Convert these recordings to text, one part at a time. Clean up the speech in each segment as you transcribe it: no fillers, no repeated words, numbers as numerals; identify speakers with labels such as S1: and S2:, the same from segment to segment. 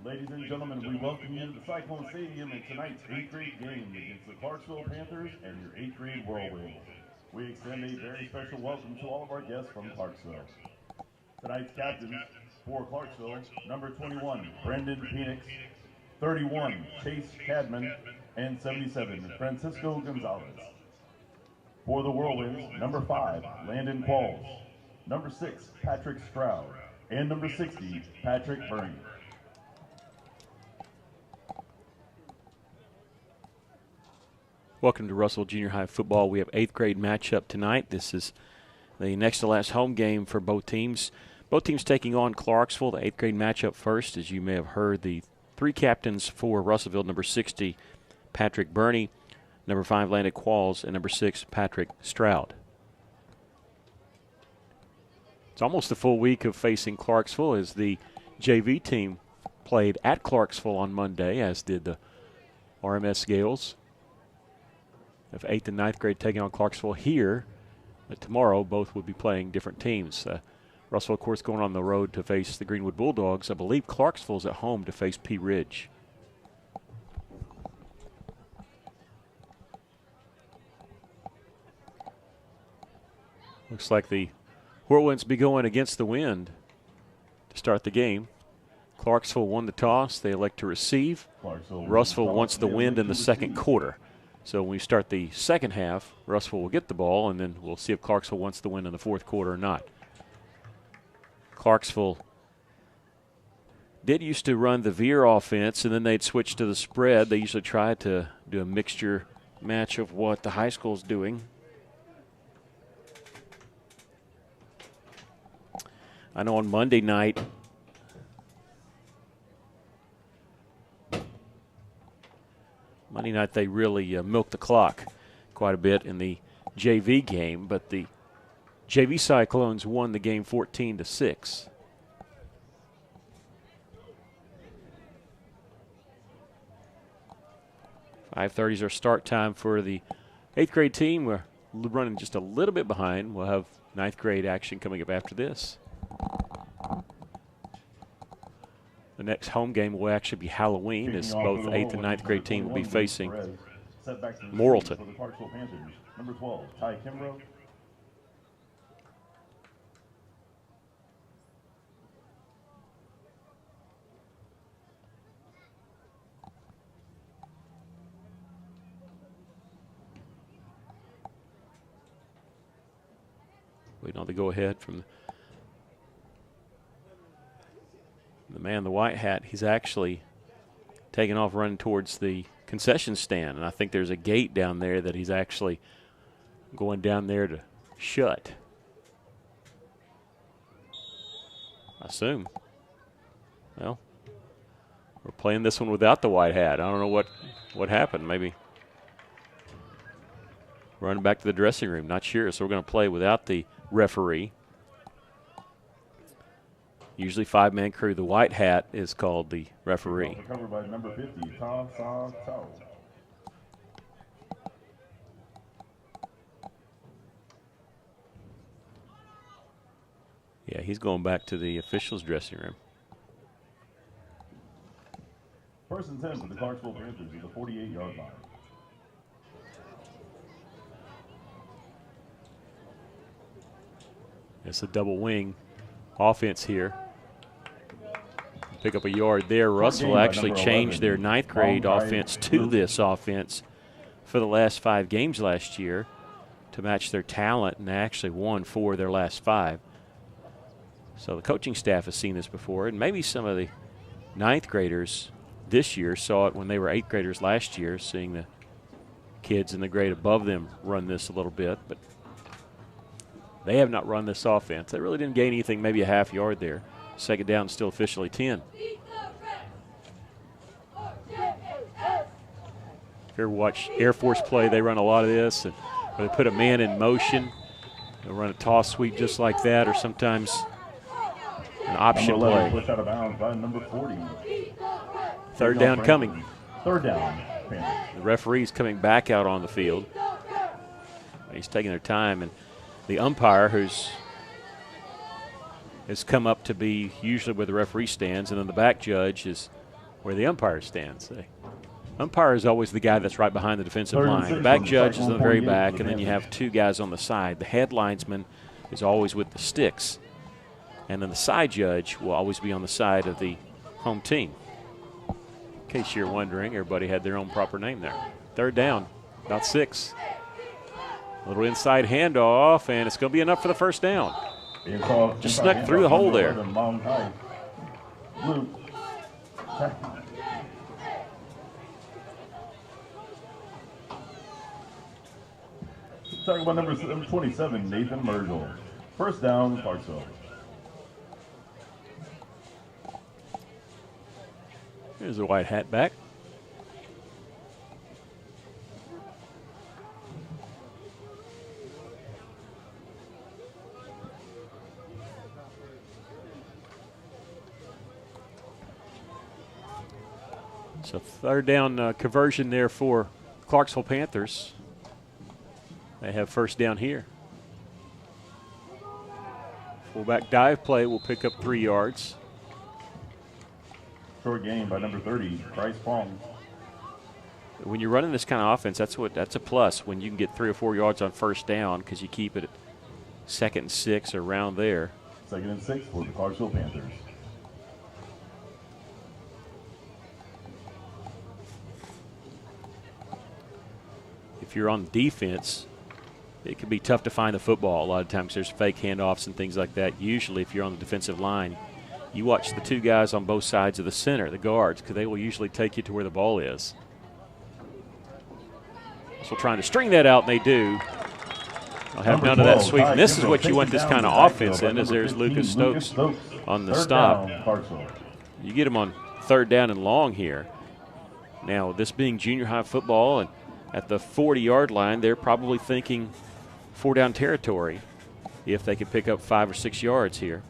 S1: Ladies and gentlemen, we welcome you to the Cyclone Stadium in tonight's 8th grade game against the Clarksville Panthers and your 8th grade Whirlwinds. We extend a very special welcome to all of our guests from Clarksville. Tonight's captains for Clarksville, number 21, Brendan Phoenix, 31, Chase Cadman, and 77, Francisco Gonzalez. For the Whirlwinds, number 5, Landon Qualls, number 6, Patrick Stroud, and number 60, Patrick Burney.
S2: Welcome to Russell Junior High football. We have 8th grade matchup tonight. This is the next to last home game for both teams. Both teams taking on Clarksville. The 8th grade matchup first. As you may have heard, the three captains for Russellville, number 60, Patrick Burney, number 5, Landon Qualls, and number 6, Patrick Stroud. It's almost a full week of facing Clarksville as the JV team played at Clarksville on Monday, as did the RMS Gales. Of 8th and 9th grade taking on Clarksville here. Tomorrow, both will be playing different teams. Russell, of course, going on the road to face the Greenwood Bulldogs. I believe Clarksville's at home to face Pea Ridge. Looks like the Whirlwinds be going against the wind to start the game. Clarksville won the toss. They elect to receive. Russell wants the wind in the second quarter. So when we start the second half, Russell will get the ball, and then we'll see if Clarksville wants the win in the fourth quarter or not. Clarksville did used to run the veer offense, and then they'd switch to the spread. They usually try to do a mixture match of what the high school's doing. I know on Monday night, they really milked the clock quite a bit in the JV game, but the JV Cyclones won the game 14-6. .5:30 is our start time for the 8th grade team. We're running just a little bit behind. We'll have 9th grade action coming up after this. The next home game will actually be Halloween, as both 8th and 9th grade team will be facing Morrilton.
S1: For the Clarksville Panthers, number 12, Ty Kimbrough.
S2: Waiting on the go-ahead from the man in the white hat. He's actually taking off running towards the concession stand, and I think there's a gate down there that he's actually going down there to shut. I assume. Well, we're playing this one without the white hat. I don't know what happened. Maybe running back to the dressing room. Not sure. So we're going to play without the referee. Usually 5-man crew. The white hat is called the referee.
S1: Covered by number 50, Ta Sa Tao.
S2: Yeah, he's going back to the officials' dressing room.
S1: 1st and 10 for the Clarksville Panthers at the 48-yard line.
S2: It's a double wing offense here. Pick up a yard there. Russell actually changed their 9th grade offense to this offense for the last 5 games last year to match their talent, and they actually won 4 of their last 5. So the coaching staff has seen this before, and maybe some of the 9th graders this year saw it when they were 8th graders last year, seeing the kids in the grade above them run this a little bit, but they have not run this offense. They really didn't gain anything, maybe a half yard there. 2nd down, still officially 10. If you ever watch Air Force play, they run a lot of this, and where they put a man in motion. They'll run a toss sweep just like that, or sometimes an option play.
S1: Pushed out of bounds by number 40.
S2: 3rd down coming.
S1: 3rd down.
S2: The referee's coming back out on the field. He's taking their time, and the umpire, has come up to be usually where the referee stands, and then the back judge is where the umpire stands. The umpire is always the guy that's right behind the defensive line. The back judge is in the very back, and then you have 2 guys on the side. The head linesman is always with the sticks, and then the side judge will always be on the side of the home team. In case you're wondering, everybody had their own proper name there. 3rd down, about 6. A little inside handoff, and it's going to be enough for the 1st down. Just snuck through the hole there.
S1: Talking about number 27, Nathan Mergel. 1st down, Clarksville.
S2: Here's the white hat back. So 3rd down conversion there for Clarksville Panthers. They have 1st down here. Fullback dive play will pick up 3 yards.
S1: Short gain by number 30, Bryce Pong.
S2: When you're running this kind of offense, that's a plus when you can get 3 or 4 yards on 1st down because you keep it at 2nd and 6 around there.
S1: 2nd and 6 for the Clarksville Panthers.
S2: If you're on defense, it can be tough to find the football. A lot of times there's fake handoffs and things like that. Usually if you're on the defensive line, you watch the 2 guys on both sides of the center, the guards, because they will usually take you to where the ball is. So trying to string that out, and they do. I'll have none of that sweep. And this is what you want this kind of offense in, is there's Lucas Stokes on the stop. You get him on 3rd down and long here. Now, this being junior high football and at the 40-yard line, they're probably thinking 4-down territory if they could pick up 5 or 6 yards here.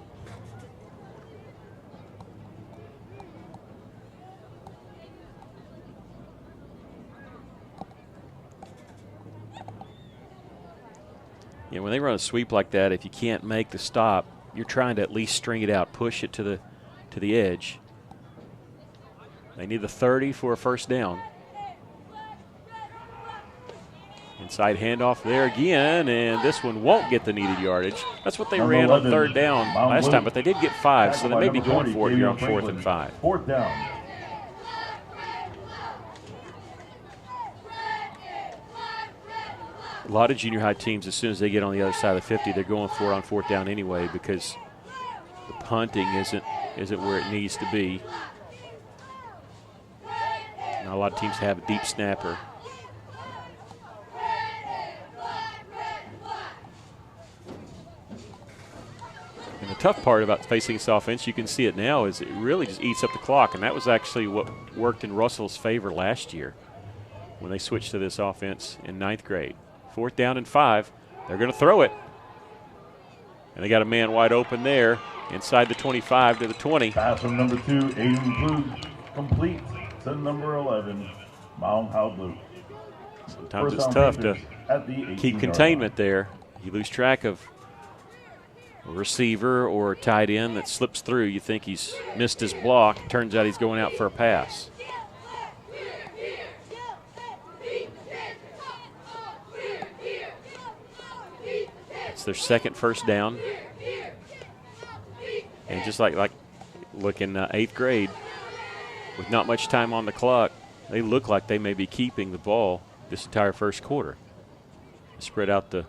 S2: You know, when they run a sweep like that, if you can't make the stop, you're trying to at least string it out, push it to the edge. They need the 30 for a 1st down. Inside handoff there again, and this one won't get the needed yardage. That's what they ran on 3rd down last time, but they did get 5, so they may be going for it here on 4th and 5.
S1: 4th down.
S2: A lot of junior high teams, as soon as they get on the other side of the 50, they're going for it on 4th down anyway because the punting isn't where it needs to be. Now a lot of teams have a deep snapper. And the tough part about facing this offense, you can see it now, is it really just eats up the clock, and that was actually what worked in Russell's favor last year when they switched to this offense in 9th grade. 4th down and 5. They're going to throw it. And they got a man wide open there inside the 25 to the 20.
S1: Pass from number 2, Aiden Klug, complete to number 11, Mount Howblue.
S2: Sometimes it's tough to keep containment there. You lose track of a receiver or a tight end that slips through. You think he's missed his block. Turns out he's going out for a pass. It's their second first down. And just like looking 8th grade, with not much time on the clock, they look like they may be keeping the ball this entire first quarter. Spread out the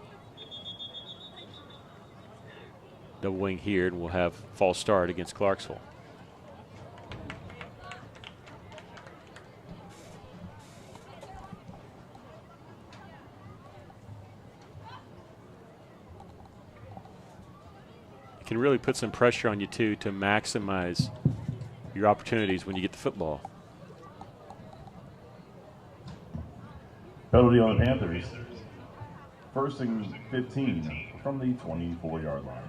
S2: wing here, and we'll have false start against Clarksville. It can really put some pressure on you, too, to maximize your opportunities when you get the football.
S1: Penalty on the Panthers. 1st and 15 from the 24-yard line.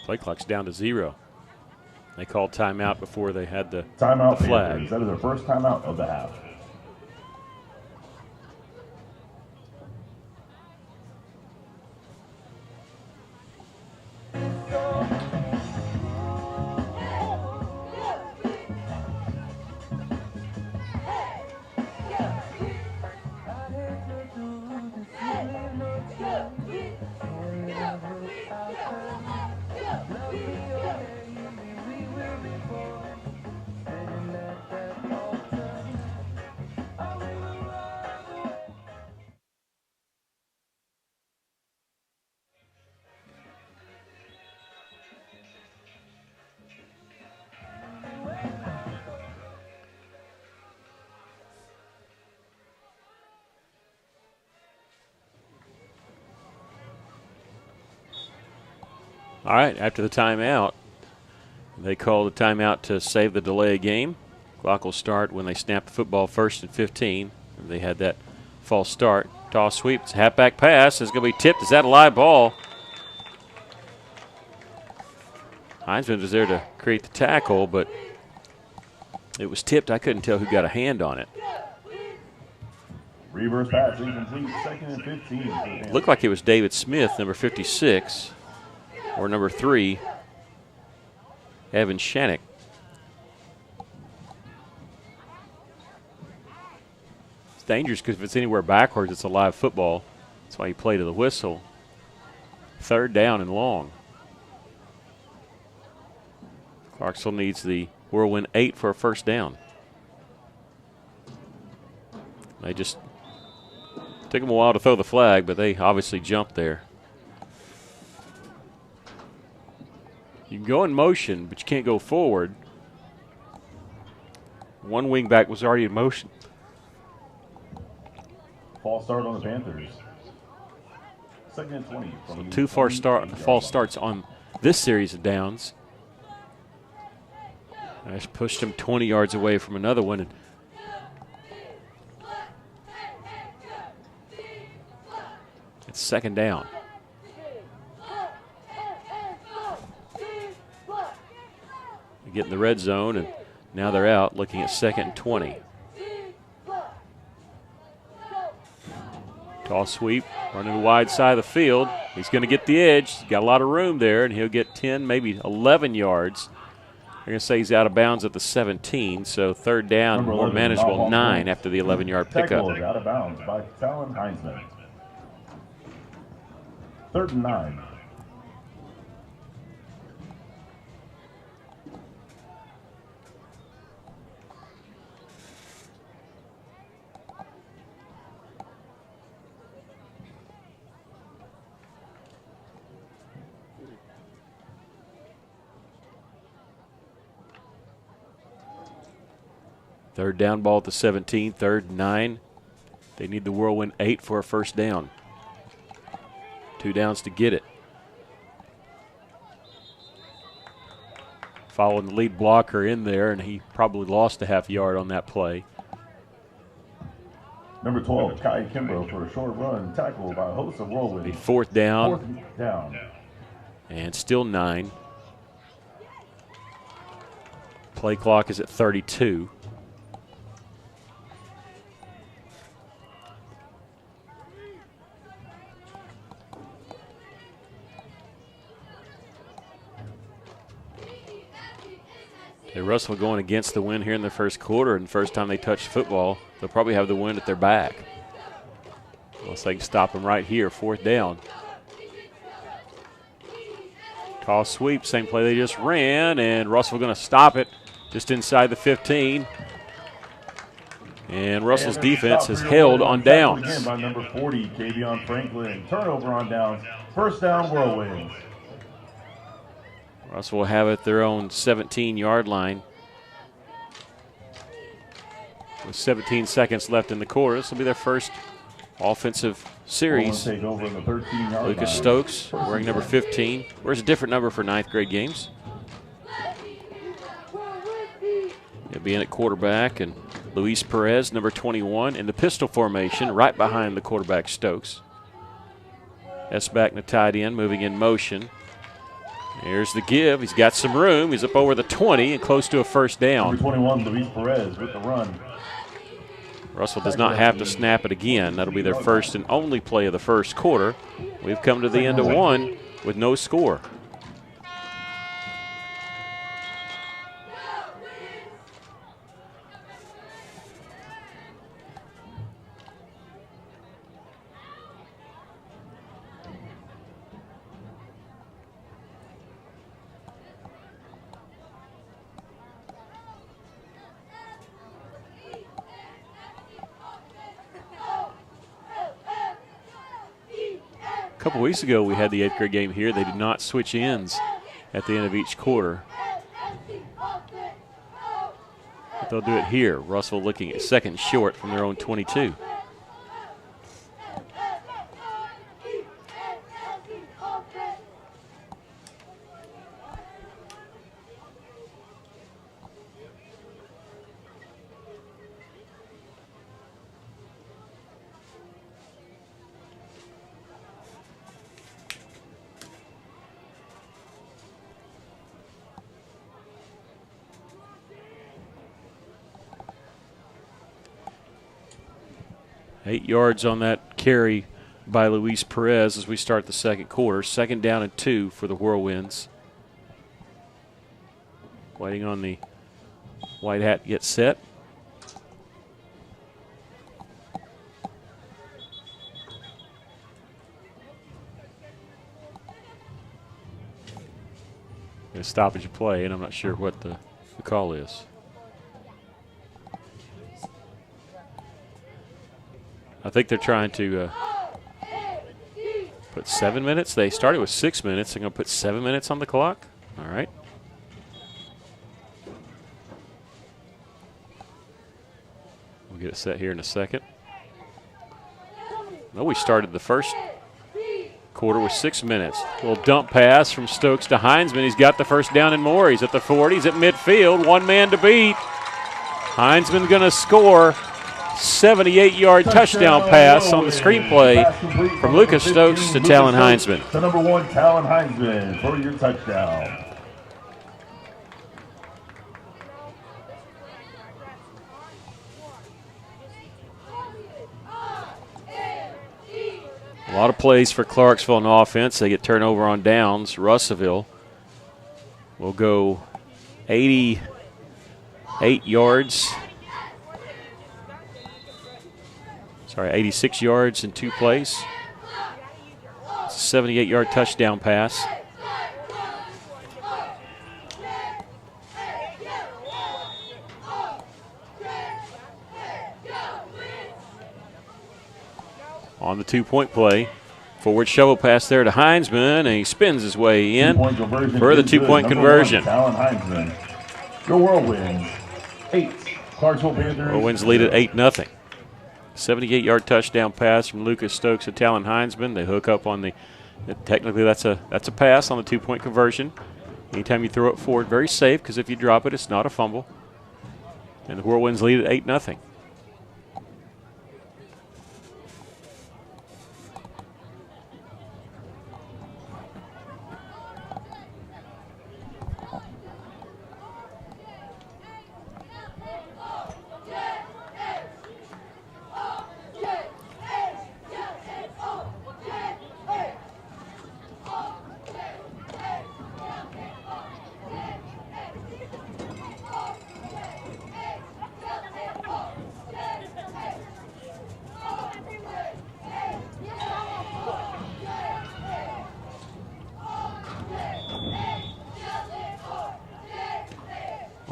S2: Play clock's down to 0. They called timeout before they had the
S1: Timeout
S2: flag.
S1: Panthers. That is their first timeout of the half.
S2: All right, after the timeout, they called a timeout to save the delay of game. Clock will start when they snap the football 1st and 15. They had that false start. Toss sweep. It's a halfback pass. It's going to be tipped. Is that a live ball? Heinzman was there to create the tackle, but it was tipped. I couldn't tell who got a hand on it.
S1: Reverse pass incomplete. 2nd and 15.
S2: It looked like it was David Smith, number 56. Or number 3, Evan Shannick. It's dangerous because if it's anywhere backwards, it's a live football. That's why you play to the whistle. 3rd down and long. Clarksville needs the whirlwind 8 for a first down. They just took them a while to throw the flag, but they obviously jumped there. You can go in motion, but you can't go forward. One wingback was already in motion.
S1: False start on the Panthers. 2nd and 20.
S2: So 2 false starts on this series of downs. I just pushed him 20 yards away from another one. And it's 2nd down. Get in the red zone, and now they're out looking at 2nd and 20. Toss sweep, running the wide side of the field. He's going to get the edge. He's got a lot of room there, and he'll get 10, maybe 11 yards. They're going to say he's out of bounds at the 17, so 3rd down, more manageable, 9 after the 11-yard pickup.
S1: Out of bounds by Talon Heinzman. 3rd and 9.
S2: Third down ball at the 17, 3rd and 9. They need the whirlwind 8 for a first down. 2 downs to get it. Following the lead blocker in there, and he probably lost a half yard on that play.
S1: Number 12, Kai Kimbrough for a short run, tackled by a host of Whirlwinds.
S2: Fourth down.
S1: Fourth down.
S2: And still 9. Play clock is at 32. Okay, Russell going against the wind here in the first quarter, and the first time they touch football, they'll probably have the wind at their back. Unless they can stop them right here, fourth down. Toss sweep, same play they just ran, and Russell going to stop it just inside the 15. And Russell's defense has held on downs.
S1: Again by number 40, Kavion Franklin. Turnover on downs. First down, Whirlwinds.
S2: Russell will have it at their own 17-yard line. With 17 seconds left in the quarter, this will be their first offensive series.
S1: Take over in the 13-yard
S2: Lucas
S1: line.
S2: Stokes wearing number 15. Where's a different number for ninth grade games? He'll be in at quarterback, and Luis Perez, number 21, in the pistol formation, right behind the quarterback Stokes. S-back in the tight end, moving in motion. Here's the give. He's got some room. He's up over the 20 and close to a first down.
S1: Number 21, Luis Perez with the run.
S2: Russell does not have to snap it again. That'll be their first and only play of the first quarter. We've come to the end of one with no score. A couple weeks ago, we had the 8th grade game here. They did not switch ends at the end of each quarter. But they'll do it here. Russell looking at second short from their own 22. Eight yards on that carry by Luis Perez as we start the second quarter. Second down and 2 for the Whirlwinds. Waiting on the white hat to get set. A stoppage play, and I'm not sure what the call is. I think they're trying to put 7 minutes. They started with 6 minutes. They're going to put 7 minutes on the clock. All right. We'll get it set here in a second. No, we started the first quarter with 6 minutes. A little dump pass from Stokes to Heinzman. He's got the first down and more. He's at the 40. He's at midfield. One man to beat. Heinzman going to score. 78-yard touchdown pass on the screenplay from Lucas Stokes to Talon Heinzman.
S1: The number 1, Talon Heinzman, for your touchdown.
S2: A lot of plays for Clarksville on offense. They get turnover on downs. Russellville will go 88 yards. 86 yards in 2 plays. It's a 78-yard touchdown pass. On the 2-point play, forward shovel pass there to Heinzman, and he spins his way in for the 2-point conversion.
S1: Talon Heinzman. The Whirlwinds, 8. Clarksville Panthers.
S2: Whirlwinds lead at 8-0. 78-yard touchdown pass from Lucas Stokes to Talon Heinzman. They hook up on the technically that's a pass on the 2-point conversion. Anytime you throw it forward, very safe, because if you drop it, it's not a fumble. And the Whirlwinds lead at 8-0.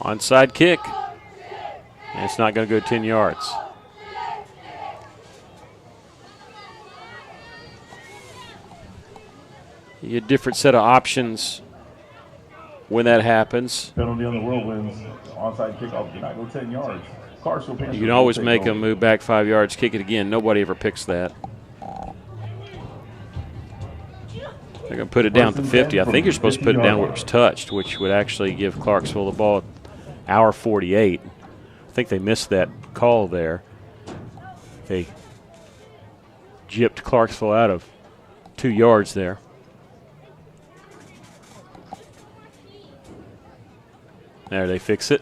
S2: Onside kick. And it's not going to go 10 yards. You get a different set of options when that happens.
S1: Penalty on the Whirlwinds. Onside kickoff did not go 10 yards. Clarksville Panthers.
S2: You can always make them move back 5 yards, kick it again. Nobody ever picks that. They're going to put it down to 50. I think you're supposed to put it down where it was touched, which would actually give Clarksville the ball at hour 48. I think they missed that call there. They gypped Clarksville out of 2 yards there. There, they fix it.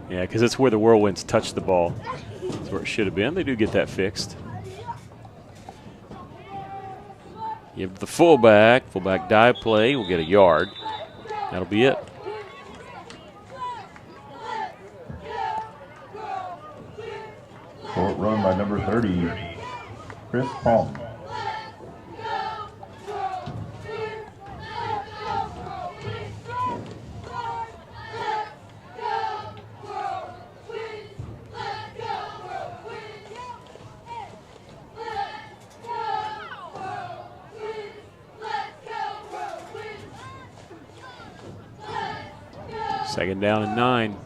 S2: Yeah, because it's where the Whirlwinds touched the ball. That's where it should have been. They do get that fixed. Give the fullback. Fullback dive play. We'll get a yard. That'll be it.
S1: Short run by number 30, Chris Palm.
S2: Second down and 9.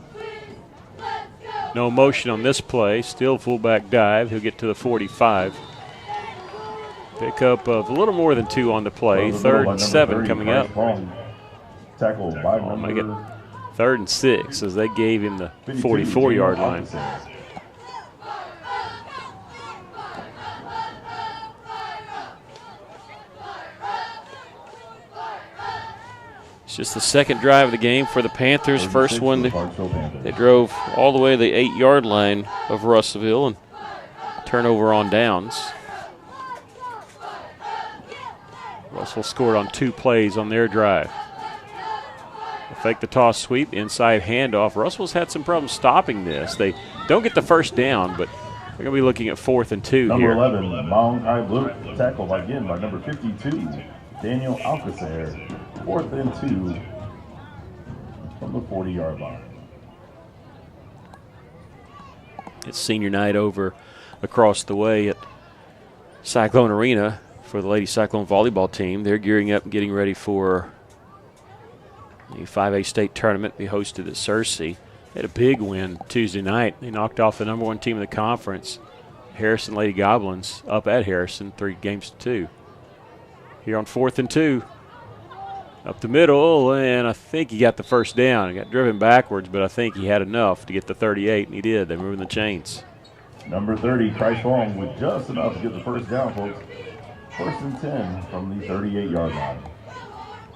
S2: No motion on this play. Still fullback dive. He'll get to the 45. Pickup of a little more than 2 on the play. 3rd and 7 coming up.
S1: Tackle by number
S2: 3rd and 6 as they gave him the 44-yard line. Just the second drive of the game for the Panthers. First one, they drove all the way to the 8-yard line of Russellville and turnover on downs. Russell scored on 2 plays on their drive. Fake the toss sweep, inside handoff. Russell's had some problems stopping this. They don't get the first down, but they're going to be looking at 4th and 2
S1: number
S2: here.
S1: 11, Mount High Blue, tackle again by number 52, Daniel Alcacer. 4th and 2 from the 40-yard line.
S2: It's senior night over across the way at Cyclone Arena for the Lady Cyclone volleyball team. They're gearing up and getting ready for the 5A state tournament to be hosted at Searcy. They had a big win Tuesday night. They knocked off the #1 team in the conference, Harrison Lady Goblins, up at Harrison 3-2. Here on 4th and 2. Up the middle, and I think he got the first down. He got driven backwards, but I think he had enough to get the 38, and he did. They're moving the chains.
S1: Number 30, Christ Long, with just enough to get the first down, folks. 1st and 10 from the 38-yard line.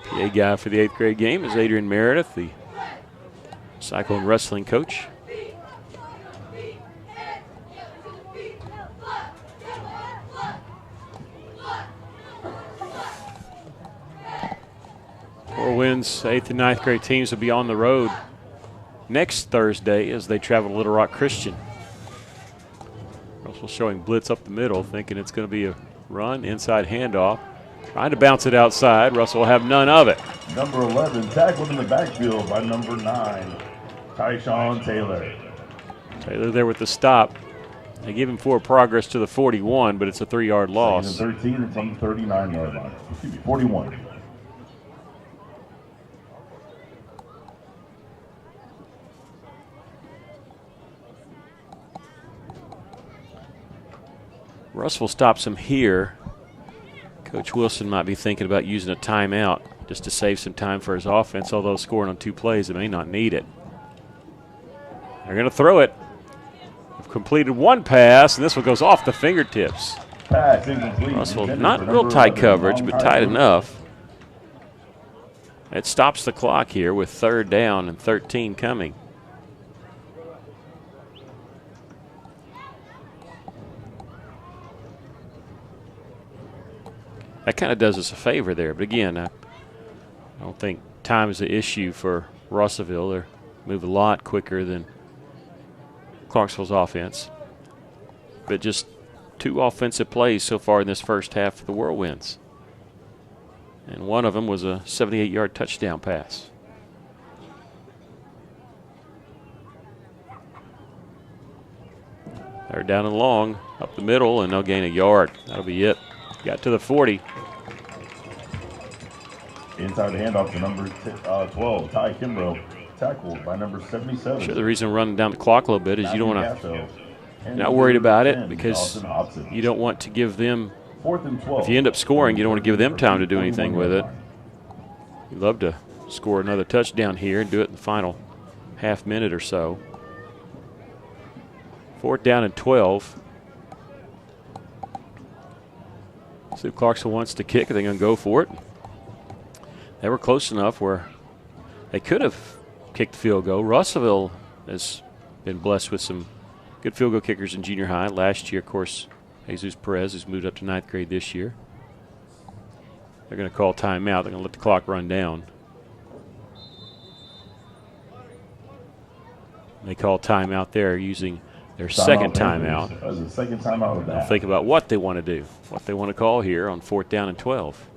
S2: PA guy for the 8th grade game is Adrian Meredith, the Cyclone wrestling coach. Whirlwinds, 8th and 9th grade teams will be on the road next Thursday as they travel to Little Rock Christian. Russell showing blitz up the middle, thinking it's going to be a run, inside handoff. Trying to bounce it outside. Russell will have none of it.
S1: Number 11, tackled in the backfield by number 9, Tyshawn Taylor.
S2: Taylor there with the stop. They give him forward progress to the 41, but it's a 3-yard loss.
S1: 13 from the 39-yard line. Excuse me, 41.
S2: Russell stops him here. Coach Wilson might be thinking about using a timeout just to save some time for his offense, although scoring on 2 plays, they may not need it. They're going to throw it. They've completed 1 pass, and this one goes off the fingertips.
S1: Pass incomplete.
S2: Russell, not real tight coverage, but tight enough. It stops the clock here with 3rd down and 13 coming. That kind of does us a favor there. But again, I don't think time is an issue for Russellville. They move a lot quicker than Clarksville's offense. But just 2 offensive plays so far in this first half for the Whirlwinds. And one of them was a 78-yard touchdown pass. Third down and long, up the middle, and they'll gain a yard. That'll be it. Got to the 40.
S1: Inside the handoff to number 12, Ty Kimbrough, tackled by number 77.
S2: Sure, the reason I'm running down the clock a little bit is you don't want to. You're not worried about it because you don't want to give them.
S1: 4th and 12.
S2: If you end up scoring, you don't want to give them time to do anything with it. You'd love to score another touchdown here and do it in the final half minute or so. 4th down and 12. See if Clarksville wants to kick. They're going to go for it. They were close enough where they could have kicked the field goal. Russellville has been blessed with some good field goal kickers in junior high. Last year, of course, Jesus Perez has moved up to 9th grade this year. They're going to call timeout. They're going to let the clock run down. They call timeout there using their second timeout.
S1: That was the second timeout of that.
S2: They'll think about what they want to do, what they want to call here on 4th down and 12.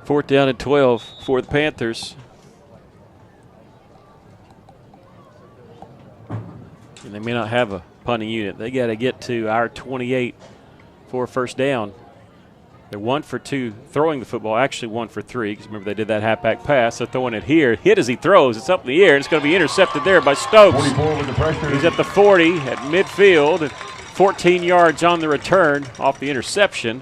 S2: Fourth down and 12 for the Panthers. And they may not have a punting unit. They got to get to our 28 for a first down. They're 1 for 2 throwing the football, actually 1 for 3, because remember they did that halfback pass. They're throwing it here. Hit as he throws. It's up in the air, and it's going to be intercepted there by Stokes.
S1: 44 with the pressure.
S2: He's at the 40 at midfield. 14 yards on the return off the interception.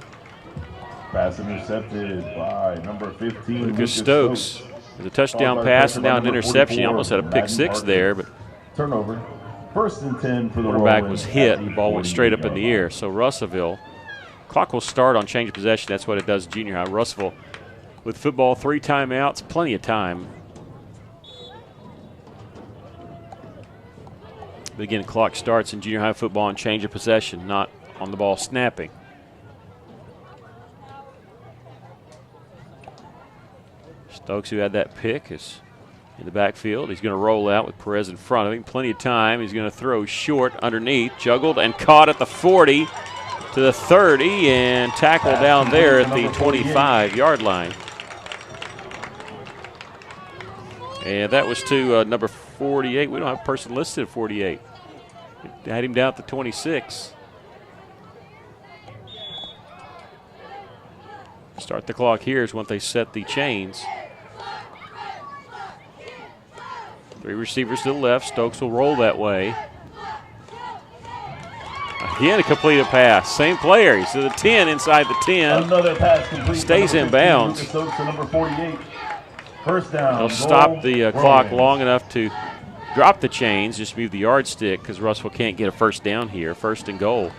S1: Pass intercepted by number 15,
S2: Lucas Stokes. There's a touchdown pass and now an interception. He almost had a pick six there, but
S1: turnover. 1st and 10 for the
S2: quarterback was hit. The ball went straight up in the air. So Russellville, clock will start on change of possession. That's what it does in junior high. Russellville with football, 3 timeouts, plenty of time. But again, the clock starts in junior high football on change of possession, not on the ball snapping. Stokes, who had that pick, is in the backfield. He's going to roll out with Perez in front of him. Plenty of time. He's going to throw short underneath. Juggled and caught at the 40 to the 30 and tackled down there at the 25-yard line. And that was to number 48. We don't have a person listed at 48. Had him down at the 26. Start the clock here is when they set the chains. 3 receivers to the left. Stokes will roll that way. Again, a completed pass. Same player. He's to the 10, inside the 10.
S1: Another pass complete.
S2: Stays in bounds.
S1: Stokes to number 48. First down.
S2: They'll stop the clock long enough to drop the chains, just move the yardstick because Russell can't get a first down here. 1st and goal.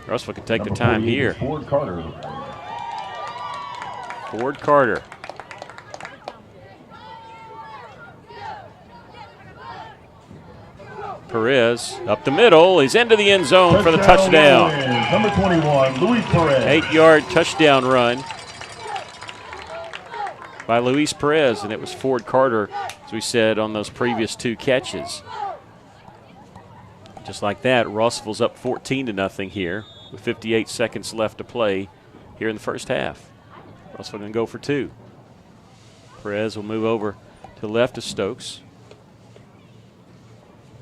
S2: Russell can take the time here.
S1: Ford Carter.
S2: Ford Carter. Perez up the middle. He's into the end zone for the touchdown.
S1: Number 21, Luis Perez.
S2: 8-yard touchdown run by Luis Perez, and it was Ford Carter, as we said, on those previous 2 catches. Just like that, Russellville's up 14-0 here with 58 seconds left to play here in the first half. Russellville going to go for 2. Perez will move over to the left of Stokes.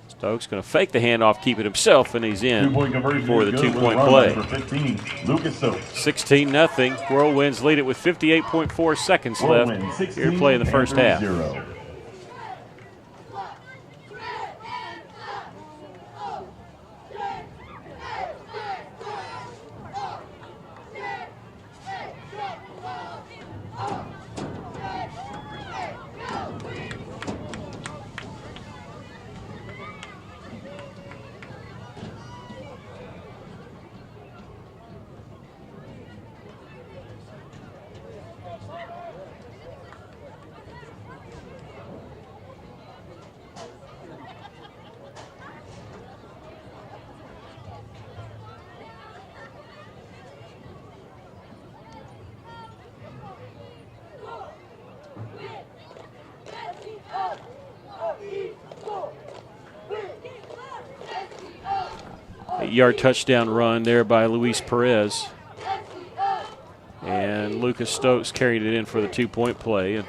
S2: Stokes going to fake the handoff, keep it himself, and he's in for the 2-point play. 16-0. Whirlwinds lead it with 58.4 seconds left here to play in the first half.
S1: 0.
S2: 8-yard touchdown run there by Luis Perez. And Lucas Stokes carried it in for the 2-point play. And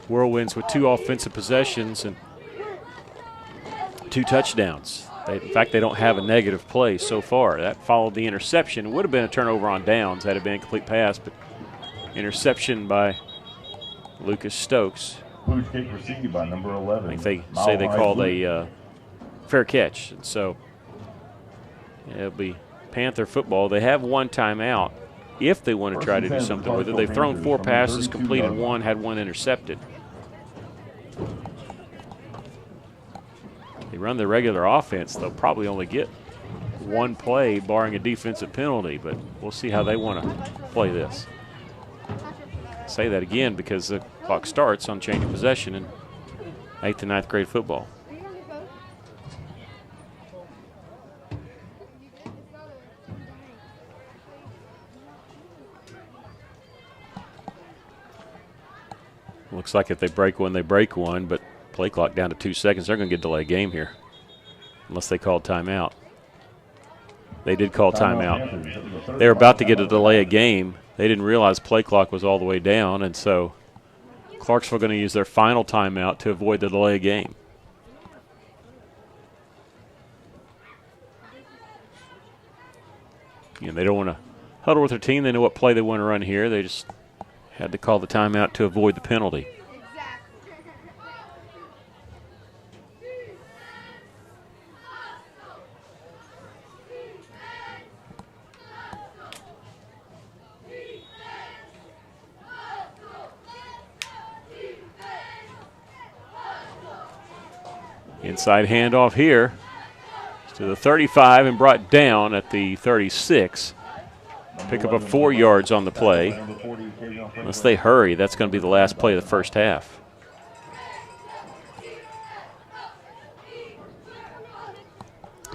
S2: Whirlwinds with 2 offensive possessions and 2 touchdowns. In fact, they don't have a negative play so far. That followed the interception. It would have been a turnover on downs had it been a complete pass, but interception by Lucas Stokes.
S1: Blue kick received by number 11.
S2: I think they say they called a fair catch. And so it'll be Panther football. They have 1 timeout if they want to try to do something with it. They've thrown 4 passes, completed 1, had 1 intercepted. They run the regular offense, they'll probably only get 1 play barring a defensive penalty, but we'll see how they want to play this. I'll say that again because the clock starts on change of possession in 8th and 9th grade football. Looks like if they break one, they break one, but play clock down to 2 seconds. They're going to get delay game here unless they call timeout. They did call timeout. They were about to get a delay of game. They didn't realize play clock was all the way down, and so Clarksville going to use their final timeout to avoid the delay of game. You know, they don't want to huddle with their team. They know what play they want to run here. They just had to call the timeout to avoid the penalty. Inside handoff here to the 35 and brought down at the 36. Pick up a 4 yards on the play. Unless they hurry, that's going to be the last play of the first half.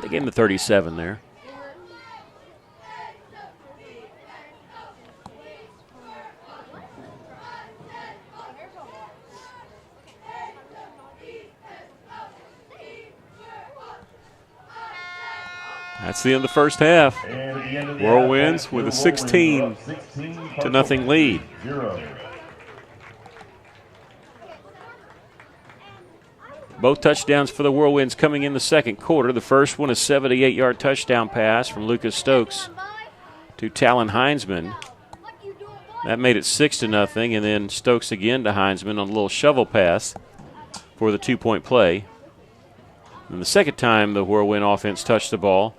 S2: They gave him the 37 there. That's the end of the first half. Whirlwinds with a 16-0 lead. Both touchdowns for the Whirlwinds coming in the second quarter. The first one, a 78-yard touchdown pass from Lucas Stokes to Talon Heinzman. That made it 6-0, and then Stokes again to Heinzman on a little shovel pass for the 2-point play. And the second time the Whirlwind offense touched the ball,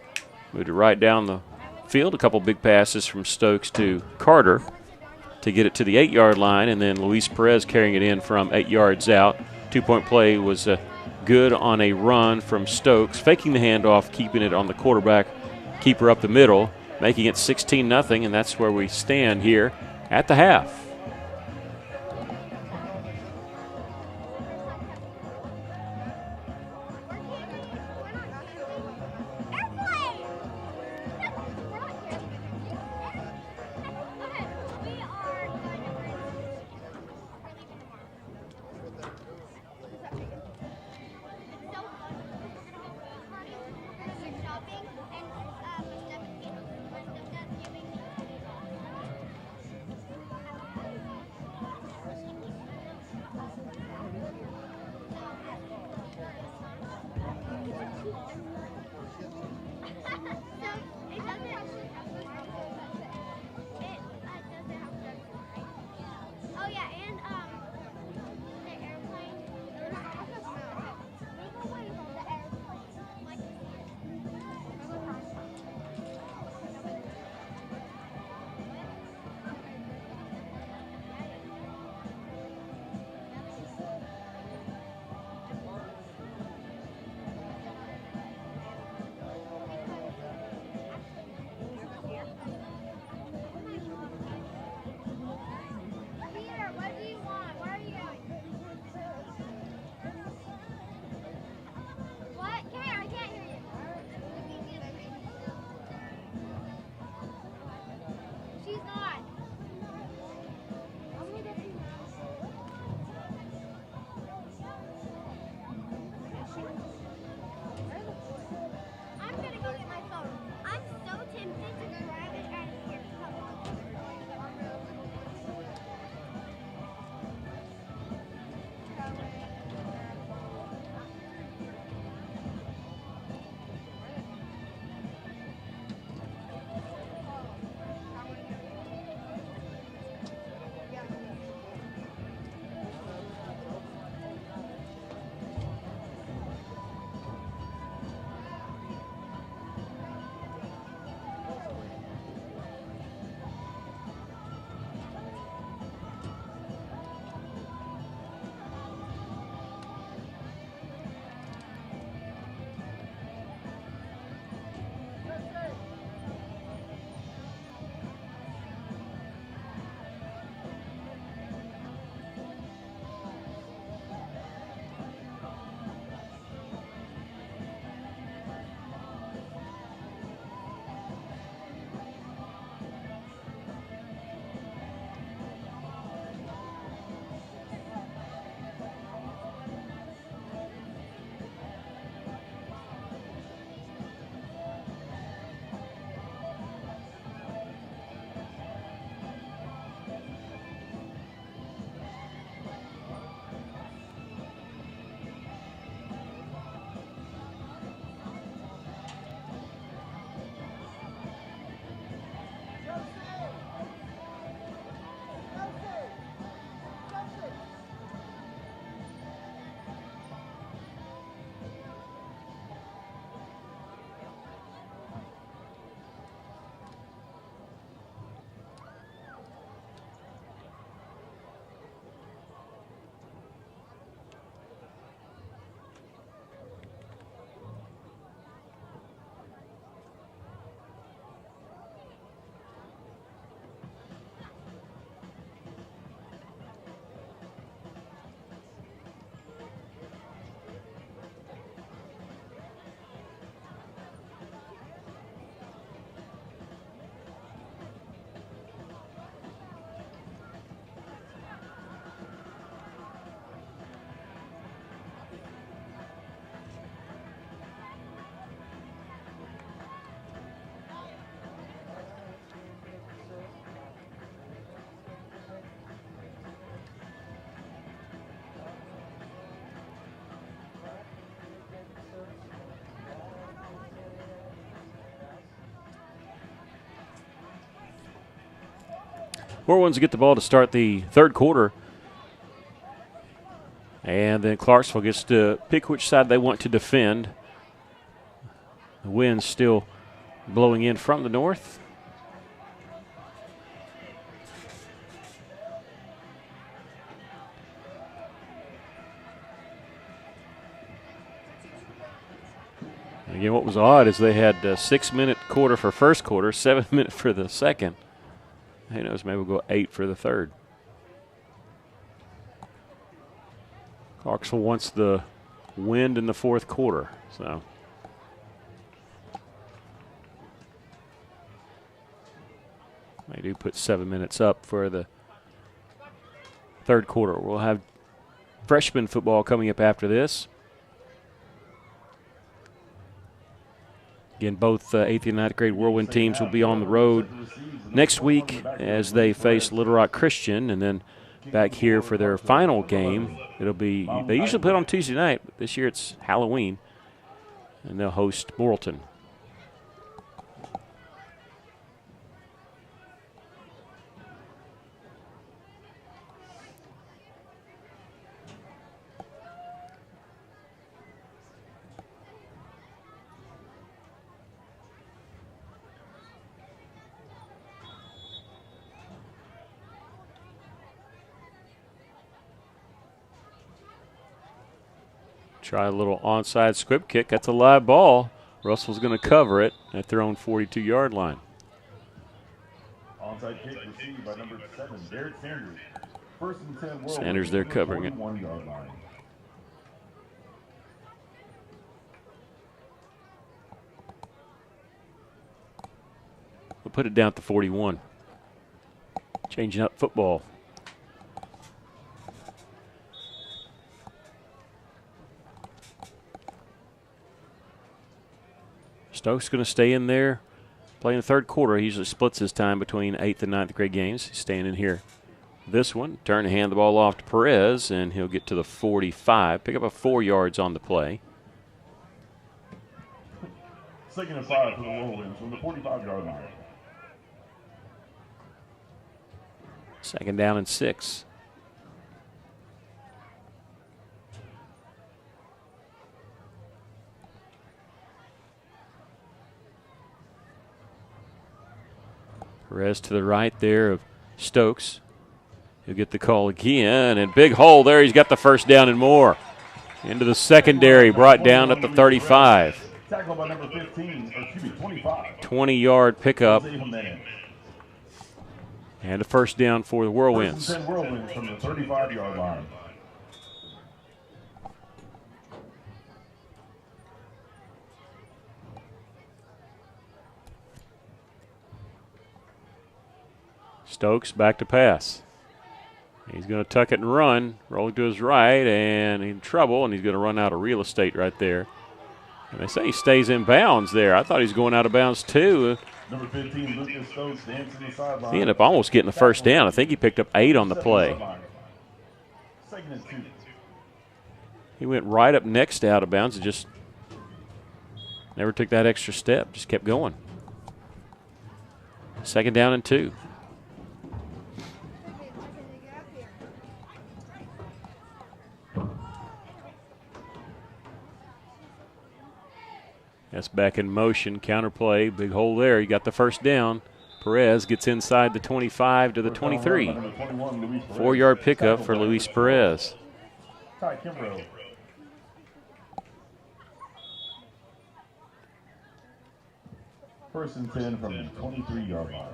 S2: moved it right down the field. A couple big passes from Stokes to Carter to get it to the 8-yard line, and then Luis Perez carrying it in from 8 yards out. 2-point play was good on a run from Stokes, faking the handoff, keeping it on the quarterback, keeper up the middle, making it 16-0, and that's where we stand here at the half. Whirlwinds get the ball to start the third quarter. And then Clarksville gets to pick which side they want to defend. The wind's still blowing in from the north. Again, what was odd is they had a 6-minute quarter for first quarter, 7-minute for the second. Who knows, maybe we'll go 8 for the third. Clarksville wants the wind in the fourth quarter, so. They do put 7 minutes up for the third quarter. We'll have freshman football coming up after this. Again, both 8th and 9th grade Whirlwind teams will be on the road next week as they face Little Rock Christian, and then back here for their final game. It'll be, they usually play on Tuesday night, but this year it's Halloween, and they'll host Morrilton. Try a little onside squib kick. That's a live ball. Russell's going to cover it at their own 42-yard line.
S1: Onside kick received by number 7, Derek Sanders. First and 10 Whirlwinds.
S2: Sanders there covering it.
S1: 41-yard line.
S2: We'll put it down at the 41. Changing up football. Stokes going to stay in there, playing the third quarter. He usually splits his time between 8th and 9th grade games. He's staying in here. This one, turn to hand the ball off to Perez, and he'll get to the 45. Pick up a 4 yards on the play.
S1: Second and 5 for the Whirlwinds from the 45-yard line.
S2: Second down and 6. Perez to the right there of Stokes. He'll get the call again, and big hole there. He's got the first down and more. Into the secondary, brought down at the 35.
S1: Tackled by number 25.
S2: 20-yard pickup. And a first down for the Whirlwinds.
S1: First and 10 Whirlwinds from the 35-yard line.
S2: Stokes back to pass. He's going to tuck it and run, rolling to his right, and in trouble, and he's going to run out of real estate right there. And they say he stays in bounds there. I thought he was going out of bounds too.
S1: Number 15, Lucas Stokes, dancing the sideline.
S2: He ended up almost getting the first down. I think he picked up 8 on the play.
S1: Second and 2.
S2: He went right up next to out of bounds and just never took that extra step, just kept going. Second down and 2. That's back in motion, counterplay, big hole there. He got the first down. Perez gets inside the 25 to the 23. 4-yard pickup for Luis Perez.
S1: Ty Kimbrough. First and 10 from the 23-yard line.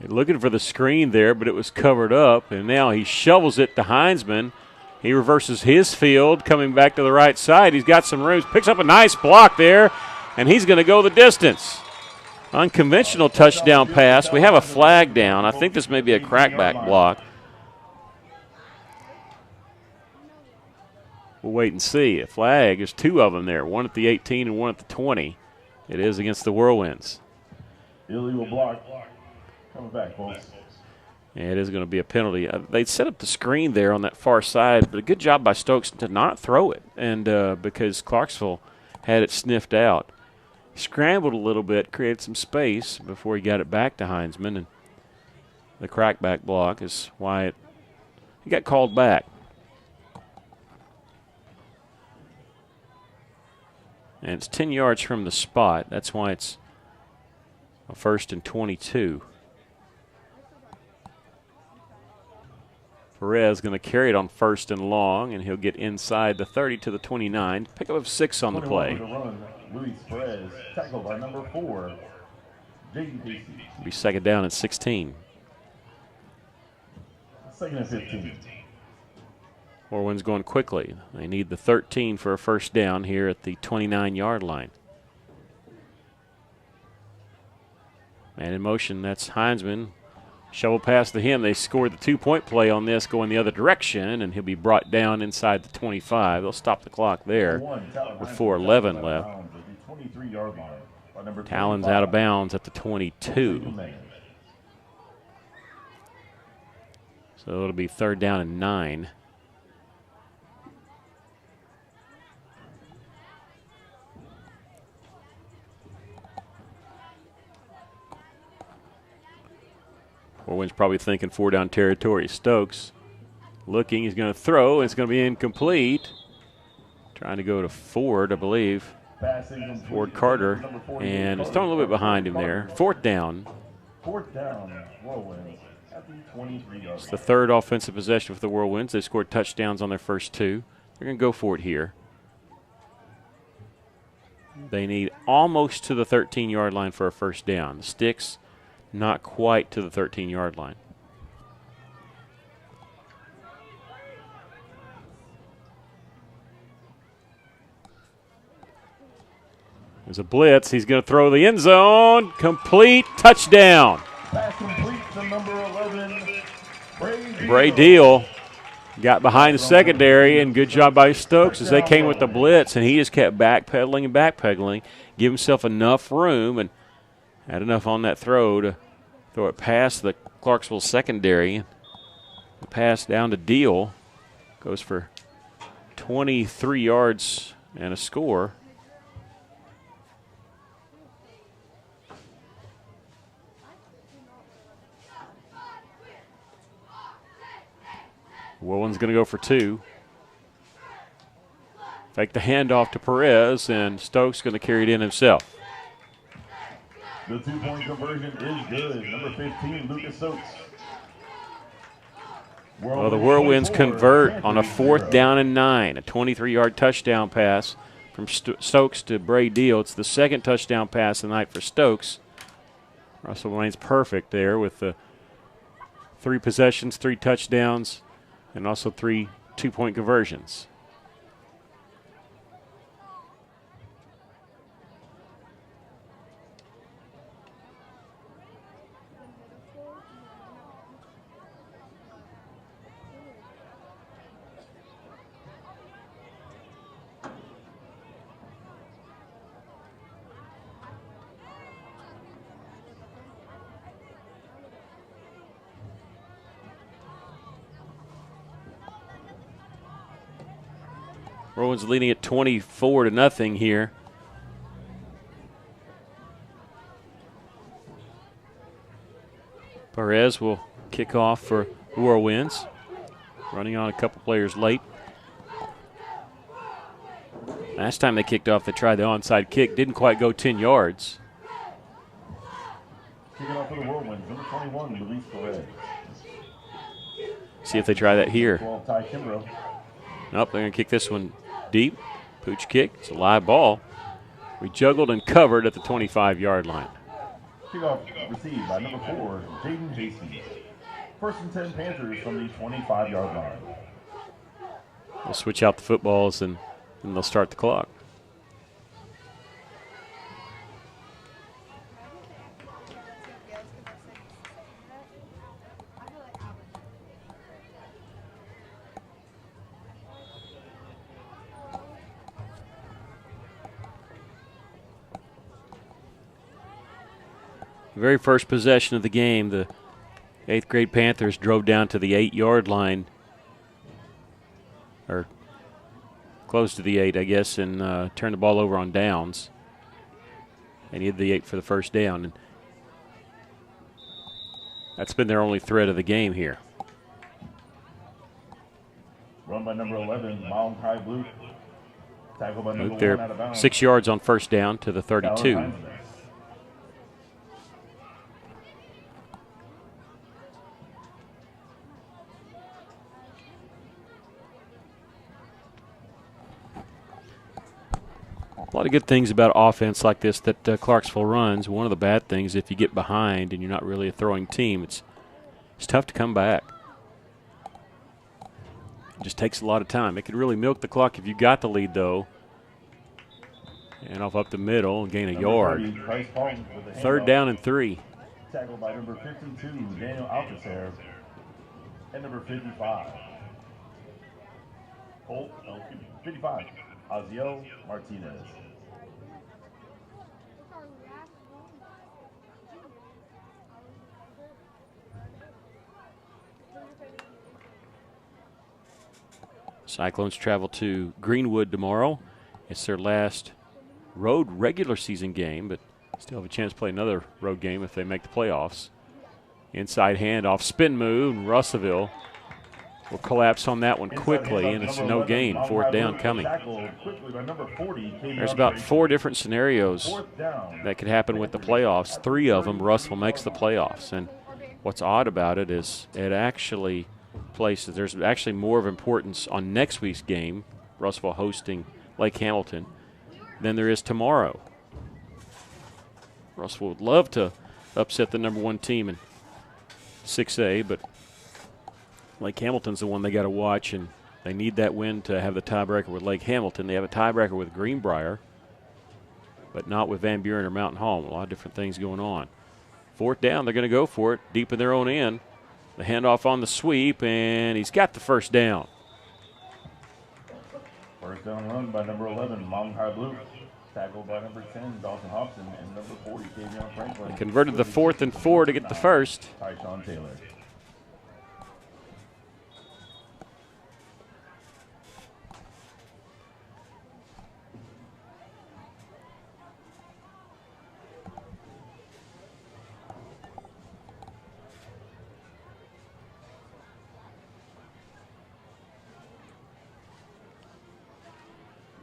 S2: Looking for the screen there, but it was covered up, and now he shovels it to Heinzman. He reverses his field, coming back to the right side. He's got some room, picks up a nice block there, and he's going to go the distance. Unconventional touchdown pass. We have a flag down. I think this may be a crackback block. We'll wait and see. A flag, there's 2 of them there, one at the 18 and one at the 20. It is against the Whirlwinds.
S1: Illegal block. Coming back, folks.
S2: And it is going to be a penalty. They set up the screen there on that far side, but a good job by Stokes to not throw it, and because Clarksville had it sniffed out. He scrambled a little bit, created some space before he got it back to Heinzman, and the crackback block is why he got called back. And it's 10 yards from the spot. That's why it's a 1st and 22. Perez going to carry it on 1st and long, and he'll get inside the 30 to the 29. Pickup of 6 on the play.
S1: Luis Perez, tackled by number 4, Jaden Casey.
S2: Be 2nd down and 16.
S1: 2nd and 15.
S2: Whirlwinds going quickly. They need the 13 for a 1st down here at the 29-yard line. Man in motion, that's Heinzman. Shovel pass to him. They scored the 2-point play on this going the other direction, and he'll be brought down inside the 25. They'll stop the clock there with 4:11 left. Talon's out of bounds at the 22. So it'll be 3rd down and 9. Whirlwind's probably thinking 4-down territory. Stokes looking. He's going to throw. It's going to be incomplete. Trying to go to Ford, I believe. Ford Carter. And it's thrown a little bit behind him there. 4th down.
S1: 4th down, Whirlwinds at the 23-yard.
S2: It's the 3rd offensive possession for the Whirlwinds. They scored touchdowns on their first 2. They're going to go for it here. They need almost to the 13-yard line for a 1st down. The Sticks not quite to the 13-yard line. There's a blitz. He's going to throw the end zone. Complete. Touchdown.
S1: Pass complete to number 11,
S2: Bray Deal got behind the secondary, and good job by Stokes as they came with the blitz, and he just kept backpedaling and backpedaling, give himself enough room, and had enough on that throw to throw it past the Clarksville secondary. The pass down to Deal goes for 23 yards and a score. Whirlwind's going to go for 2. Fake the handoff to Perez, and Stokes going to carry it in himself.
S1: The 2-point conversion is good. Number 15, Lucas Stokes.
S2: Well, the Whirlwinds convert on a 4th down and 9. A 23-yard touchdown pass from Stokes to Bray Deal. It's the 2nd touchdown pass of the night for Stokes. Russell remains perfect there with the 3 possessions, 3 touchdowns, and also 3 2-point conversions. Whirlwind's leading at 24-0 here. Perez will kick off for the Whirlwinds. Running on a couple players late. Last time they kicked off, they tried the onside kick. Didn't quite go 10 yards.
S1: Kicking off for the Whirlwinds, number 21, Luis Perez.
S2: See if they try that here.
S1: 12, Ty Kimbrough.
S2: Nope, they're going to kick this one deep. Pooch kick. It's a live ball. We juggled and covered at the 25-yard line.
S1: Kickoff received by number 4, Jaden Casey. 1st and 10 Panthers from the 25-yard line.
S2: We'll switch out the footballs and they'll start the clock. very first possession of the game, the 8th grade Panthers drove down to the 8-yard line, or close to the 8, I guess, and turned the ball over on downs. And he had the 8 for the first down. And that's been their only threat of the game here.
S1: Run by number 11, Mount High Blue. Tackle by number 1 out of bounds.
S2: 6 yards on first down to the 32. A lot of good things about offense like this that Clarksville runs. One of the bad things, if you get behind and you're not really a throwing team, it's tough to come back. It just takes a lot of time. It could really milk the clock if you got the lead, though. And off up the middle and gain a yard. 3rd down and 3.
S1: Tackled by number 52, Daniel Alcacer, and number 55. 55, Aziel Martinez.
S2: Cyclones travel to Greenwood tomorrow. It's their last road regular season game, but still have a chance to play another road game if they make the playoffs. Inside handoff, spin move, and Russellville will collapse on that one quickly, and it's no gain. 4th down coming. There's about 4 different scenarios that could happen with the playoffs. 3 of them, Russellville makes the playoffs. And what's odd about it is it actually places, there's actually more of importance on next week's game, Russellville hosting Lake Hamilton, than there is tomorrow. Russellville would love to upset the number 1 team in 6A, but Lake Hamilton's the one they got to watch, and they need that win to have the tiebreaker with Lake Hamilton. They have a tiebreaker with Greenbrier, but not with Van Buren or Mountain Home. A lot of different things going on. 4th down, they're going to go for it, deep in their own end. The handoff on the sweep, and he's got the first down.
S1: First down run by number 11, Mountain High Blue. Tackled by number 10, Dawson Hobson, and number 40, Kavion Franklin.
S2: They converted the 4th and 4 to get the first.
S1: Tyshawn Taylor.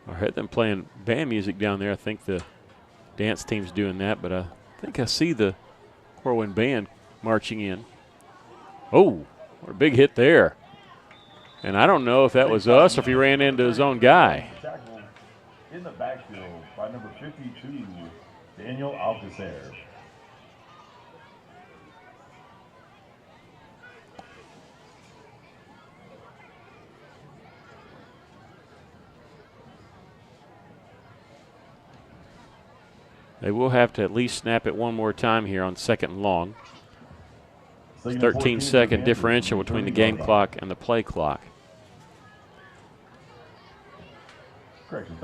S2: I heard them playing band music down there. I think the dance team's doing that, but I think I see the Whirlwind Band marching in. Oh, what a big hit there. And I don't know if that was us or if he ran into his own guy.
S1: Tackled in the backfield by number 52, Daniel Alcacer.
S2: They will have to at least snap it one more time here on 2nd and long. 13-second differential between the game clock and the play clock.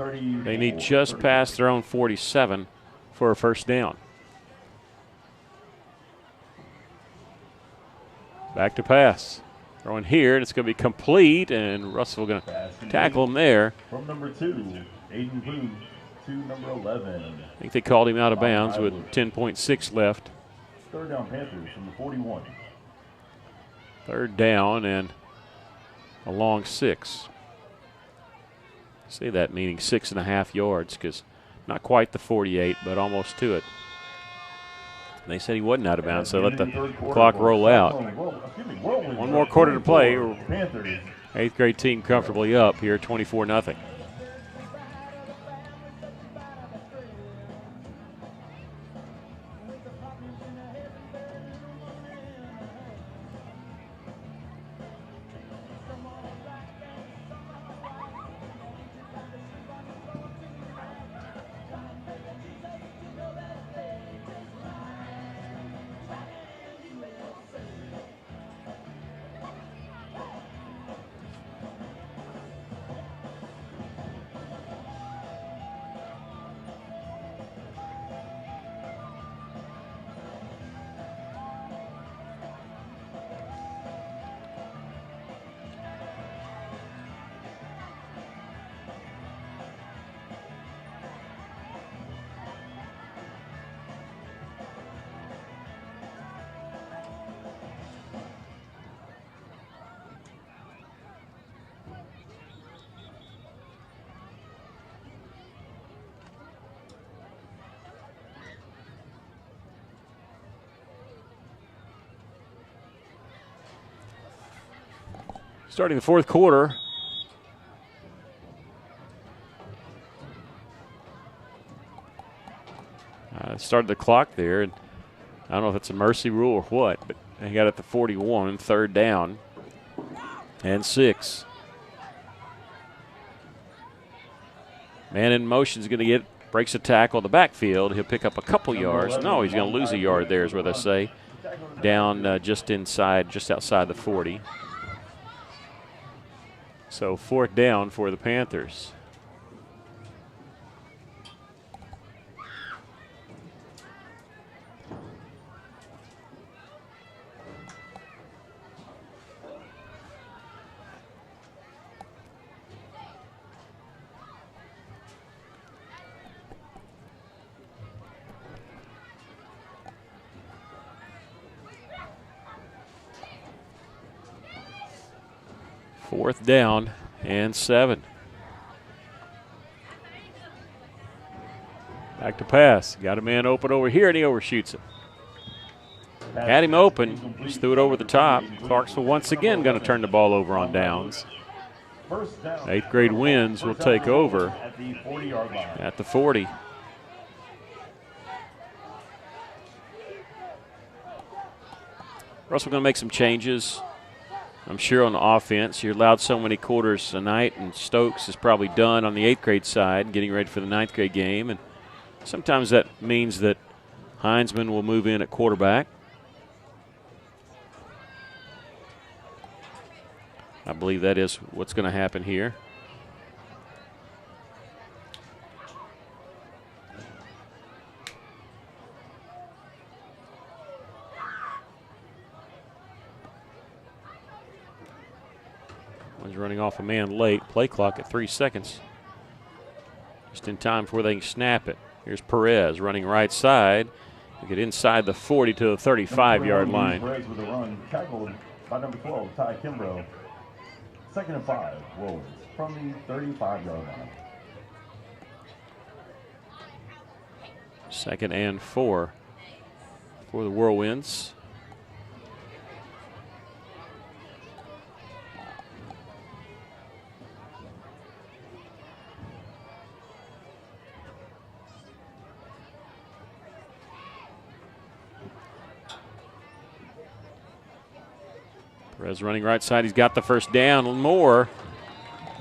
S2: They need just past their own 47 for a first down. Back to pass. Throwing here, and it's going to be complete, and Russell going to tackle him there.
S1: From number 2, Aiden Booth. Number 11.
S2: I think they called him out of bounds with 10.6 left.
S1: 3rd down Panthers from the 41.
S2: 3rd down and a long 6. Say that meaning 6.5 yards, because not quite the 48, but almost to it. They said he wasn't out of bounds, so let the clock roll out. 1 more quarter to play. 8th grade team comfortably up here, 24-0. Starting the fourth quarter. Started the clock there, and I don't know if it's a mercy rule or what, but they got it to 41, third down and 6. Man in motion is going to breaks a tackle in the backfield. He'll pick up a couple yards. No, he's going to lose a yard there is what they say. Down just outside the 40. So fourth down for the Panthers. Fourth down and 7. Back to pass. Got a man open over here, and he overshoots it. Had him open. Just threw it over the top. Clarksville once again going to turn the ball over on downs. 8th grade wins will take over at the 40. Russell going to make some changes. I'm sure on the offense, you're allowed so many quarters a night, and Stokes is probably done on the 8th grade side, getting ready for the 9th grade game. And sometimes that means that Heinzman will move in at quarterback. I believe that is what's going to happen here. One's running off a man late. Play clock at 3 seconds. Just in time before they can snap it. Here's Perez running right side. We get inside the 40 to the 35-yard line.
S1: Perez with a run, tackled by number 12, Ty Kimbrough. 2nd and 5, Wolves from the 35-yard line.
S2: 2nd and 4 for the Whirlwinds. Perez running right side. He's got the first down. Moore.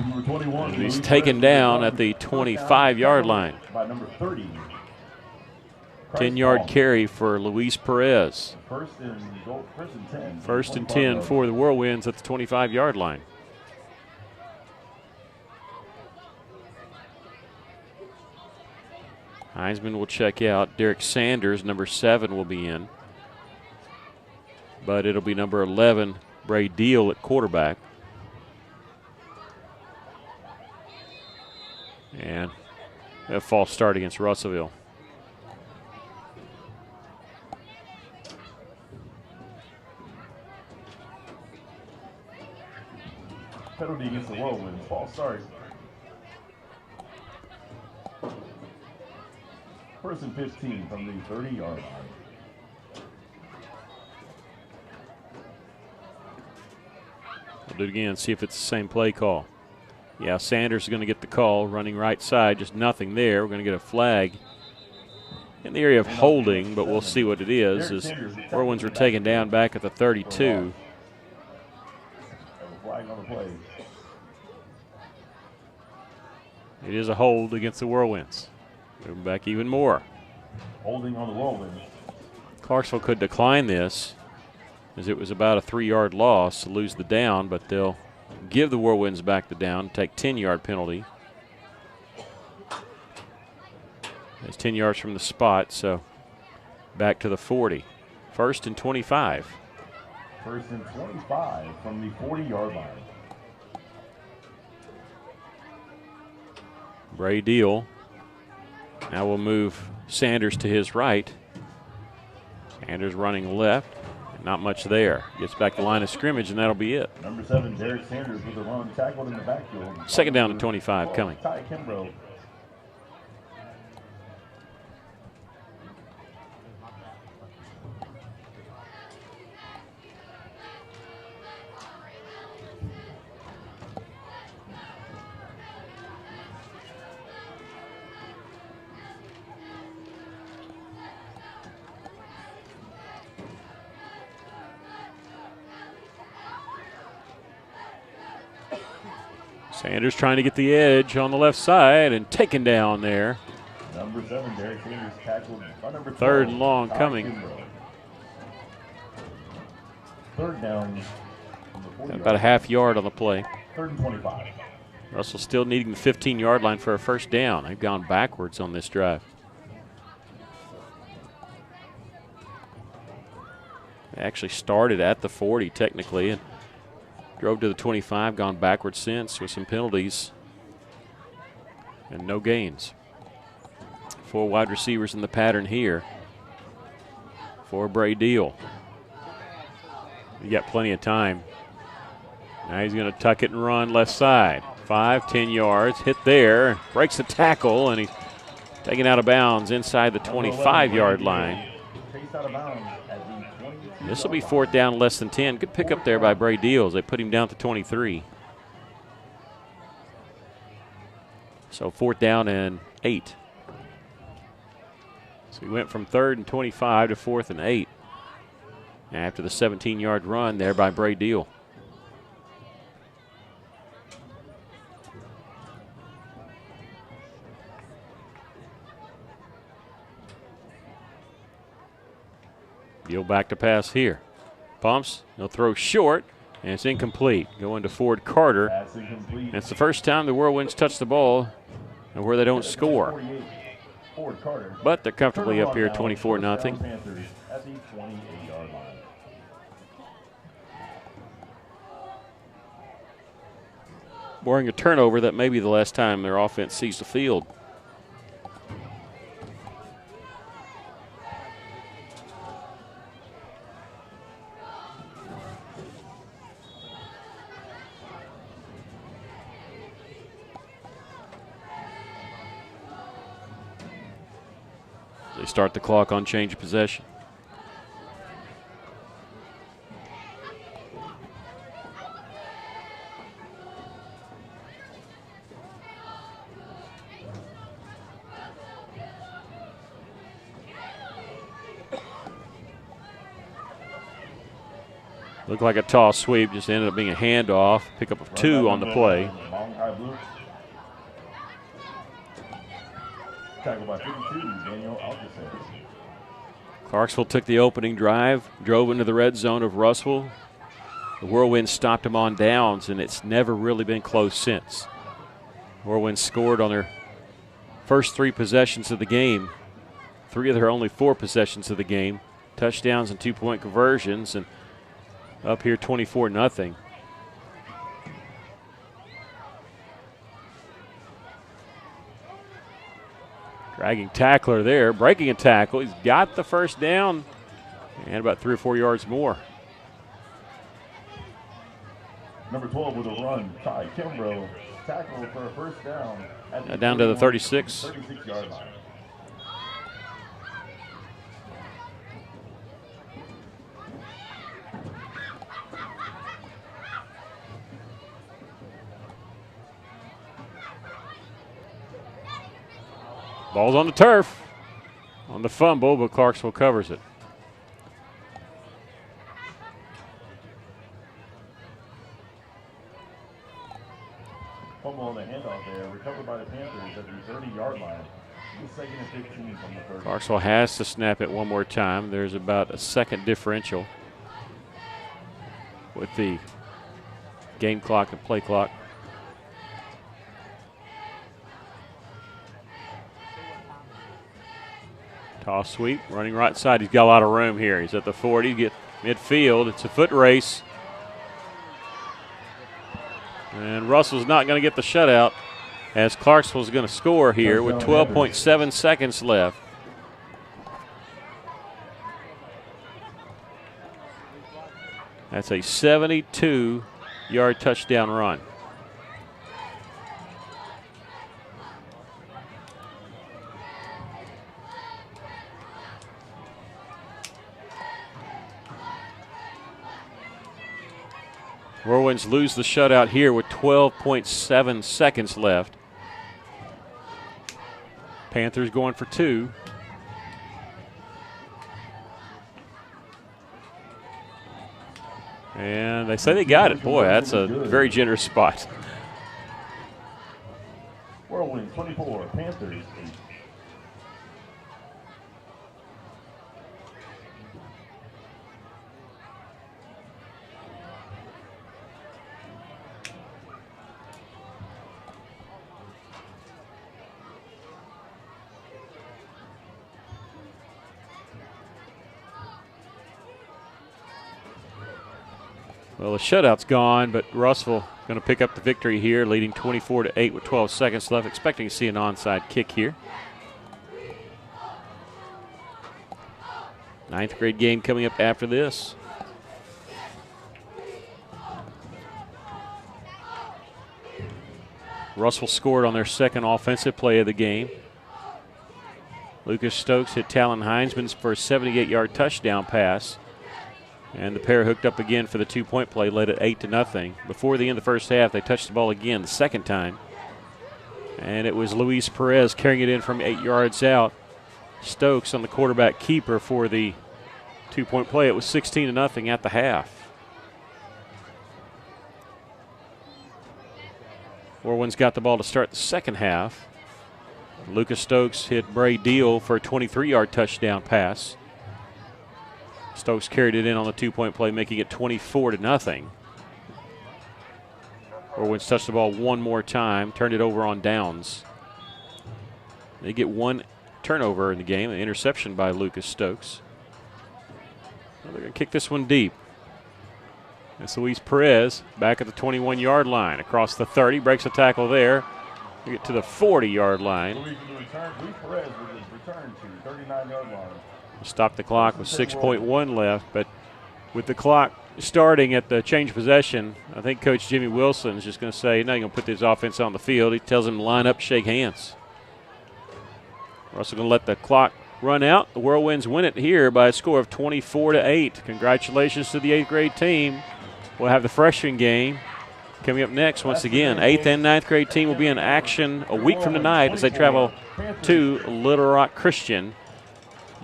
S1: Number 21,
S2: he's taken down at the 25-yard line.
S1: By number 30.
S2: 10-yard carry for Luis Perez.
S1: First and 10.
S2: First and 10 for the Whirlwinds at the 25-yard line. Heinzman will check out. Derek Sanders, number 7, will be in. But it'll be number 11, Bray Deal, at quarterback. And a false start against Russellville.
S1: Penalty against the Whirlwinds. False start. First and 15 from the 30-yard line.
S2: We'll do it again, see if it's the same play call. Yeah, Sanders is going to get the call, running right side, just nothing there. We're going to get a flag in the area of holding, but we'll see what it is. As Whirlwinds were taken down back at the 32.
S1: Flag on the play.
S2: It is a hold against the Whirlwinds. Moving back even more.
S1: Holding on the Whirlwinds.
S2: Clarksville could decline this, as it was about a 3-yard loss to lose the down, but they'll give the Whirlwinds back the down, take 10-yard penalty. It's 10 yards from the spot, so back to the 40. First and 25.
S1: First and 25 from the 40-yard line.
S2: Bray Deal. Now we'll move Sanders to his right. Sanders running left. Not much there. Gets back to the line of scrimmage, and that'll be it.
S1: Number 7, Derek Sanders with a run, tackled in the backfield.
S2: 2nd down and 25 coming.
S1: Ty Kimbrough.
S2: Sanders trying to get the edge on the left side and taken down there.
S1: Number 7, Derek Sanders tackled by number 12.
S2: Third and long coming.
S1: Third down.
S2: About a half yard on the play.
S1: 3rd and 25.
S2: Russell still needing the 15-yard line for a first down. They've gone backwards on this drive. They actually started at the 40 technically and drove to the 25, gone backwards since with some penalties and no gains. 4 wide receivers in the pattern here for Bray Deal. You got plenty of time. Now he's going to tuck it and run left side. 5, 10 yards, hit there, breaks the tackle, and he's taken out of bounds inside the 25-yard line. This will be 4th down, less than 10. Good pickup there by Bray Deals. They put him down to 23. So 4th down and 8. So he went from 3rd and 25 to 4th and 8 after the 17-yard run there by Bray Deal. Deal back to pass here. Pumps, he'll throw short, and it's incomplete. Going to Ford Carter. And it's the first time the Whirlwinds touch the ball and where they don't score. But they're comfortably up here 24-0. Barring a turnover, that may be the last time their offense sees the field. They start the clock on change of possession. Looked like a toss sweep, just ended up being a handoff. Pickup of 2 on the play. Clarksville took the opening drive, drove into the red zone of Russell. The Whirlwinds stopped them on downs, and it's never really been close since. Whirlwinds scored on their first 3 possessions of the game, 3 of their only 4 possessions of the game, touchdowns and 2-point conversions, and up here 24-0. Dragging tackler there, breaking a tackle. He's got the first down and about 3 or 4 yards more.
S1: Number 12 with a run, Ty Kimbrough, tackle for a first down.
S2: Down to the 36.
S1: 36-yard line.
S2: Ball's on the turf on the fumble, but Clarksville covers it.
S1: Fumble on the handoff there, recovered by the Panthers at the 30-yard line. 2nd and 15 from the 30.
S2: Clarksville has to snap it one more time. There's about a second differential with the game clock and play clock. Toss sweep, running right side. He's got a lot of room here. He's at the 40, get midfield. It's a foot race. And Russell's not going to get the shutout as Clarksville's going to score here with 12.7 seconds left. That's a 72-yard touchdown run. Whirlwinds lose the shutout here with 12.7 seconds left. Panthers going for 2. And they say they got it. Boy, that's a very generous spot.
S1: 24, Panthers 8.
S2: Well, the shutout's gone, but Russell going to pick up the victory here, leading 24-8 with 12 seconds left. Expecting to see an onside kick here. Ninth grade game coming up after this. Russell scored on their second offensive play of the game. Lucas Stokes hit Talon Heinzman's for a 78-yard touchdown pass. And the pair hooked up again for the two-point play, led at 8-0. Before the end of the first half, they touched the ball again the second time. And it was Luis Perez carrying it in from 8 yards out. Stokes on the quarterback keeper for the two-point play. It was 16-0 at the half. Orwin's got the ball to start the second half. Lucas Stokes hit Bray Deal for a 23-yard touchdown pass. Stokes carried it in on the two-point play, making it 24-0. Orwin's touched the ball one more time, turned it over on downs. They get one turnover in the game, an interception by Lucas Stokes. Well, they're going to kick this one deep. It's Luis Perez back at the 21-yard line. Across the 30, breaks a tackle there. We get to the 40-yard line.
S1: Luis Perez with his return to 39-yard line.
S2: Stop the clock with 6.1 left, but with the clock starting at the change of possession, I think Coach Jimmy Wilson is just going to say, no, you're going to put this offense on the field. He tells them to line up, shake hands. Russell going to let the clock run out. The Whirlwinds win it here by a score of 24-8. Congratulations to the 8th grade team. We'll have the freshman game coming up next. Once again, 8th and 9th grade team will be in action a week from tonight as they travel to Little Rock Christian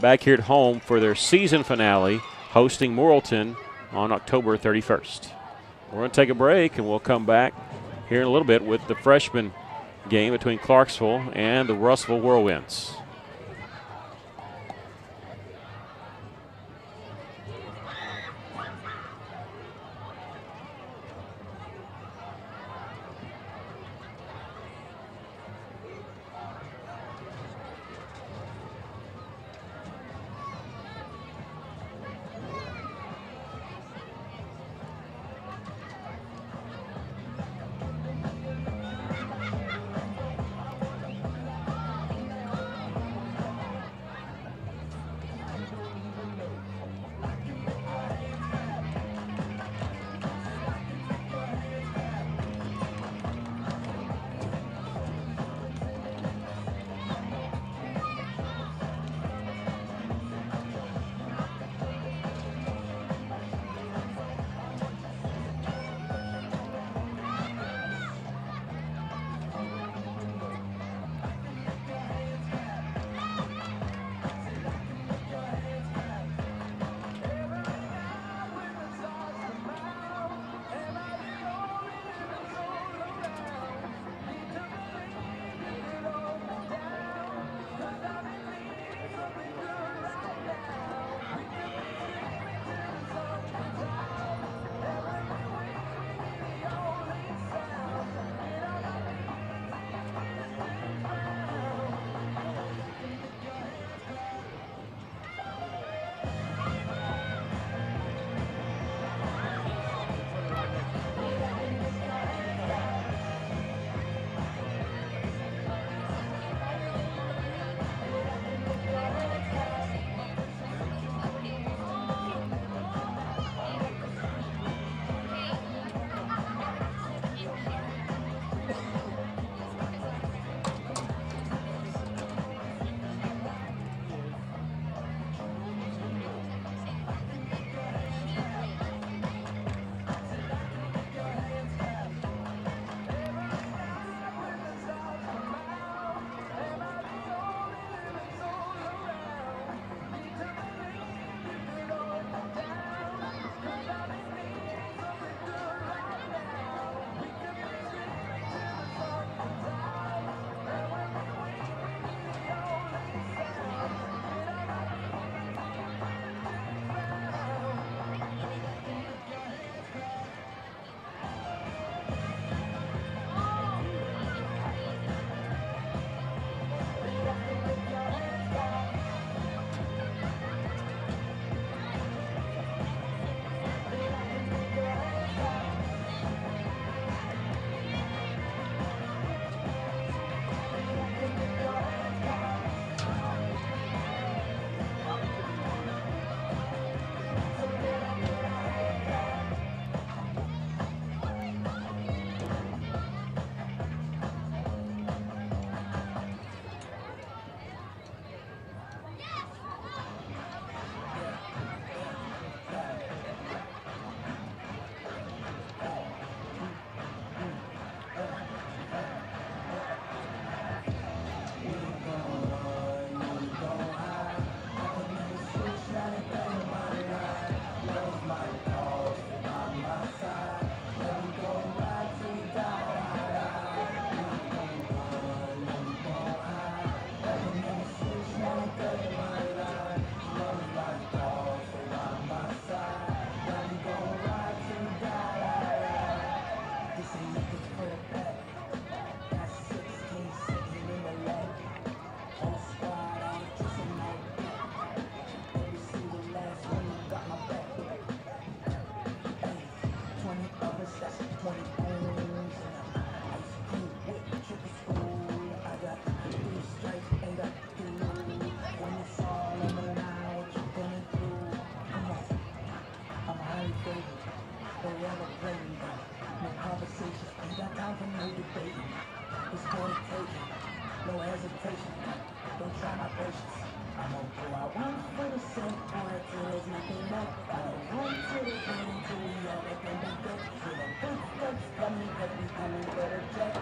S2: back here at home for their season finale, hosting Morrilton on October 31st. We're going to take a break, and we'll come back here in a little bit with the freshman game between Clarksville and the Russellville Whirlwinds.
S3: ever playing though. No conversation, ain't got time for no debating. It's for the taking, no hesitation. Don't try my patience. I'm gonna go out one for the cent, boy, till there's nothing left. I'm gonna run to the gun until we all let them be dead. Till the footsteps coming, cause we coming for the check.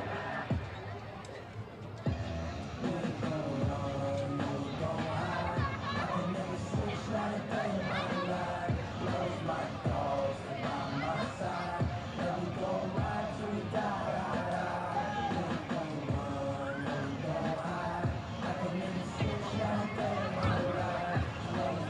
S3: We ain't gon' run, no, we gon' hide. I can never switch, not a day in my life. Love's my cause, by my side. And we gon' ride till we die. We ain't gon' run, no, we gon' hide. I can never switch, not a day in my life. Love's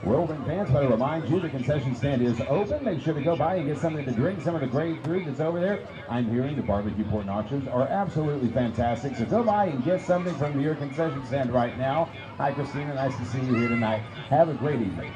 S4: Whirlwind fans, want to remind you the concession stand is open. Make sure to go by and get something to drink. Some of the great food that's over there. I'm hearing the barbecue pork nachos are absolutely fantastic. So go by and get something from your concession stand right now. Hi, Christina. Nice to see you here tonight. Have a great evening.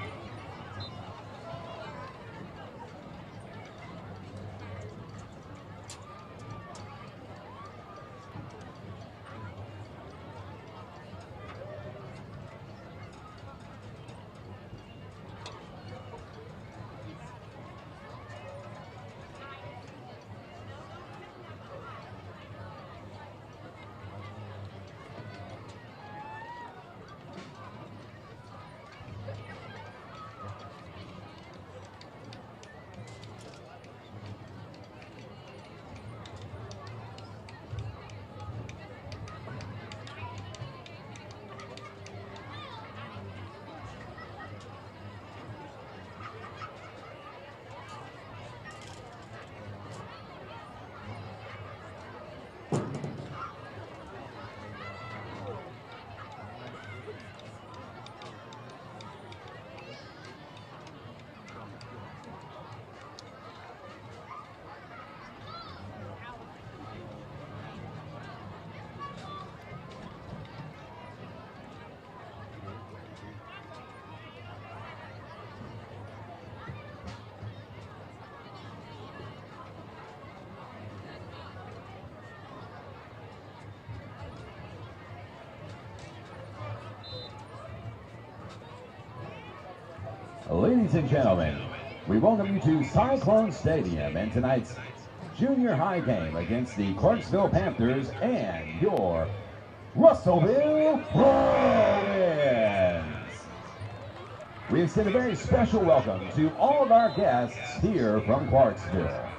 S4: Ladies and gentlemen, we welcome you to Cyclone Stadium and tonight's junior high game against the Clarksville Panthers and your Russellville Whirlwinds. We extend a very special welcome to all of our guests here from Clarksville.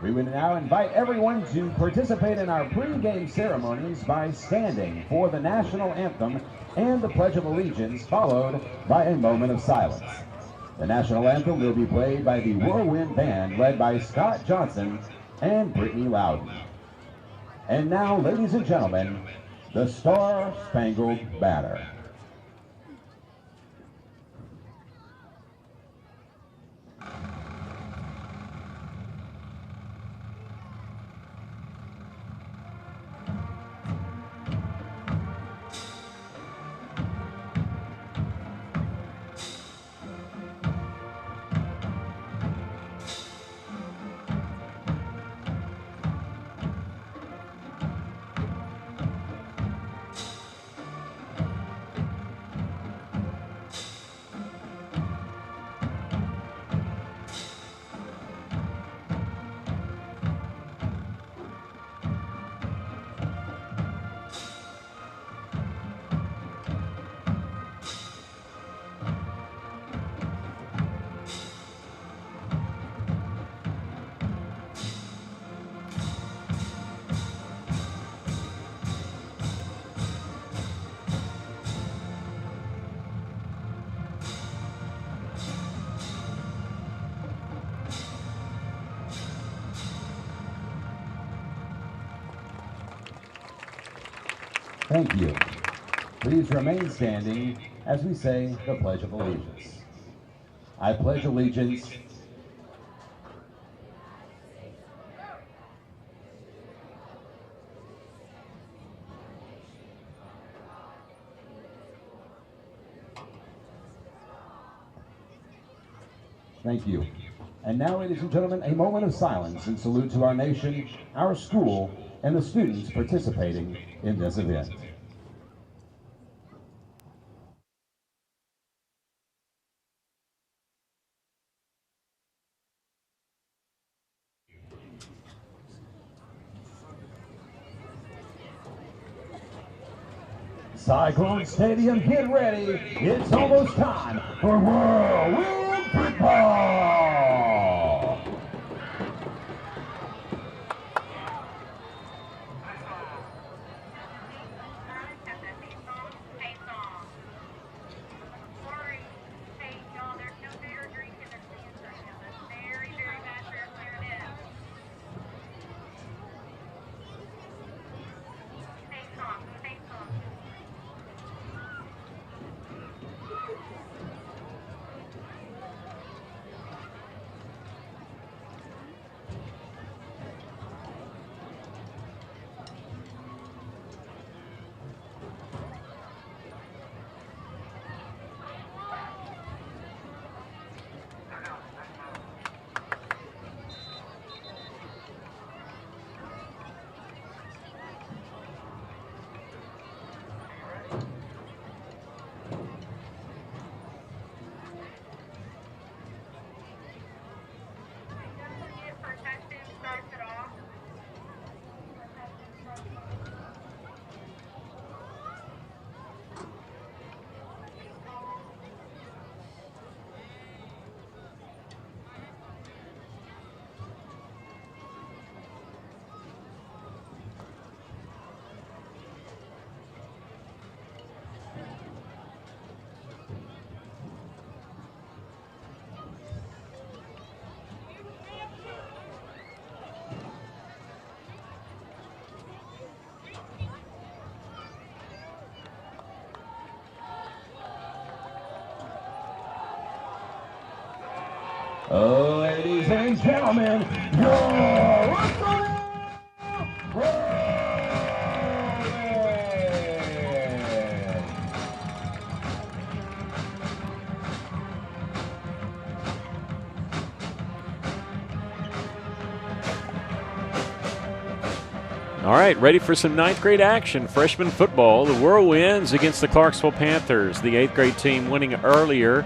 S4: We would now invite everyone to participate in our pregame ceremonies by standing for the national anthem and the Pledge of Allegiance, followed by a moment of silence. The national anthem will be played by the Whirlwind Band, led by Scott Johnson and Brittany Loudon. And now, ladies and gentlemen, the Star-Spangled Banner. Thank you. Please remain standing as we say the Pledge of Allegiance. I pledge allegiance Thank you. And now, ladies and gentlemen, a moment of silence in salute to our nation, our school, and the students participating in this event. Cyclone Stadium, get ready. It's almost time for Whirlwind Football. Ladies and gentlemen, your
S2: All right, ready for some 9th grade action. Freshman football. The Whirlwinds against the Clarksville Panthers. The 8th grade team winning earlier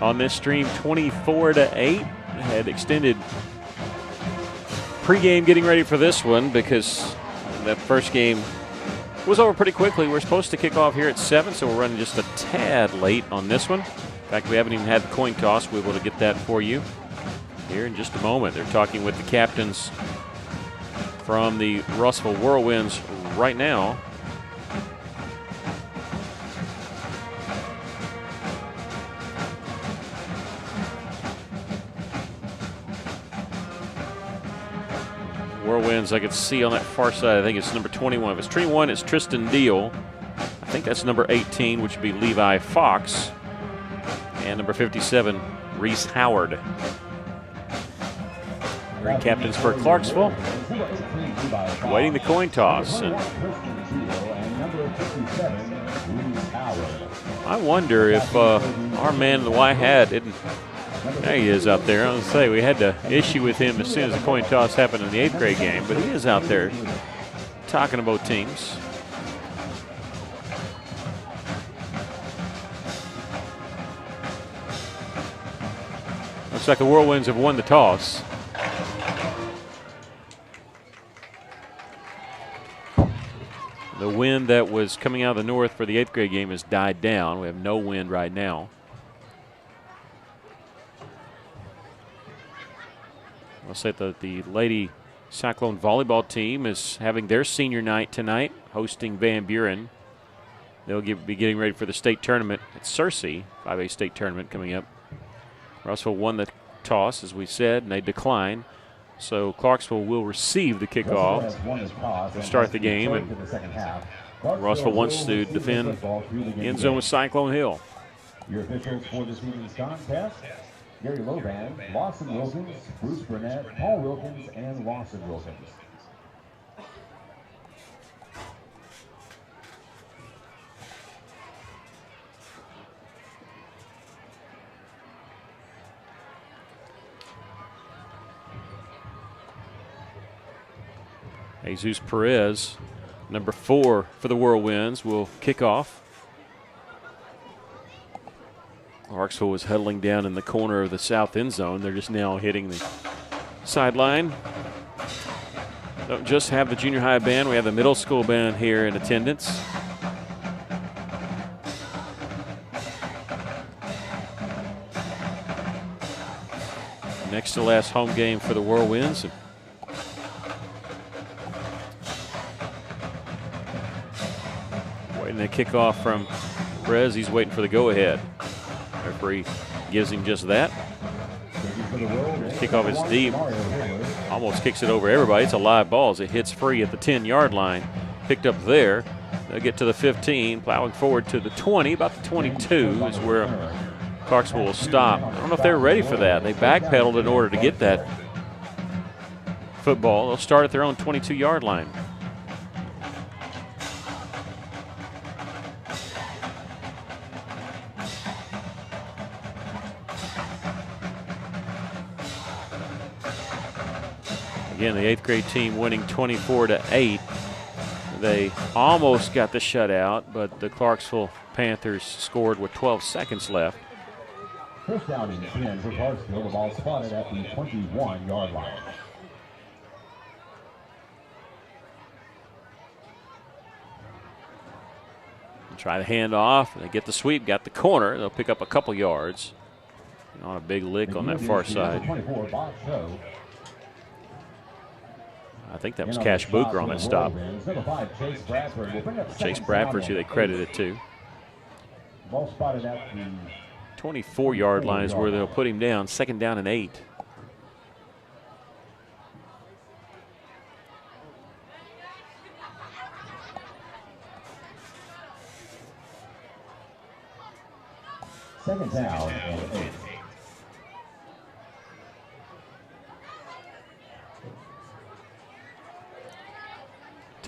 S2: on this stream 24-8. Had extended pregame getting ready for this one because that first game was over pretty quickly. We're supposed to kick off here at 7, so we're running just a tad late on this one. In fact, we haven't even had the coin toss. We'll be able to get that for you here in just a moment. They're talking with the captains from the Russellville Whirlwinds right now. Whirlwinds, I could see on that far side, I think it's number 21. If it's 21, it's Tristan Deal. I think that's number 18, which would be Levi Fox. And number 57, Reese Howard. Three captains for Clarksville. Waiting the coin toss. And I wonder if our man in the white hat didn't. There he is out there. I was going to say, we had to issue with him as soon as the coin toss happened in the 8th grade game, but he is out there talking about teams. Looks like the Whirlwinds have won the toss. The wind that was coming out of the north for the 8th grade game has died down. We have no wind right now. I'll say that the Lady Cyclone volleyball team is having their senior night tonight, hosting Van Buren. They'll be getting ready for the state tournament at Searcy, 5A state tournament coming up. Russell won the toss, as we said, and they declined. So Clarksville will receive the kickoff to start the game, and Russell wants to defend end zone with Cyclone Hill.
S4: Your officials for this evening's contest: Gary Lovan, Lawson Wilkins, Bruce Burnett, Paul Wilkins, and Lawson Wilkins.
S2: Jesus Perez, number 4 for the Whirlwinds, will kick off. Clarksville was huddling down in the corner of the south end zone. They're just now hitting the sideline. Don't just have the junior high band, we have the middle school band here in attendance. Next to last home game for the Whirlwinds. Waiting the kickoff from Perez. He's waiting for the go-ahead. Referee gives him just that. Kickoff is deep. Almost kicks it over everybody. It's a live ball as it hits free at the 10-yard line. Picked up there. They'll get to the 15, plowing forward to the 20. About the 22 is where Clarksville will stop. I don't know if they were ready for that. They backpedaled in order to get that football. They'll start at their own 22-yard line. Again, the 8th grade team winning 24-8. They almost got the shutout, but the Clarksville Panthers scored with 12 seconds left.
S4: First down and 10 for Clarksville. The ball spotted at the 21-yard line.
S2: Try the handoff. They get the sweep, got the corner. They'll pick up a couple yards. On a big lick on that far side. I think that was Cash Booker on that stop. Chase Bradford's who they credit it to.
S4: Ball spotted at the
S2: 24-yard line is where they'll put him down. 2nd down and 8.
S4: Second down and 8.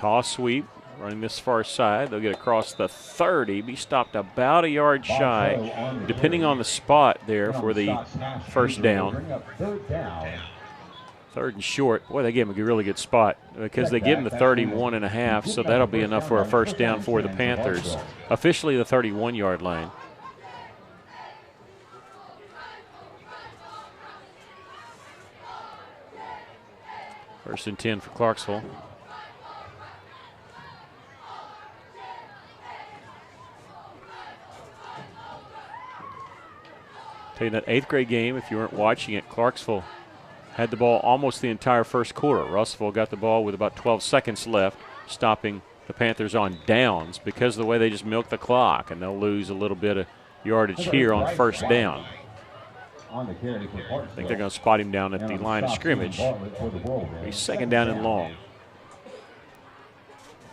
S2: Toss sweep, running this far side. They'll get across the 30, be stopped about a yard shy, depending on the spot there for the first down. Third and short. Boy, they gave him a really good spot because they give him the 31.5, so that'll be enough for a first down for the Panthers. Officially the 31-yard line. First and 10 for Clarksville. Tell you that 8th grade game, if you weren't watching it, Clarksville had the ball almost the entire first quarter. Russellville got the ball with about 12 seconds left, stopping the Panthers on downs because of the way they just milk the clock, and they'll lose a little bit of yardage here on first down. I think they're going to spot him down at the line of scrimmage. He's second down and long.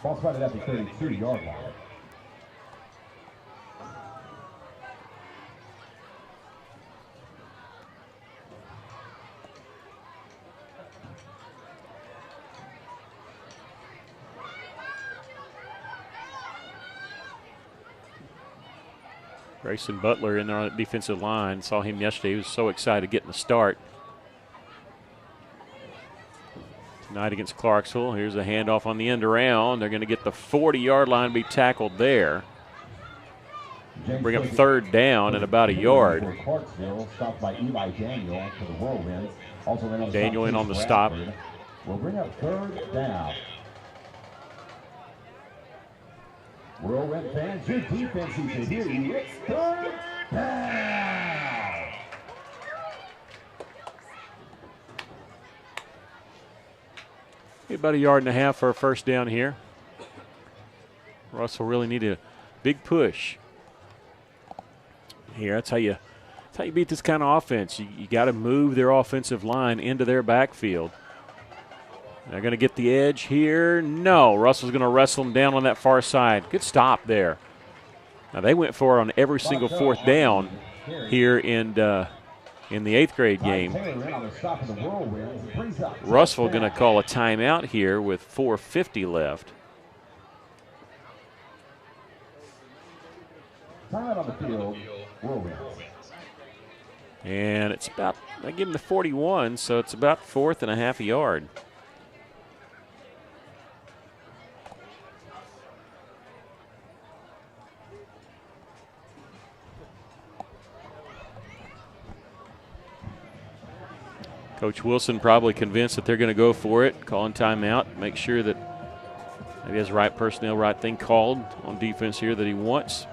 S4: Ball spotted at the 32-yard line.
S2: Grayson Butler in there on the defensive line. Saw him yesterday. He was so excited getting the start. Tonight against Clarksville. Here's a handoff on the end around. They're going to get the 40-yard line, be tackled there. Bring up third down and about a yard. Daniel in on the stop.
S4: We'll bring up third down. Whirlwind fans, your defense is here. It's third down.
S2: About a yard and a half for a first down here. Russell really needed a big push here. That's how you beat this kind of offense. You got to move their offensive line into their backfield. They're going to get the edge here. No, Russell's going to wrestle them down on that far side. Good stop there. Now they went for it on every single fourth down here in the 8th grade game. Russell going to call a timeout here with 4:50 left.
S4: Timeout on the field, Whirlwind.
S2: And it's about, I give him the 41, so it's about 4th and a half a yard. Coach Wilson probably convinced that they're going to go for it, calling timeout, make sure that maybe he has the right personnel, right thing called on defense here that he wants.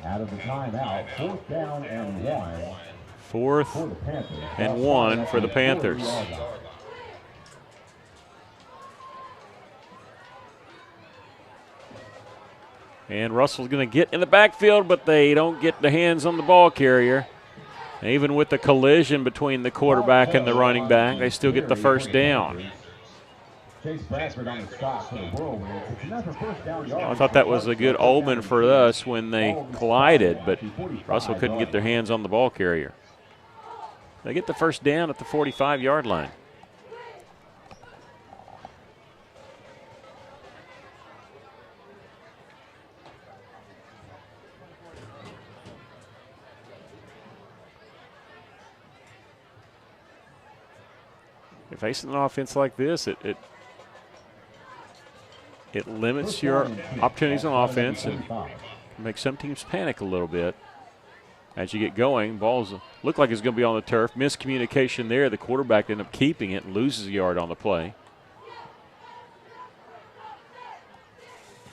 S4: Out of the timeout, 4th down and 1.
S2: 4th and 1 for the Panthers. And Russell's going to get in the backfield, but they don't get the hands on the ball carrier. And even with the collision between the quarterback and the running back, they still get the first down.
S4: Chase Bradford on the stop for the Whirlwinds. It's enough for first down yard.
S2: I thought that was a good omen for us when they collided, but Russell couldn't get their hands on the ball carrier. They get the first down at the 45-yard line. If facing an offense like this, it limits your opportunities on offense and makes some teams panic a little bit. As you get going, balls look like it's going to be on the turf. Miscommunication there. The quarterback ended up keeping it and loses a yard on the play.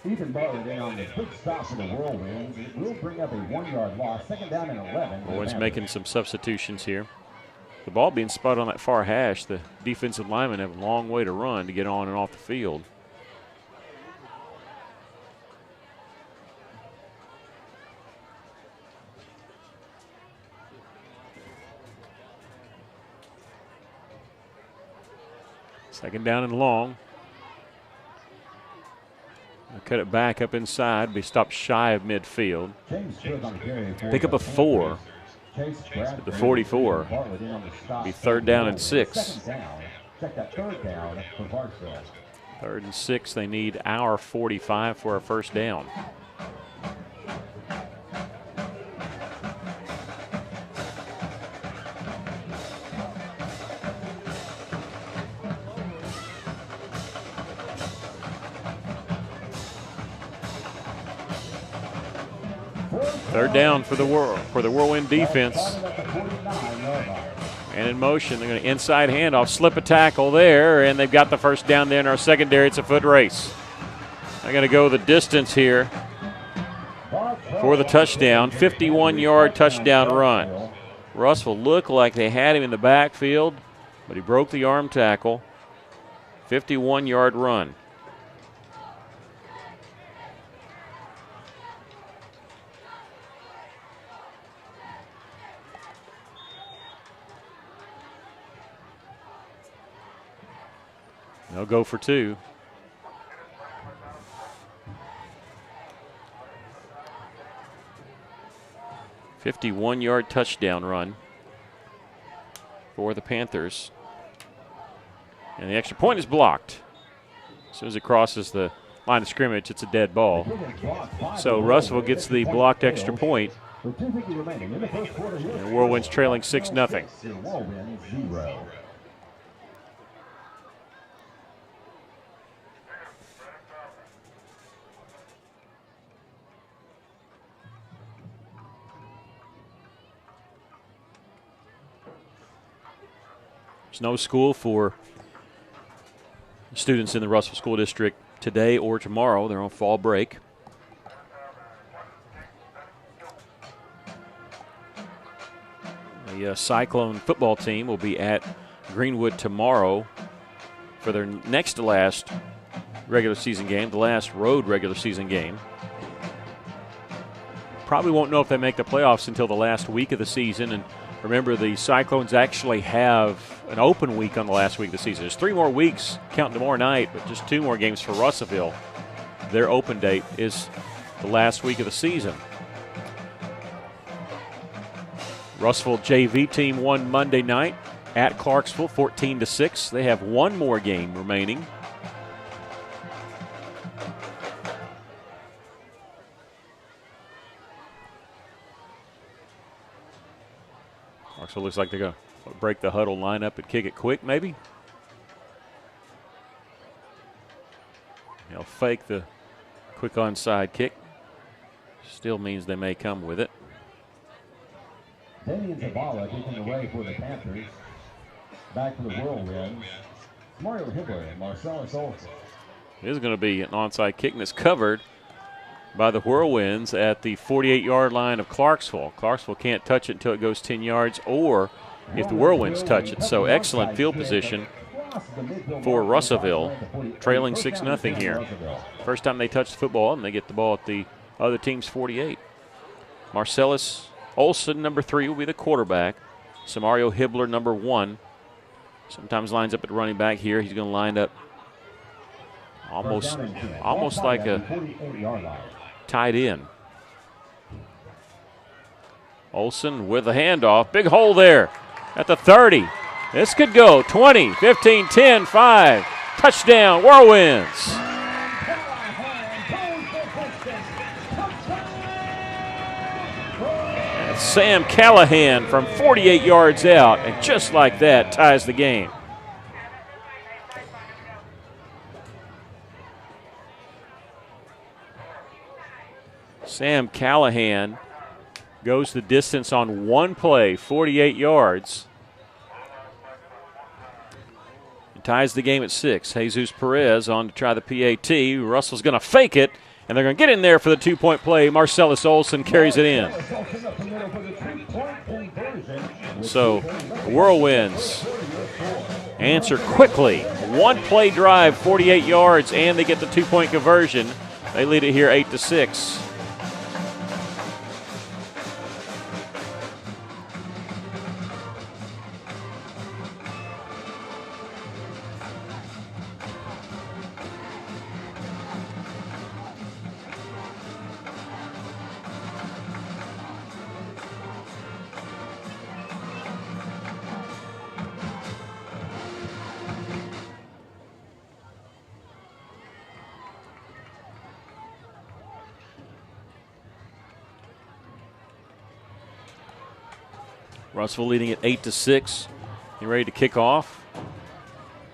S4: Ethan Butler in on the quick stop for the Whirlwinds. It will bring up a 1-yard loss. 2nd down and 11.
S2: Boyd's making some substitutions here. The ball being spotted on that far hash, the defensive linemen have a long way to run to get on and off the field. Second down and long. They'll cut it back up inside. Be stopped shy of midfield. Pick up a 4 at the 44. Be 3rd down and 6.
S4: Check that 3rd down for Clarksville.
S2: 3rd and 6. They need our 45 for a first down. Third down for the Whirlwind defense. And in motion, they're going to inside handoff, slip a tackle there, and they've got the first down there in our secondary. It's a foot race. They're going to go the distance here for the touchdown, 51-yard touchdown run. Russell looked like they had him in the backfield, but he broke the arm tackle. 51-yard run. They'll go for 2. "51-yard touchdown run for the Panthers. And the extra point is blocked. As soon as it crosses the line of scrimmage, it's a dead ball. So Russell gets the blocked extra point. And the Whirlwinds trailing 6-0. There's no school for students in the Russell School District today or tomorrow. They're on fall break. The Cyclone football team will be at Greenwood tomorrow for their next to last regular season game, the last road regular season game. Probably won't know if they make the playoffs until the last week of the season. And remember, the Cyclones actually have an open week on the last week of the season. There's 3 more weeks, counting tomorrow night, but just 2 more games for Russellville. Their open date is the last week of the season. Russellville JV team won Monday night at Clarksville, 14-6. They have 1 more game remaining. Clarksville looks like they're going to break the huddle, line up, and kick it quick, maybe. They'll fake the quick onside kick. Still means they may come with it.
S4: Damian Zabala taking away for the Panthers. Back to the Whirlwinds. Mario Hibbler and Marcellus Olson.
S2: It is going to be an onside kick, and it's covered by the Whirlwinds at the 48-yard line of Clarksville. Clarksville can't touch it until it goes 10 yards or if the Whirlwinds touch it. So excellent field position for Russellville, trailing 6-0 here. First time they touch the football, and they get the ball at the other team's 48. Marcellus Olson, number 3, will be the quarterback. Samario Hibbler, number 1. Sometimes lines up at running back here. He's going to line up almost like a tight end. Olson with the handoff. Big hole there at the 30. This could go 20, 15, 10, 5. Touchdown, Whirlwinds. And Sam Callahan from 48 yards out, and just like that ties the game. Sam Callahan goes the distance on 1 play, 48 yards. And ties the game at 6. Jesus Perez on to try the PAT. Russell's going to fake it, and they're going to get in there for the 2-point play. Marcellus Olson carries it in. So the Whirlwinds answer quickly. 1-play drive, 48 yards, and they get the 2-point conversion. They lead it here 8-6. Russellville leading at 8-6. Getting ready to kick off.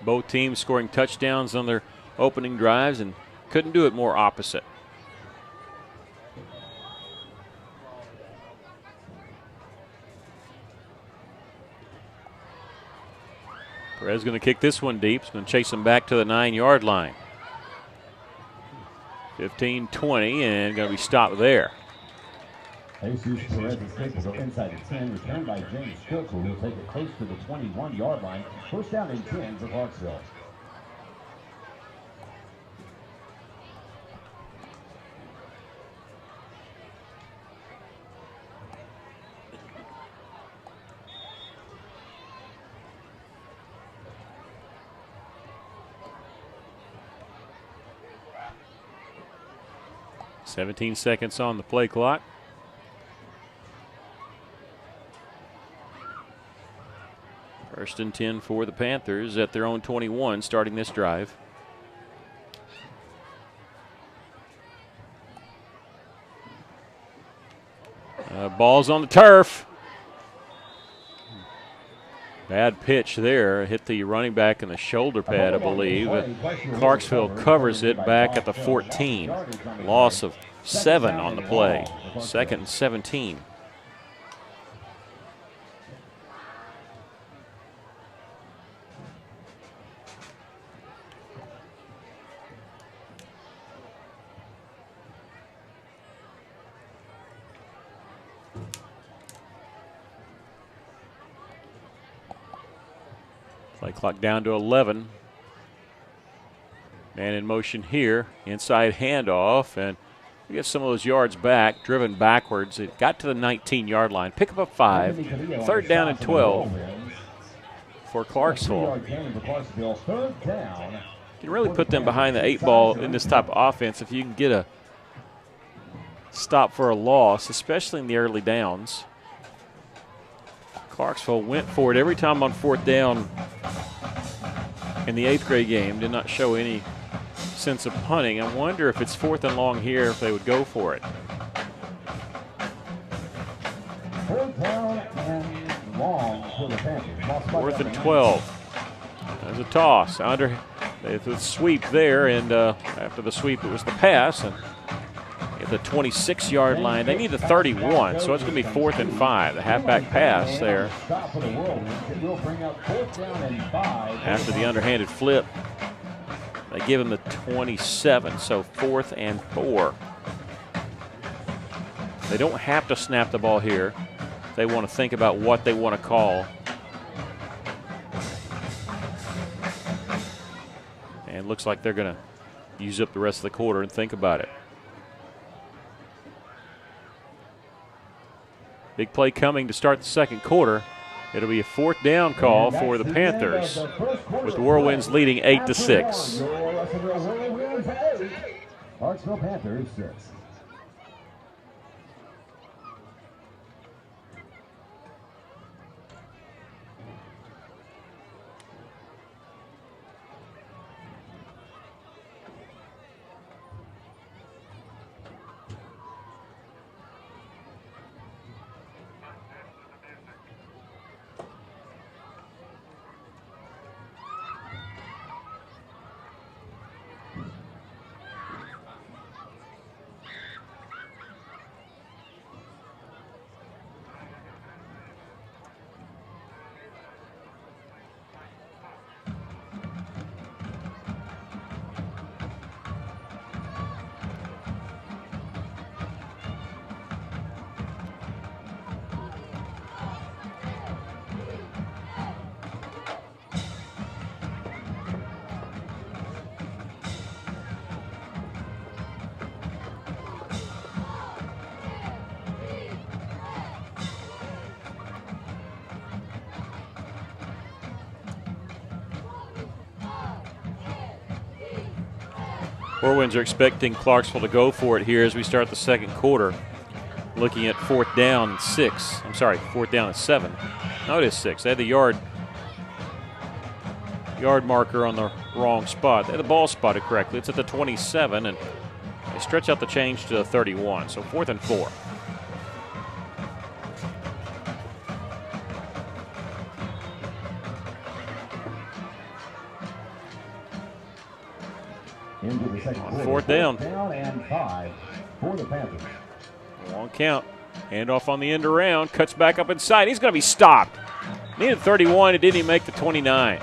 S2: Both teams scoring touchdowns on their opening drives and couldn't do it more opposite. Perez going to kick this one deep. He's going to chase him back to the 9-yard line. 15-20 and going to be stopped there.
S4: Jesus Perez's kick will go inside the 10, returned by James Cook, who will take it close to the 21-yard line. First down and 10 for Clarksville.
S2: .17 seconds on the play clock. First and 10 for the Panthers at their own 21, starting this drive. Ball's on the turf. Bad pitch there. Hit the running back in the shoulder pad, I believe. Clarksville covers it back at the 14. Loss of 7 on the play. Second and 17. Play clock down to 11. Man in motion here. Inside handoff, and we get some of those yards back, driven backwards. It got to the 19-yard line. Pick up a 5. Third down and 12 for Clarksville. You can really put them behind the 8 ball in this type of offense if you can get a stop for a loss, especially in the early downs. Clarksville went for it every time on 4th down in the 8th grade game. Did not show any sense of punting. I wonder if it's 4th and long here, if they would go for it.
S4: 4th down and long for the Panthers.
S2: 4th and 12. There's a toss. Under the sweep there, and after the sweep, it was the pass. And at the 26-yard line, they need the 31, so it's going to be 4th and 5. The halfback pass there. After the underhanded flip, they give him the 27, so 4th and 4. They don't have to snap the ball here. They want to think about what they want to call. And it looks like they're going to use up the rest of the quarter and think about it. Big play coming to start the second quarter. It'll be a 4th down call for the Panthers, with the Whirlwinds leading 8-6.
S4: Clarksville Panthers 6.
S2: Whirlwinds are expecting Clarksville to go for it here as we start the second quarter. Looking at 4th down and 6. I'm sorry, 4th down and 7. No, it is 6. They had the yard marker on the wrong spot. They had the ball spotted correctly. It's at the 27, and they stretch out the change to the 31. So 4th and 4.
S4: into the second quarter.
S2: Fourth down.
S4: Down and 5 for the Panthers.
S2: Long count. Handoff on the end around. Cuts back up inside. He's going to be stopped. Needed 31. It didn't even make the 29.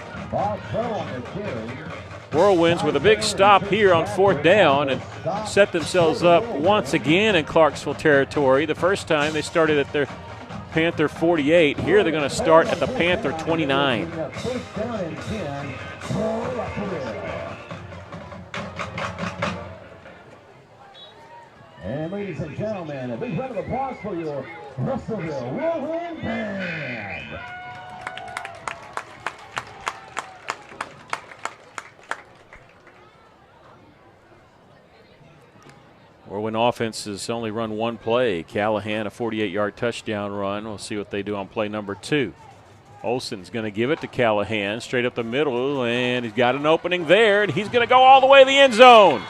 S2: Whirlwinds with a big stop here on fourth down and set themselves up once again in Clarksville territory. The first time they started at their Panther 48. Here they're going to start at the Panther 29.
S4: First down and 10 for Russellville. And ladies and gentlemen, a big round of applause for your Russellville Whirlwind Band.
S2: Whirlwind offense has only run one play. Callahan, a 48-yard touchdown run. We'll see what they do on play number 2. Olsen's going to give it to Callahan straight up the middle, and he's got an opening there, and he's going to go all the way to the end zone.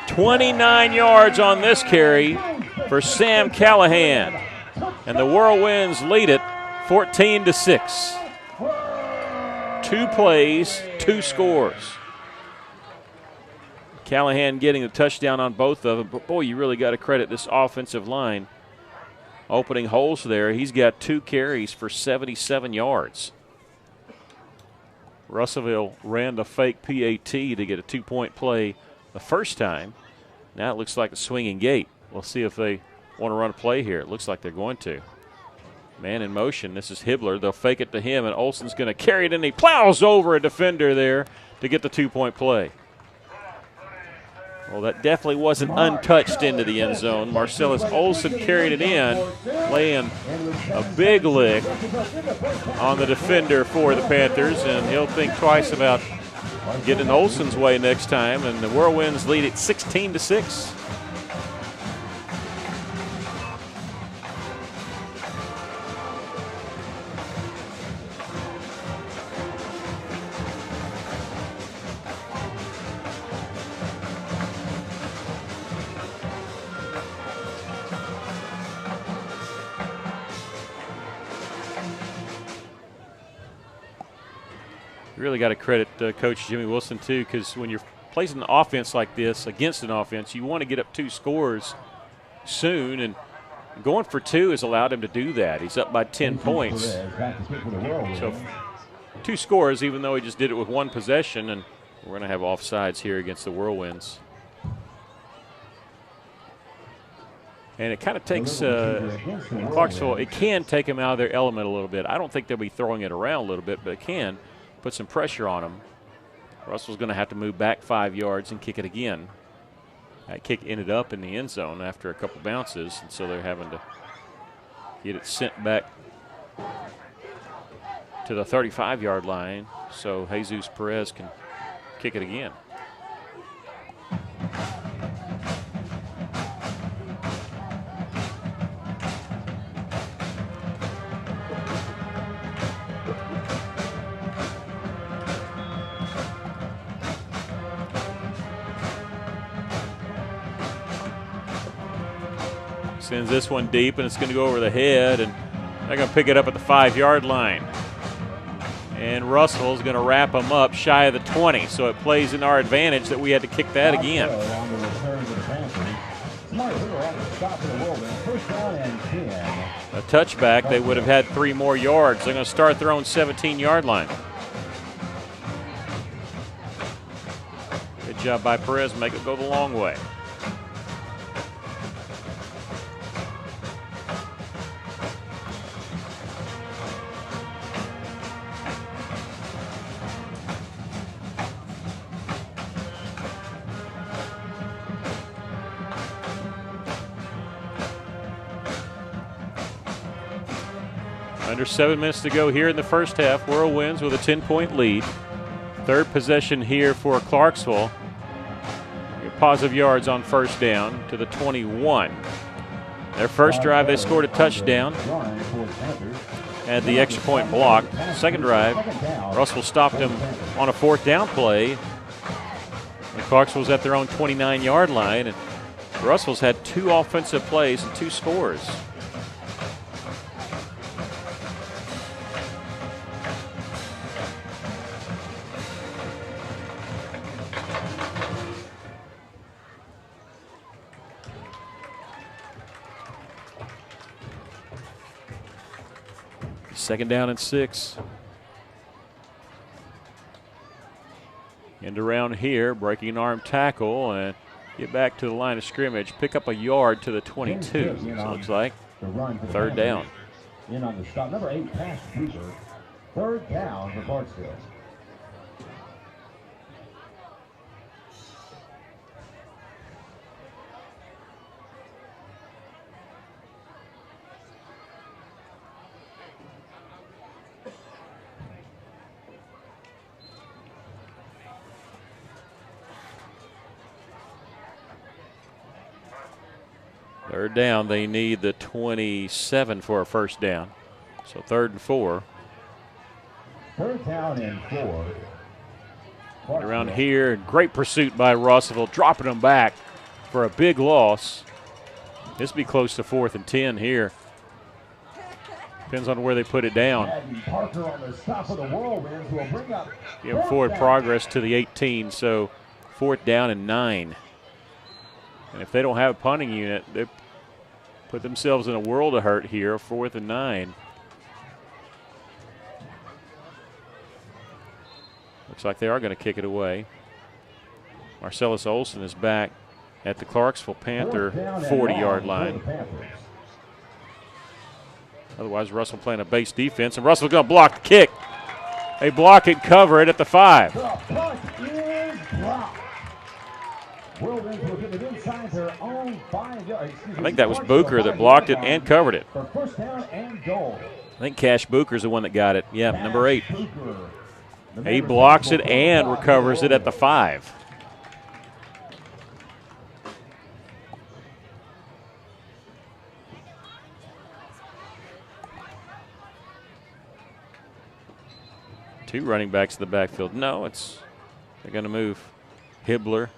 S2: 29 yards on this carry for Sam Callahan. And the Whirlwinds lead it 14-6. 2 plays, 2 scores. Callahan getting a touchdown on both of them. But, boy, you really got to credit this offensive line. Opening holes there. He's got 2 carries for 77 yards. Russellville ran the fake PAT to get a 2-point play the first time. Now it looks like a swinging gate. We'll see if they want to run a play here. It looks like they're going to. Man in motion. This is Hibbler. They'll fake it to him, and Olsen's going to carry it, and he plows over a defender there to get the 2-point play. Well, that definitely wasn't untouched into the end zone. Marcellus Olsen carried it in, laying a big lick on the defender for the Panthers, and he'll think twice about getting Olsen's way next time. And the Whirlwinds lead it 16-6. Really got to credit Coach Jimmy Wilson, too, because when you're placing an offense like this against an offense, you want to get up 2 scores soon, and going for 2 has allowed him to do that. He's up by 10 points. So 2 scores, even though he just did it with 1 possession, and we're going to have offsides here against the Whirlwinds. And it kind of takes Clarksville, it can take them out of their element a little bit. I don't think they'll be throwing it around a little bit, but it can put some pressure on them. Russell's going to have to move back 5 yards and kick it again. That kick ended up in the end zone after a couple bounces, and so they're having to get it sent back to the 35-yard line so Jesus Perez can kick it again. Sends this one deep, and it's going to go over the head, and they're going to pick it up at the 5-yard line. And Russell's going to wrap them up shy of the 20, so it plays in our advantage that we had to kick that again. A touchback, they would have had 3 more yards. They're going to start their own 17-yard line. Good job by Perez, make it go the long way. Under 7 minutes to go here in the first half. Whirlwinds with a 10-point lead. 3rd possession here for Clarksville. Positive yards on first down to the 21. Their first drive, they scored a touchdown. Had the extra point blocked. Second drive, Russell stopped him on a 4th down play. And Clarksville's at their own 29-yard line. And Russell's had 2 offensive plays and 2 scores. Second down and 6. End around here, breaking an arm tackle and get back to the line of scrimmage. Pick up a yard to the 22. So it looks like third down.
S4: In on the stop, number 8, pass Cooper. Third down for Clarksville.
S2: Third down, they need the 27 for a first down. So 3rd and 4.
S4: Third down and 4.
S2: Around here, great pursuit by Russellville, dropping them back for a big loss. This will be close to 4th and 10 here. Depends on where they put it down.
S4: Parker on the stop of the Whirlwinds will bring up
S2: Give forward progress to the 18, so 4th down and 9. And if they don't have a punting unit, they put themselves in a world of hurt here, 4th and 9. Looks like they are going to kick it away. Marcellus Olson is back at the Clarksville Panther 40-yard line. Otherwise, Russell playing a base defense, and Russell's going to block the kick. They block it, cover it at the 5.
S4: The punt is blocked. Whirlwinds will get it inside their own 5 yards.
S2: I think that was Booker that blocked it and covered it.
S4: For first down and goal.
S2: I think Cash Booker's the one that got it. Yeah, number 8. He blocks it and recovers it at the 5. Two running backs in the backfield. No, they're going to move Hibbler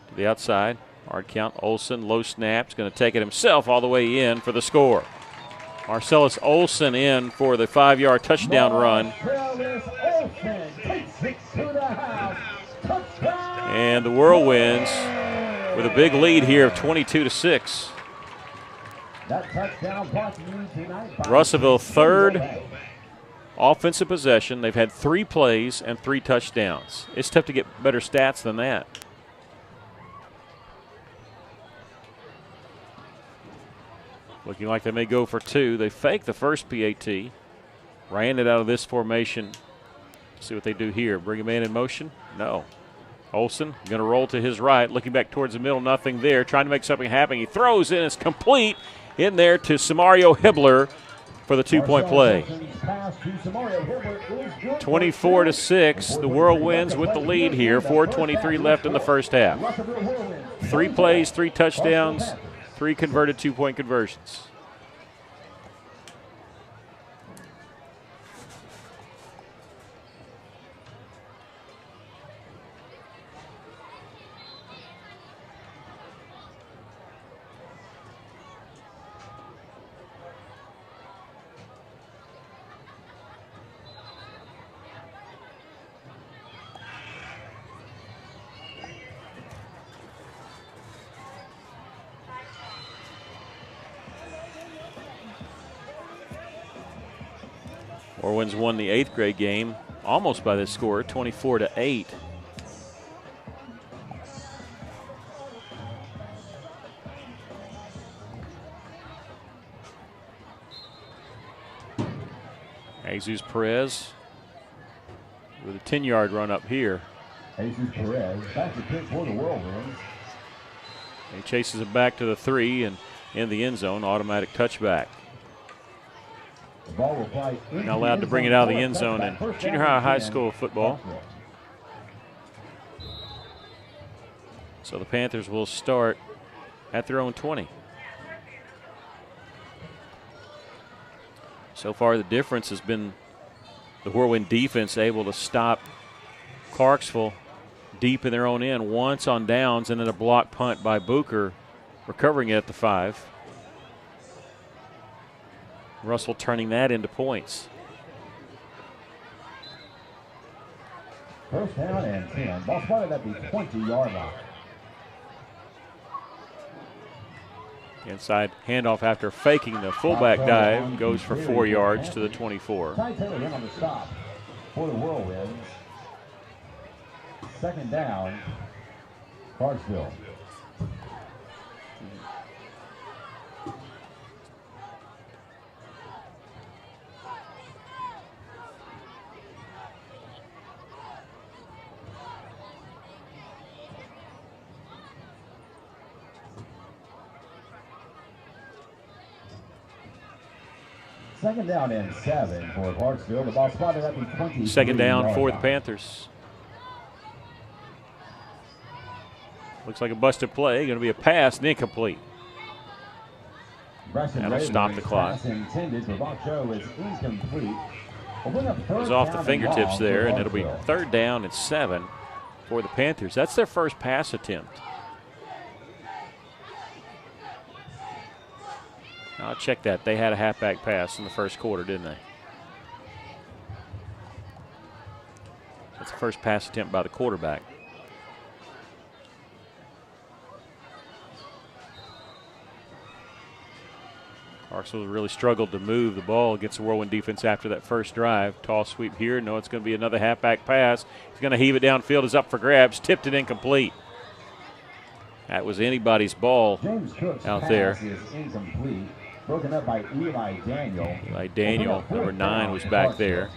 S2: to the outside. Hard count. Olson, low snaps, going to take it himself all the way in for the score. Marcellus Olson in for the 5-yard touchdown run. And the Whirlwinds with a big lead here of 22-6. Russellville 3rd offensive possession. They've had 3 plays and 3 touchdowns. It's tough to get better stats than that. Looking like they may go for 2. They faked the first PAT. Ran it out of this formation. See what they do here. Bring a man in motion? No. Olson going to roll to his right. Looking back towards the middle. Nothing there. Trying to make something happen. He throws in. It's complete. In there to Samario Hibbler for the 2-point play. 24-6. The Whirlwinds with the lead here. 4:23 left in the first half. 3 plays, 3 touchdowns. 3 converted 2-point conversions. Whirlwinds won the 8th grade game almost by this score, 24-8. Jesus Perez with a 10-yard run up here.
S4: Jesus Perez back to kick for the Whirlwinds.
S2: He chases it back to the 3 and in the end zone, automatic touchback. Not allowed to bring it out of the end zone in junior high school football. So the Panthers will start at their own 20. So far the difference has been the Whirlwind defense able to stop Clarksville deep in their own end once on downs, and then a block punt by Booker, recovering it at the 5. Russell turning that into points.
S4: First down and 10. Ball spotted at the 20-yard line.
S2: Inside handoff after faking the fullback dive, goes for 4 yards to the 24.
S4: Ty Taylor in on the stop for the Whirlwinds. Second down, Clarksville. Second down and 7 for Clarksville. The ball spotted at the 20.
S2: Second down for the Panthers. Looks like a busted play. Going to be a pass and incomplete. That'll stop the clock.
S4: Intended for Bacho is incomplete.
S2: It was off the fingertips there, and it'll be third down and 7 for the Panthers. That's their first pass attempt. I'll check that. They had a halfback pass in the first quarter, didn't they? That's the first pass attempt by the quarterback. Clarksville really struggled to move the ball against the Whirlwind defense after that first drive. Toss sweep here. No, it's going to be another halfback pass. He's going to heave it downfield. It's up for grabs. Tipped it incomplete. That was anybody's ball out there.
S4: Is incomplete. Broken up by Eli Daniel.
S2: Eli Daniel, number 9, was back there.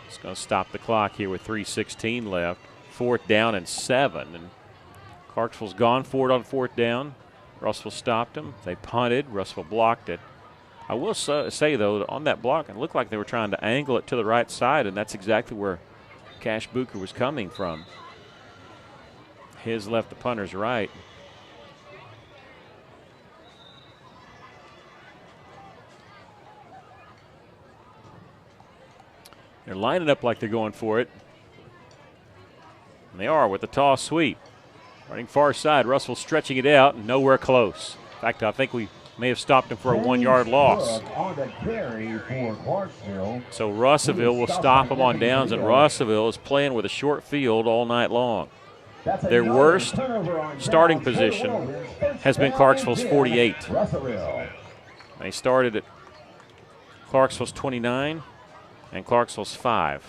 S2: It's going to stop the clock here with 3:16 left. Fourth down and 7. And Clarksville's gone for it on fourth down. Russell stopped him. They punted. Russell blocked it. I will say, though, on that block, it looked like they were trying to angle it to the right side, and that's exactly where Cash Booker was coming from. His left the punter's right. They're lining up like they're going for it. And they are with the toss sweep. Running far side, Russell stretching it out and nowhere close. In fact, I think we may have stopped him for a 1-yard loss.
S4: On the carry for Clarksville.
S2: So Russellville will stop him on downs, and Russellville is playing with a short field all night long. Their worst starting position has been Clarksville's 48. They started at Clarksville's 29 and Clarksville's 5.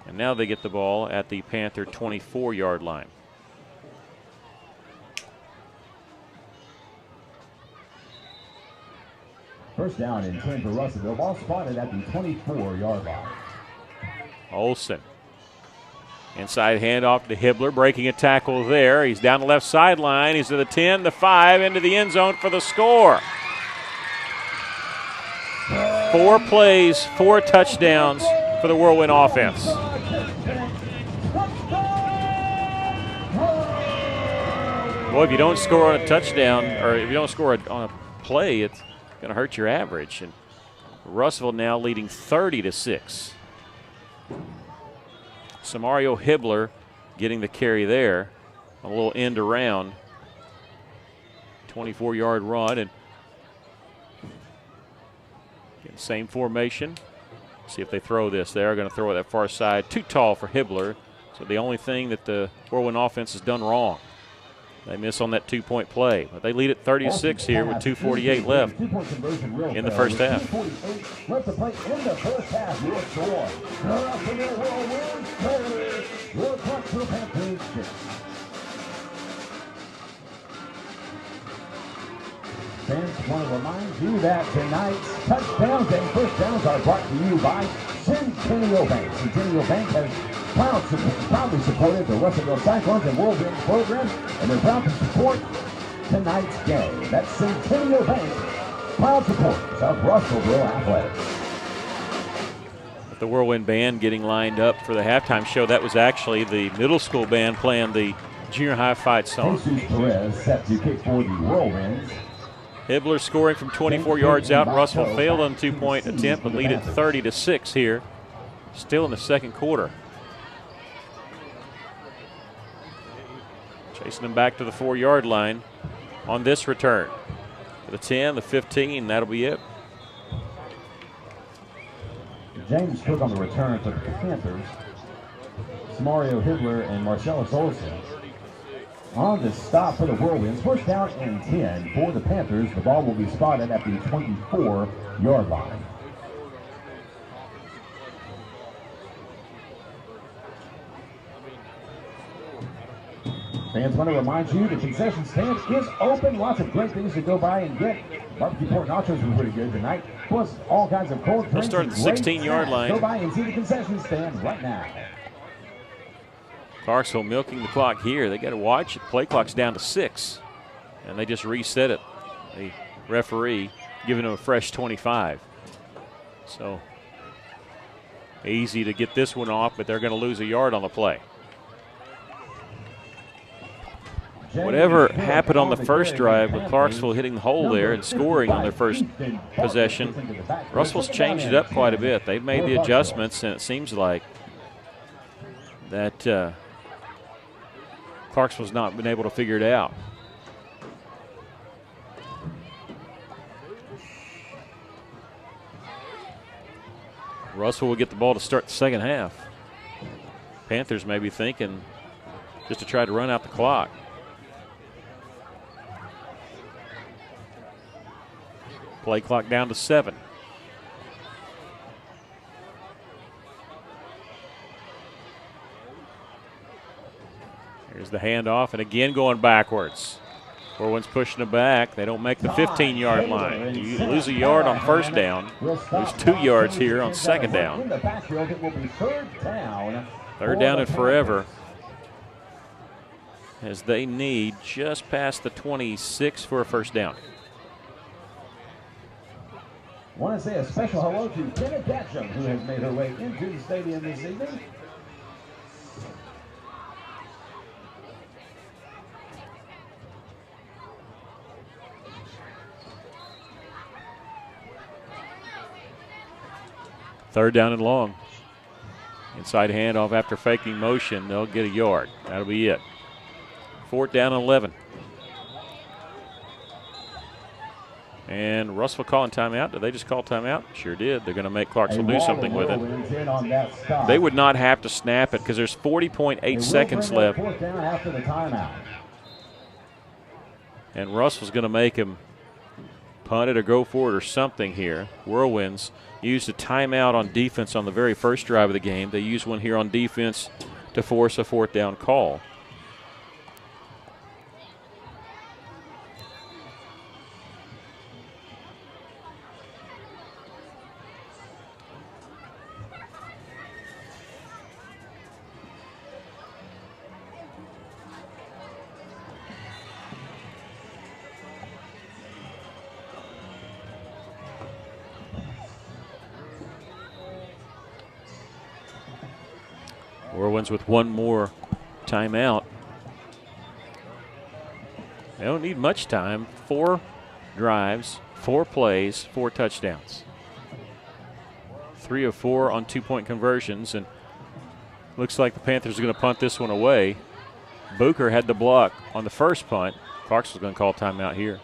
S2: And now they get the ball at the Panther 24-yard line.
S4: First down and 10 for Russellville. Ball spotted at the 24-yard line.
S2: Olsen. Inside handoff to Hibbler, breaking a tackle there. He's down the left sideline. He's to the 10, the 5, into the end zone for the score. 4 plays, 4 touchdowns for the Whirlwind offense. Boy, if you don't score on a touchdown, or if you don't score on a play, it's going to hurt your average. And Russellville now leading 30-6. Samario Hibbler getting the carry there. A little end around. 24-yard run. And same formation. See if they throw this. They're going to throw it that far side. Too tall for Hibbler. So the only thing that the Whirlwind offense has done wrong. They miss on that 2-point play. But they lead at 36 here with 2:48 left in the first half.
S4: 2.8 left to play in the first half. Your score. Your Clarksville Panthers 6. Fans want to remind you that tonight's touchdowns and first downs are brought to you by Centennial Bank. Centennial Bank has proudly supported the Russellville Cyclones and Whirlwind program, and they're proud to support tonight's game. That's Centennial Bank, proud supporters of Russellville Athletics.
S2: With the Whirlwind band getting lined up for the halftime show, that was actually the middle school band playing the junior high fight song.
S4: Jesus Perez set to kick for the Whirlwinds.
S2: Hibbler scoring from 24 yards out. Russellville failed on a 2-point attempt, but lead at 30-6 here. Still in the second quarter. Chasing them back to the 4-yard line on this return. The 10, the 15, that'll be it.
S4: James Cook on the return for the Panthers. Samario Hibbler and Marcellus Olsen. On the stop for the Whirlwinds, first down and 10 for the Panthers. The ball will be spotted at the 24-yard line. Fans want to remind you the concession stand is open. Lots of great things to go by and get. Barbecue pork nachos were pretty good tonight. Plus all kinds of cold drinks.
S2: They'll start at the 16-yard line.
S4: Go by and see the concession stand right now.
S2: Clarksville milking the clock here. They got to watch it. Play clock's down to 6, and they just reset it. The referee giving them a fresh 25. So easy to get this one off, but they're going to lose a yard on the play. Whatever happened on the first drive with Clarksville hitting the hole there and scoring on their first possession, Russell's changed it up quite a bit. They've made the adjustments, and it seems like that Clarksville's not been able to figure it out. Russell will get the ball to start the second half. Panthers may be thinking just to try to run out the clock. Play clock down to 7. Here's the handoff, and again going backwards. Whirlwinds pushing it back. They don't make the 15-yard line. You lose a yard on first down. Lose 2 yards here on second down. Third down and forever, as they need just past the 26 for a first down.
S4: I want to say a special hello to Jenna Ketchum, who has made her way into the stadium this evening.
S2: Third down and long. Inside handoff after faking motion. They'll get a yard. That'll be it. Fourth down and 11. And Russell calling timeout. Did they just call timeout? Sure did. They're going to make Clarksville do something with it. They would not have to snap it because there's 40.8 seconds left. And Russell's going to make him punt it or go for it or something here. Whirlwinds used a timeout on defense on the very first drive of the game. They used one here on defense to force a fourth down call. Whirlwinds with one more timeout. They don't need much time. 4 drives, 4 plays, 4 touchdowns. 3 of 4 on 2-point conversions, and looks like the Panthers are going to punt this one away. Booker had the block on the first punt. Clarksville's going to call timeout here.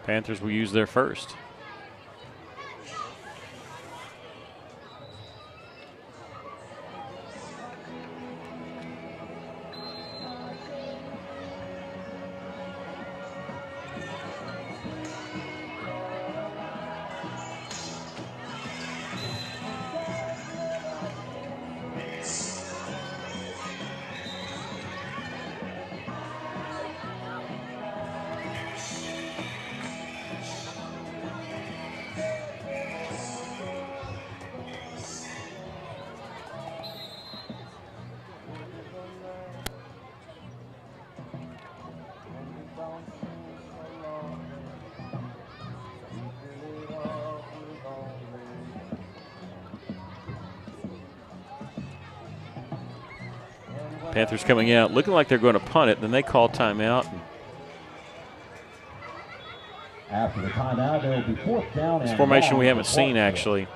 S2: Panthers will use their first. Panthers coming out, looking like they're going to punt it. Then they call timeout.
S4: After the timeout, there will be fourth down.
S2: It's formation we haven't seen, actually.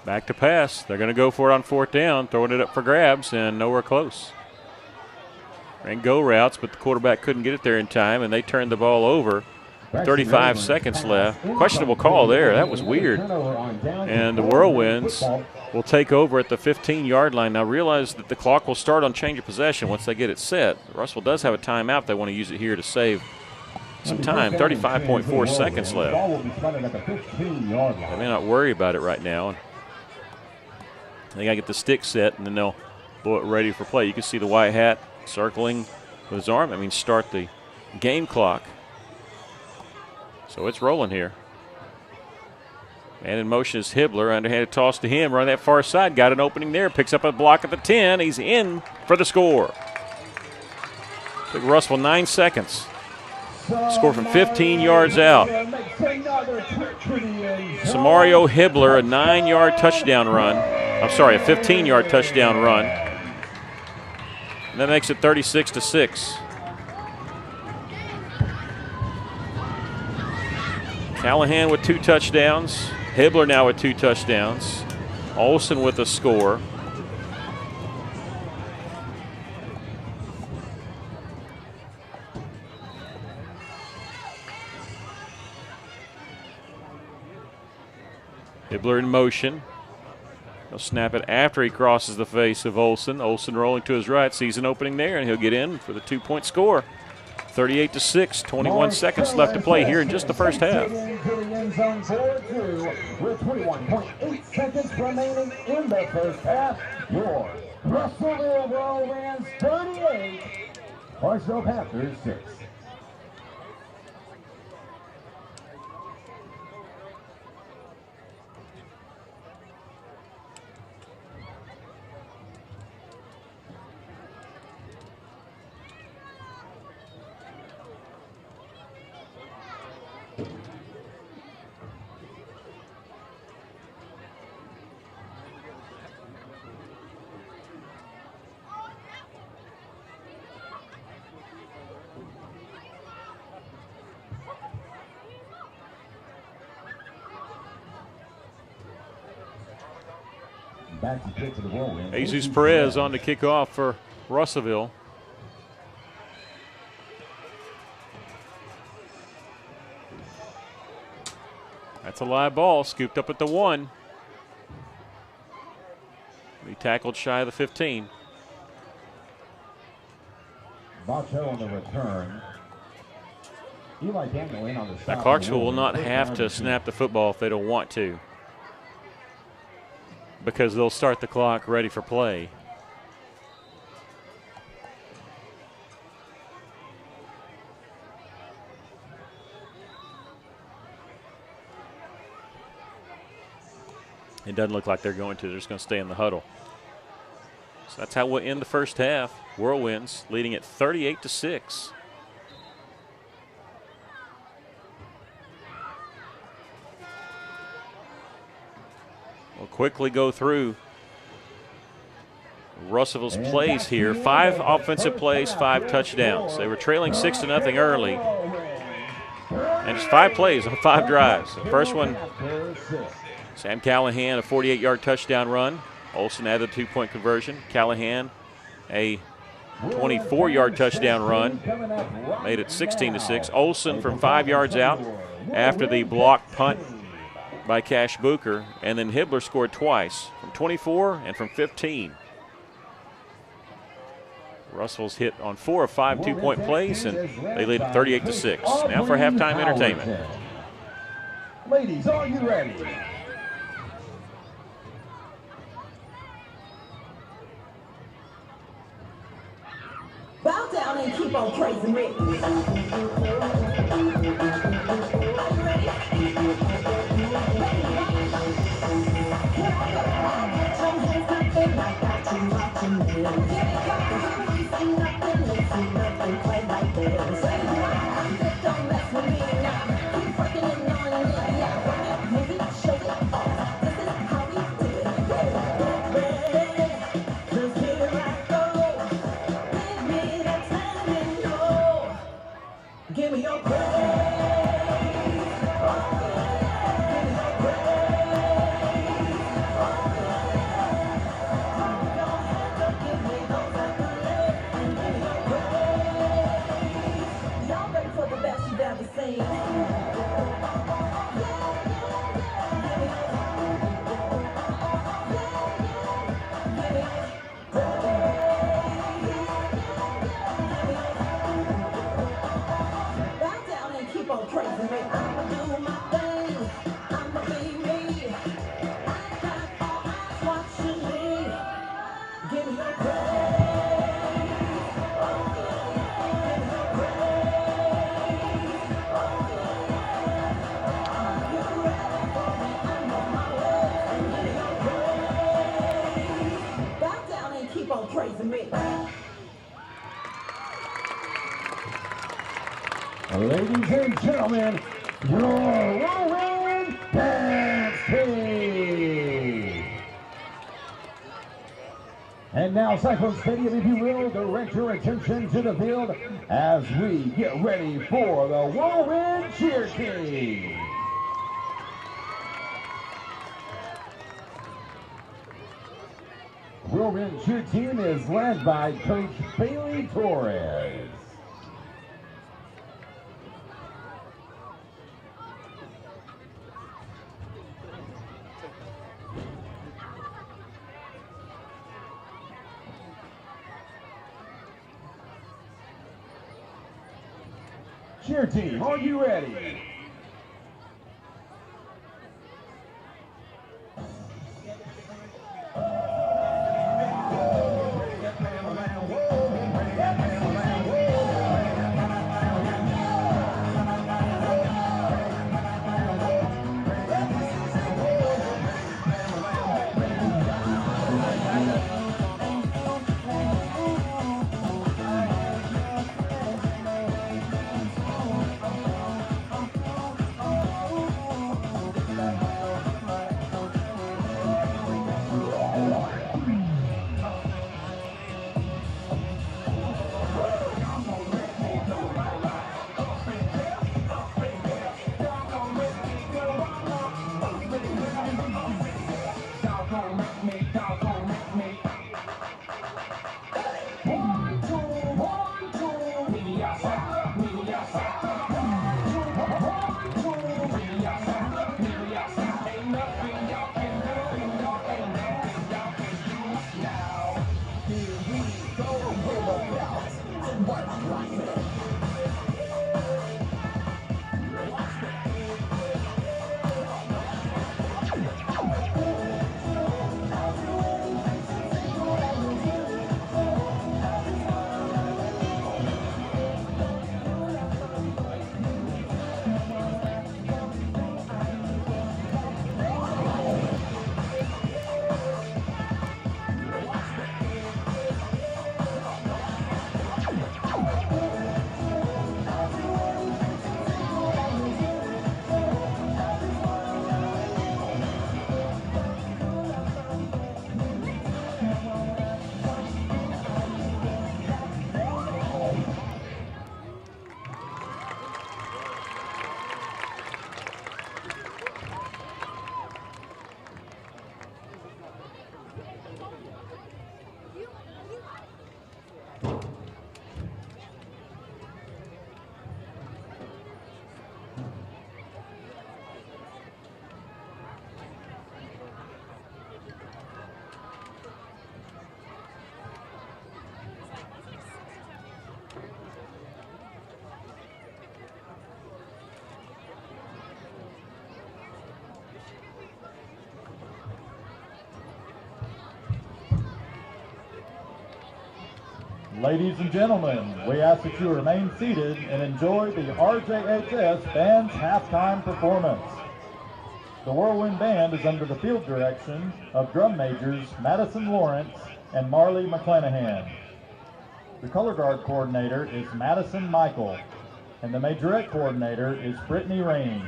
S2: Back to pass. They're going to go for it on fourth down, throwing it up for grabs, and nowhere close. Ran go routes, but the quarterback couldn't get it there in time, and they turned the ball over 35 seconds left. Questionable call there. That was weird. And the Whirlwinds will take over at the 15-yard line. Now realize that the clock will start on change of possession once they get it set. Russell does have a timeout. They want to use it here to save some time. 35.4 seconds left. They may not worry about it right now. They got to get the stick set, and then they'll blow it ready for play. You can see the white hat circling with his arm. That means start the game clock. So it's rolling here. Man in motion is Hibbler. Underhanded toss to him. Run that far side. Got an opening there. Picks up a block at the 10. He's in for the score. Took Russell 9 seconds. Score from 15 yards out. Samario Hibbler, a 9-yard touchdown run. I'm sorry, a 15-yard touchdown run. And that makes it 36-6. Callahan with 2 touchdowns. Hibbler now with 2 touchdowns. Olsen with a score. Hibbler in motion. He'll snap it after he crosses the face of Olsen. Olsen rolling to his right, sees an opening there, and he'll get in for the 2-point score. 38-6, 21 seconds left to play here in just the first half.
S4: With 21.8 seconds remaining in the first half, your Russellville Whirlwinds 38, Clarksville Panthers 6. Back to kick to the Whirlwind.
S2: Jesus Perez on to kick off for Russellville. That's a live ball, scooped up at the 1. He tackled shy of the 15.
S4: Bacho on the return. Eli Daniel in on the stop.
S2: Now Clarksville will not have to snap the football if they don't want to, because they'll start the clock ready for play. It doesn't look like they're going to. They're just going to stay in the huddle. So that's how we'll end the first half. Whirlwinds leading at 38-6. We'll quickly go through Russellville's plays here. 5 offensive plays, 5 touchdowns. They were trailing 6-0 early. And just 5 plays on 5 drives. The first one, Sam Callahan, a 48-yard touchdown run. Olsen added a 2-point conversion. Callahan, a 24-yard touchdown run. Made it 16-6. Olsen from 5 yards out after the blocked punt by Cash Booker, and then Hibbler scored twice from 24 and from 15. Russell's hit on 4 of 5 2-point plays, and they lead 38-6. Now for halftime entertainment.
S4: Ladies, are you ready?
S3: Bow down and keep on praising me. Are you ready? Give me your praise. Y'all ready for the best you've ever seen?
S4: Ladies and gentlemen, your whirlwind dance team. And now, Cyclone Stadium, if you will, direct your attention to the field as we get ready for the whirlwind cheer team. Whirlwind cheer team is led by Coach Bailey Torres. Cheer team, are you ready?
S5: Ladies and gentlemen, we ask that you remain seated and enjoy the RJHS Band's halftime performance. The Whirlwind Band is under the field direction of drum majors Madison Lawrence and Marley McClanahan. The color guard coordinator is Madison Michael, and the majorette coordinator is Brittany Rain.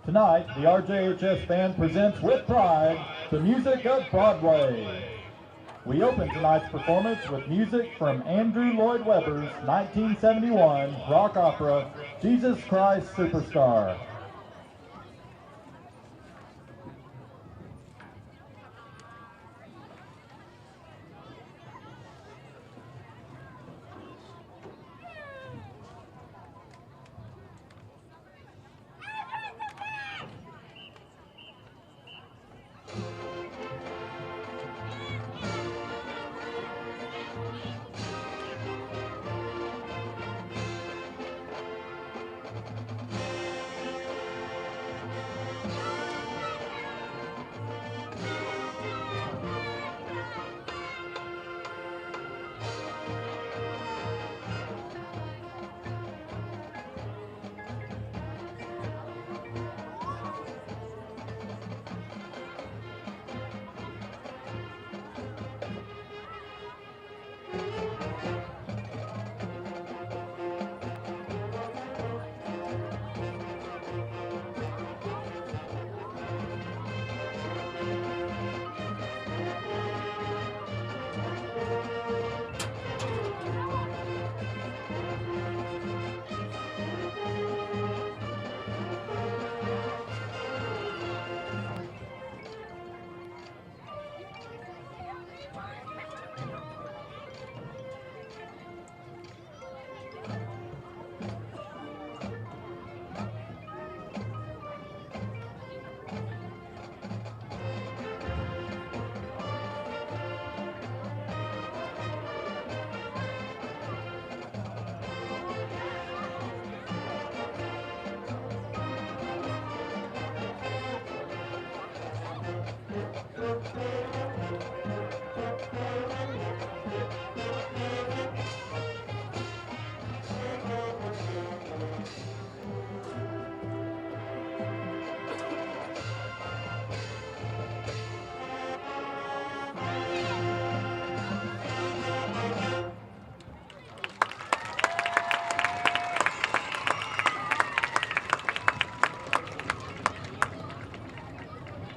S5: Tonight, the RJHS Band presents with pride the music of Broadway. We open tonight's performance with music from Andrew Lloyd Webber's 1971 rock opera, Jesus Christ Superstar.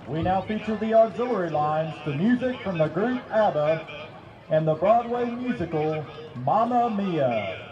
S5: We now feature the auxiliary lines, the music from the group ABBA, and the Broadway musical Mamma Mia.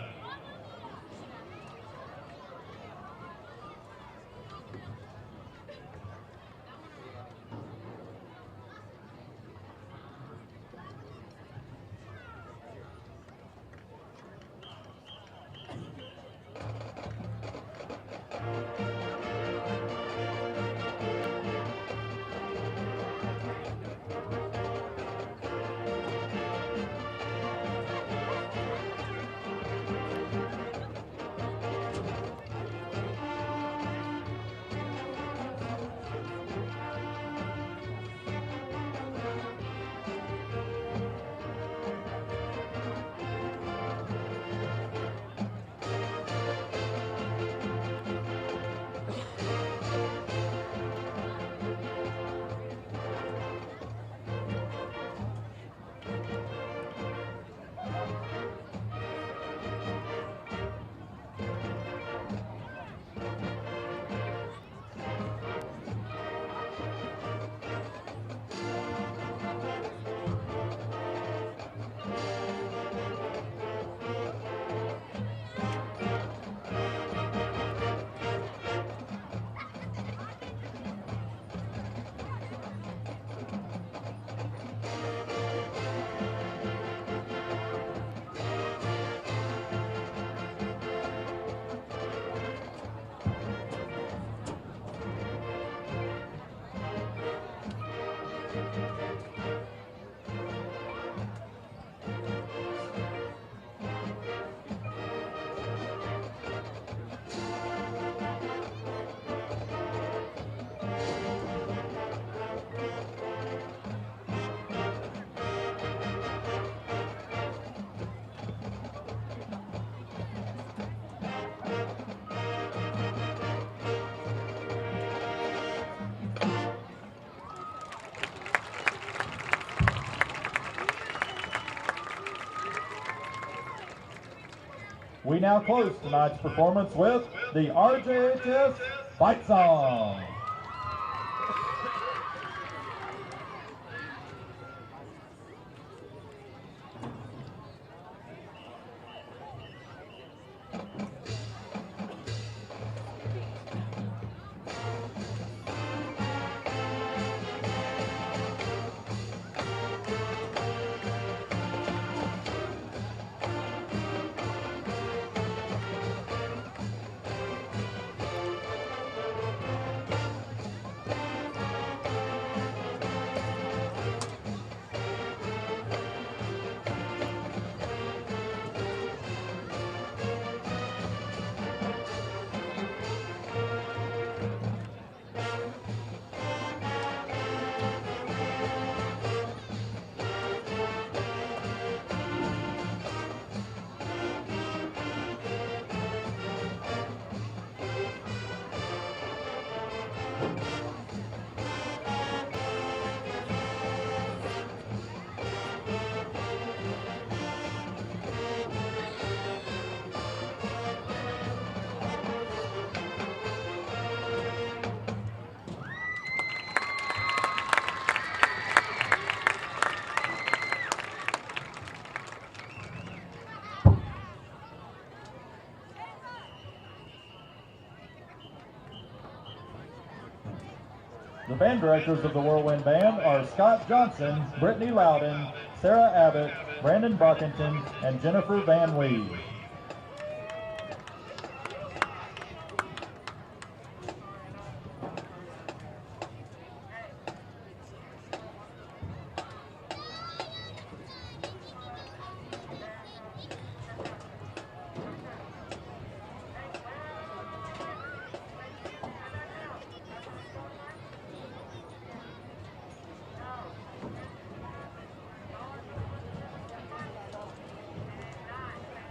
S5: We now close tonight's performance with the RJHS Fight Song. The band directors of the Whirlwind Band are Scott Johnson, Brittany Loudon, Sarah Abbott, Brandon Buckington, and Jennifer Van Lee.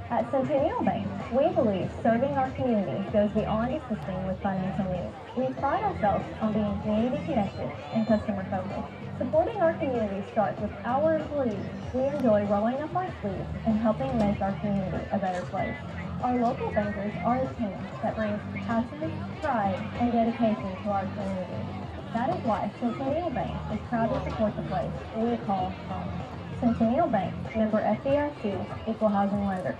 S6: At Centennial Bank, we believe serving our community goes beyond assisting with financial needs. We pride ourselves on being community connected and customer focused. Supporting our community starts with our employees. We enjoy rolling up our sleeves and helping make our community a better place. Our local bankers are a team that brings passion, pride, and dedication to our community. That is why Centennial Bank is proud to support the place we call home. Centennial Bank, member FDIC, equal housing lender.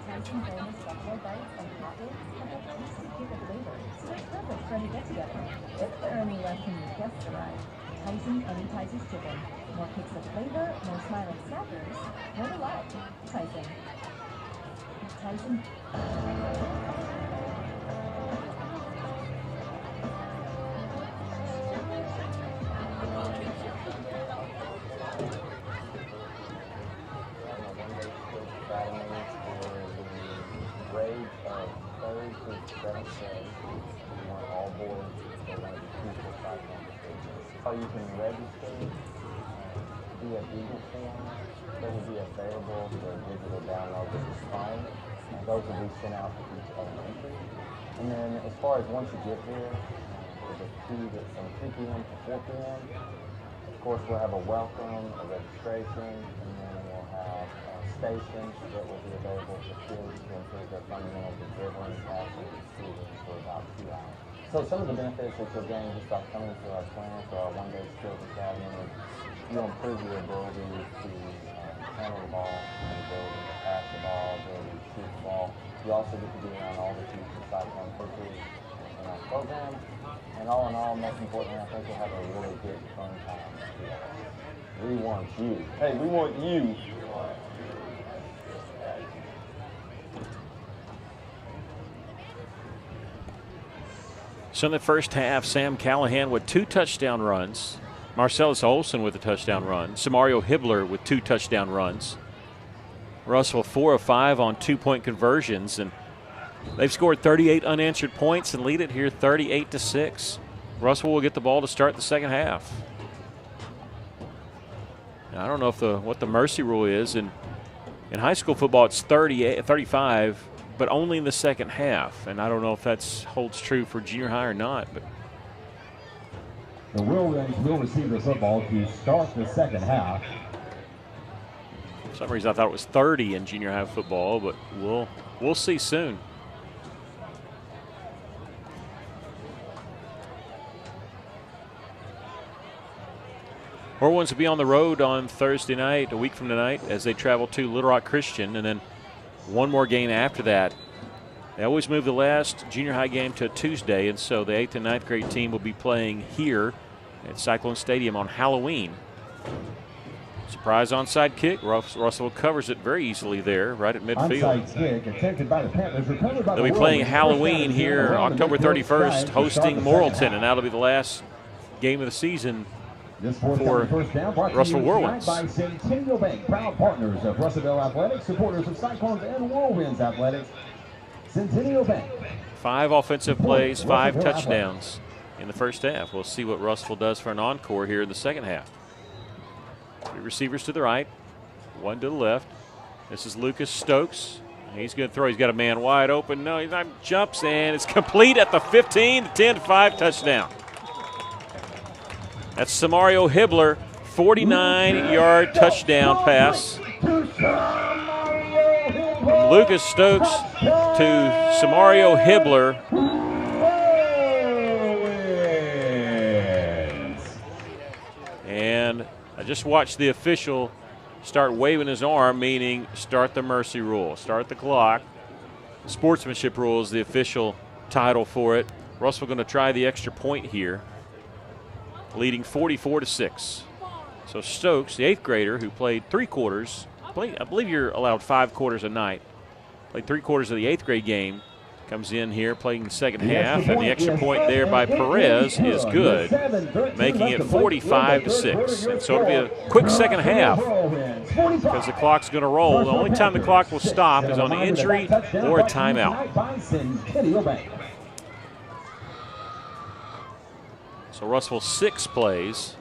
S7: Tyson bonus buffalo bites and hot wings have a bonus to keep it flavor, so it's perfect for any get-together. If there are any left when your guests arrive, Tyson anytizes chicken. More kicks of flavor, more smiling snackers, more to love. Tyson. Tyson.
S8: You can register via Google form that will be available for a digital download with the spine. And those will be sent out to each elementary. And then as far as once you get there, there's a queue that's from 2 p.m. to 4 p.m. Of course, we'll have a welcome, a registration, and then we'll have stations that will be available for kids to improve their fundamentals of dribbling, passing, and shooting for about 2 hours. So some of the benefits that you'll gain just by coming to our clinic or our one-day skills academy is you'll improve your ability to handle the ball, and ability to pass the ball, ability to shoot the ball. You also get to be around all the future Cyclone coaches in our program. And all in all, most importantly, I think you'll have a really good fun time. We want you. Hey, we want you.
S2: So in the first half, Sam Callahan with 2 touchdown runs. Marcellus Olson with a touchdown run. Samario Hibbler with 2 touchdown runs. Russell 4 of 5 on 2-point conversions, and they've scored 38 unanswered points and lead it here 38-6. Russell will get the ball to start the second half. Now, I don't know if what the mercy rule is. In high school football, it's 35, but only in the second half. And I don't know if that holds true for junior high or not. But
S4: the Whirlwinds will receive the football to start the second half.
S2: For some reason, I thought it was 30 in junior high football, but we'll see soon. Whirlwinds will be on the road on Thursday night, a week from tonight, as they travel to Little Rock Christian, and then one more game after that. They always move the last junior high game to a Tuesday, and so the 8th and 9th grade team will be playing here at Cyclone Stadium on Halloween. Surprise onside kick. Russell covers it very easily there, right at midfield.
S4: Onside kick attempted by the Panthers, recovered by
S2: They'll be playing Halloween here October 31st, hosting Morrilton, and that'll be the last game of the season for Russell Whirlwinds.
S4: By Centennial Bank, proud partners of Russellville Athletics, supporters of Cyclones and Whirlwinds Athletics. Centennial Bank.
S2: 5 offensive plays, 5 touchdowns in the first half. We'll see what Russell does for an encore here in the second half. 3 receivers to the right, 1 to the left. This is Lucas Stokes. He's going to throw. He's got a man wide open. No, he's not. Jumps, and it's complete at the 15, 10-5 touchdown. That's Samario Hibbler, 49-yard touchdown pass. From Lucas Stokes to Samario Hibbler. And I just watched the official start waving his arm, meaning start the mercy rule, start the clock. The sportsmanship rule is the official title for it. Russell going to try the extra point here. leading 44-6. So Stokes, the 8th grader who played 3 quarters, I believe you're allowed 5 quarters a night, played 3 quarters of the 8th grade game, comes in here playing the second half, and the extra point there by Perez is good, making it 45-6. And so it'll be a quick second half because the clock's going to roll. The only time the clock will stop is on an injury or a timeout. So Russellville 6 plays.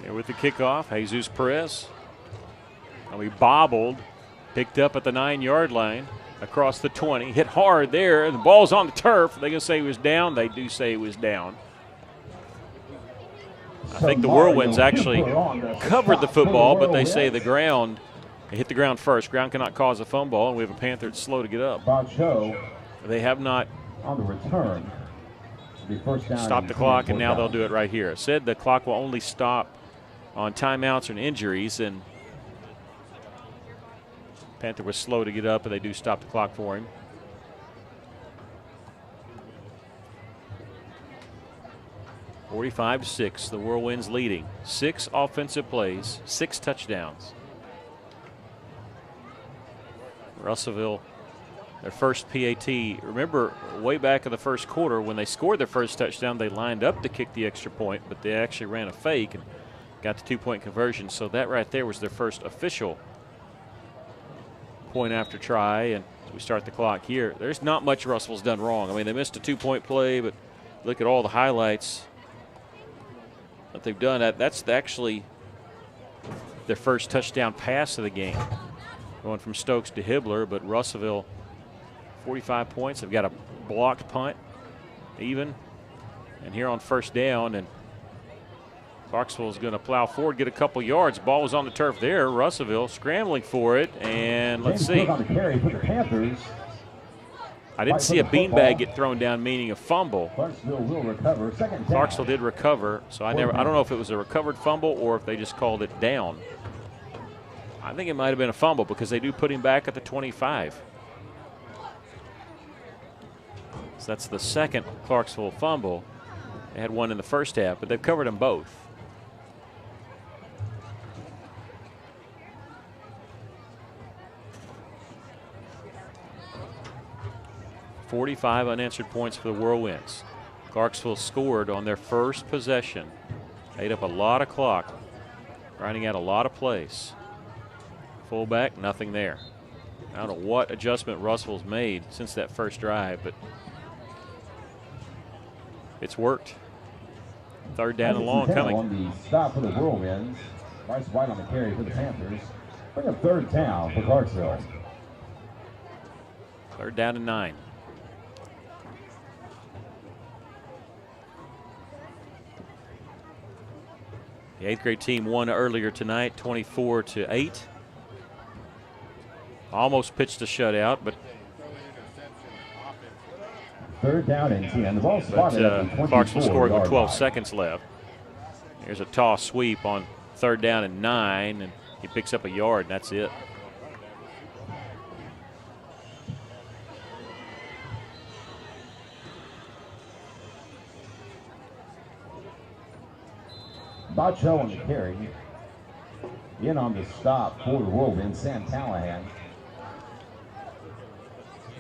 S2: With the kickoff, Jesus Perez. And we bobbled, picked up at the 9-yard line, across the 20, hit hard there, and the ball's on the turf. They're going to say he was down. They do say he was down. I think the Whirlwinds actually covered the football, but they say the ground, it hit the ground first. Ground cannot cause a fumble, and we have a Panther that's slow to get up. They have not
S4: on the return.
S2: Stopped the clock, and now they'll do it right here. It said the clock will only stop on timeouts and injuries, and Panther was slow to get up, and they do stop the clock for him. (45-6), the Whirlwinds leading. 6 offensive plays, 6 touchdowns. Russellville, their first PAT. Remember, way back in the first quarter, when they scored their first touchdown, they lined up to kick the extra point, but they actually ran a fake and got the 2-point conversion. So that right there was their first official point after try. And as we start the clock here, there's not much Russellville's done wrong. I mean, they missed a 2-point play, but look at all the highlights that they've done. That's actually their first touchdown pass of the game, going from Stokes to Hibbler. But Russellville, 45 points. They've got a blocked punt, even. And here on first down, and Clarksville is going to plow forward, get a couple yards. Ball was on the turf there. Russellville scrambling for it, and let's see.
S4: On the carry for the Panthers.
S2: I didn't see a beanbag get thrown down, meaning a fumble.
S4: Clarksville will recover. Second down.
S2: Clarksville did recover, so I don't know if it was a recovered fumble or if they just called it down. I think it might have been a fumble because they do put him back at the 25. So that's the second Clarksville fumble. They had one in the first half, but they've covered them both. 45 unanswered points for the Whirlwinds. Clarksville scored on their first possession. Ate up a lot of clock, grinding out a lot of plays. Fullback, nothing there. I don't know what adjustment Russell's made since that first drive, but it's worked. Third down and long coming.
S4: On the stop for the Whirlwinds. Bryce White on the carry for the Panthers. Bring up third down for Clarksville.
S2: Third down and 9. The 8th grade team won earlier tonight, 24-8. Almost pitched a shutout, but
S4: third down and 10. The ball spotted at the
S2: Clarksville scoring with 12 seconds left. Here's a toss sweep on third down and 9, and he picks up a yard, and that's it.
S4: Bacho on the carry. In on the stop for the Whirlwind, Sam Callahan.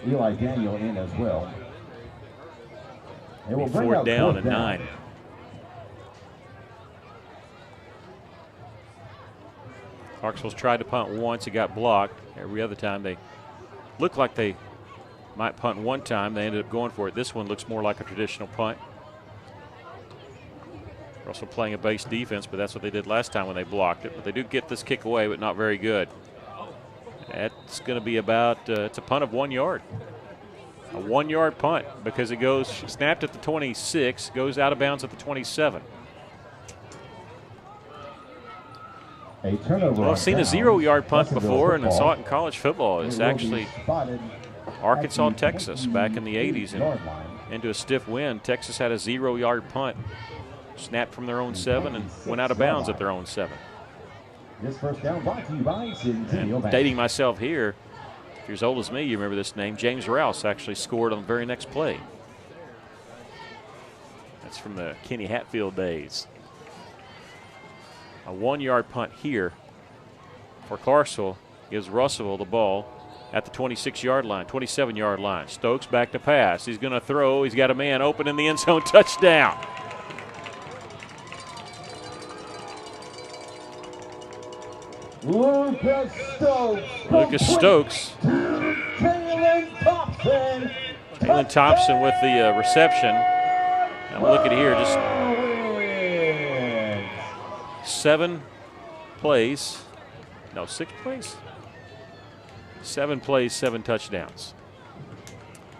S4: Eli Daniel in as well. It will bring
S2: fourth
S4: out
S2: down
S4: fourth
S2: and
S4: down.
S2: 9. Clarksville's tried to punt once. It got blocked. Every other time they looked like they might punt one time. They ended up going for it. This one looks more like a traditional punt. Also playing a base defense, but that's what they did last time when they blocked it. But they do get this kick away, but not very good. That's going to be about, it's a punt of 1 yard. A 1-yard punt because it goes snapped at the 26, goes out of bounds at the 27.
S4: A turnover.
S2: Well, I've seen a 0-yard punt before, and I saw it in college football. It's actually Arkansas, Texas, back in the 80s, and into a stiff wind. Texas had a 0-yard punt, snapped from their own 7, and went out of bounds at their own 7.
S4: This first down brought to you by Centennial Bank.
S2: Dating myself here, if you're as old as me, you remember this name. James Rouse actually scored on the very next play. That's from the Kenny Hatfield days. A 1-yard punt here for Clarksville gives Russell the ball at the 26-yard line, 27-yard line. Stokes back to pass. He's going to throw. He's got a man open in the end zone. Touchdown.
S4: Lucas Stokes.
S2: Lucas Stokes. Jalen Thompson with the reception. Now look at here, just 7 plays. No, 6 plays? 7 plays, 7 touchdowns.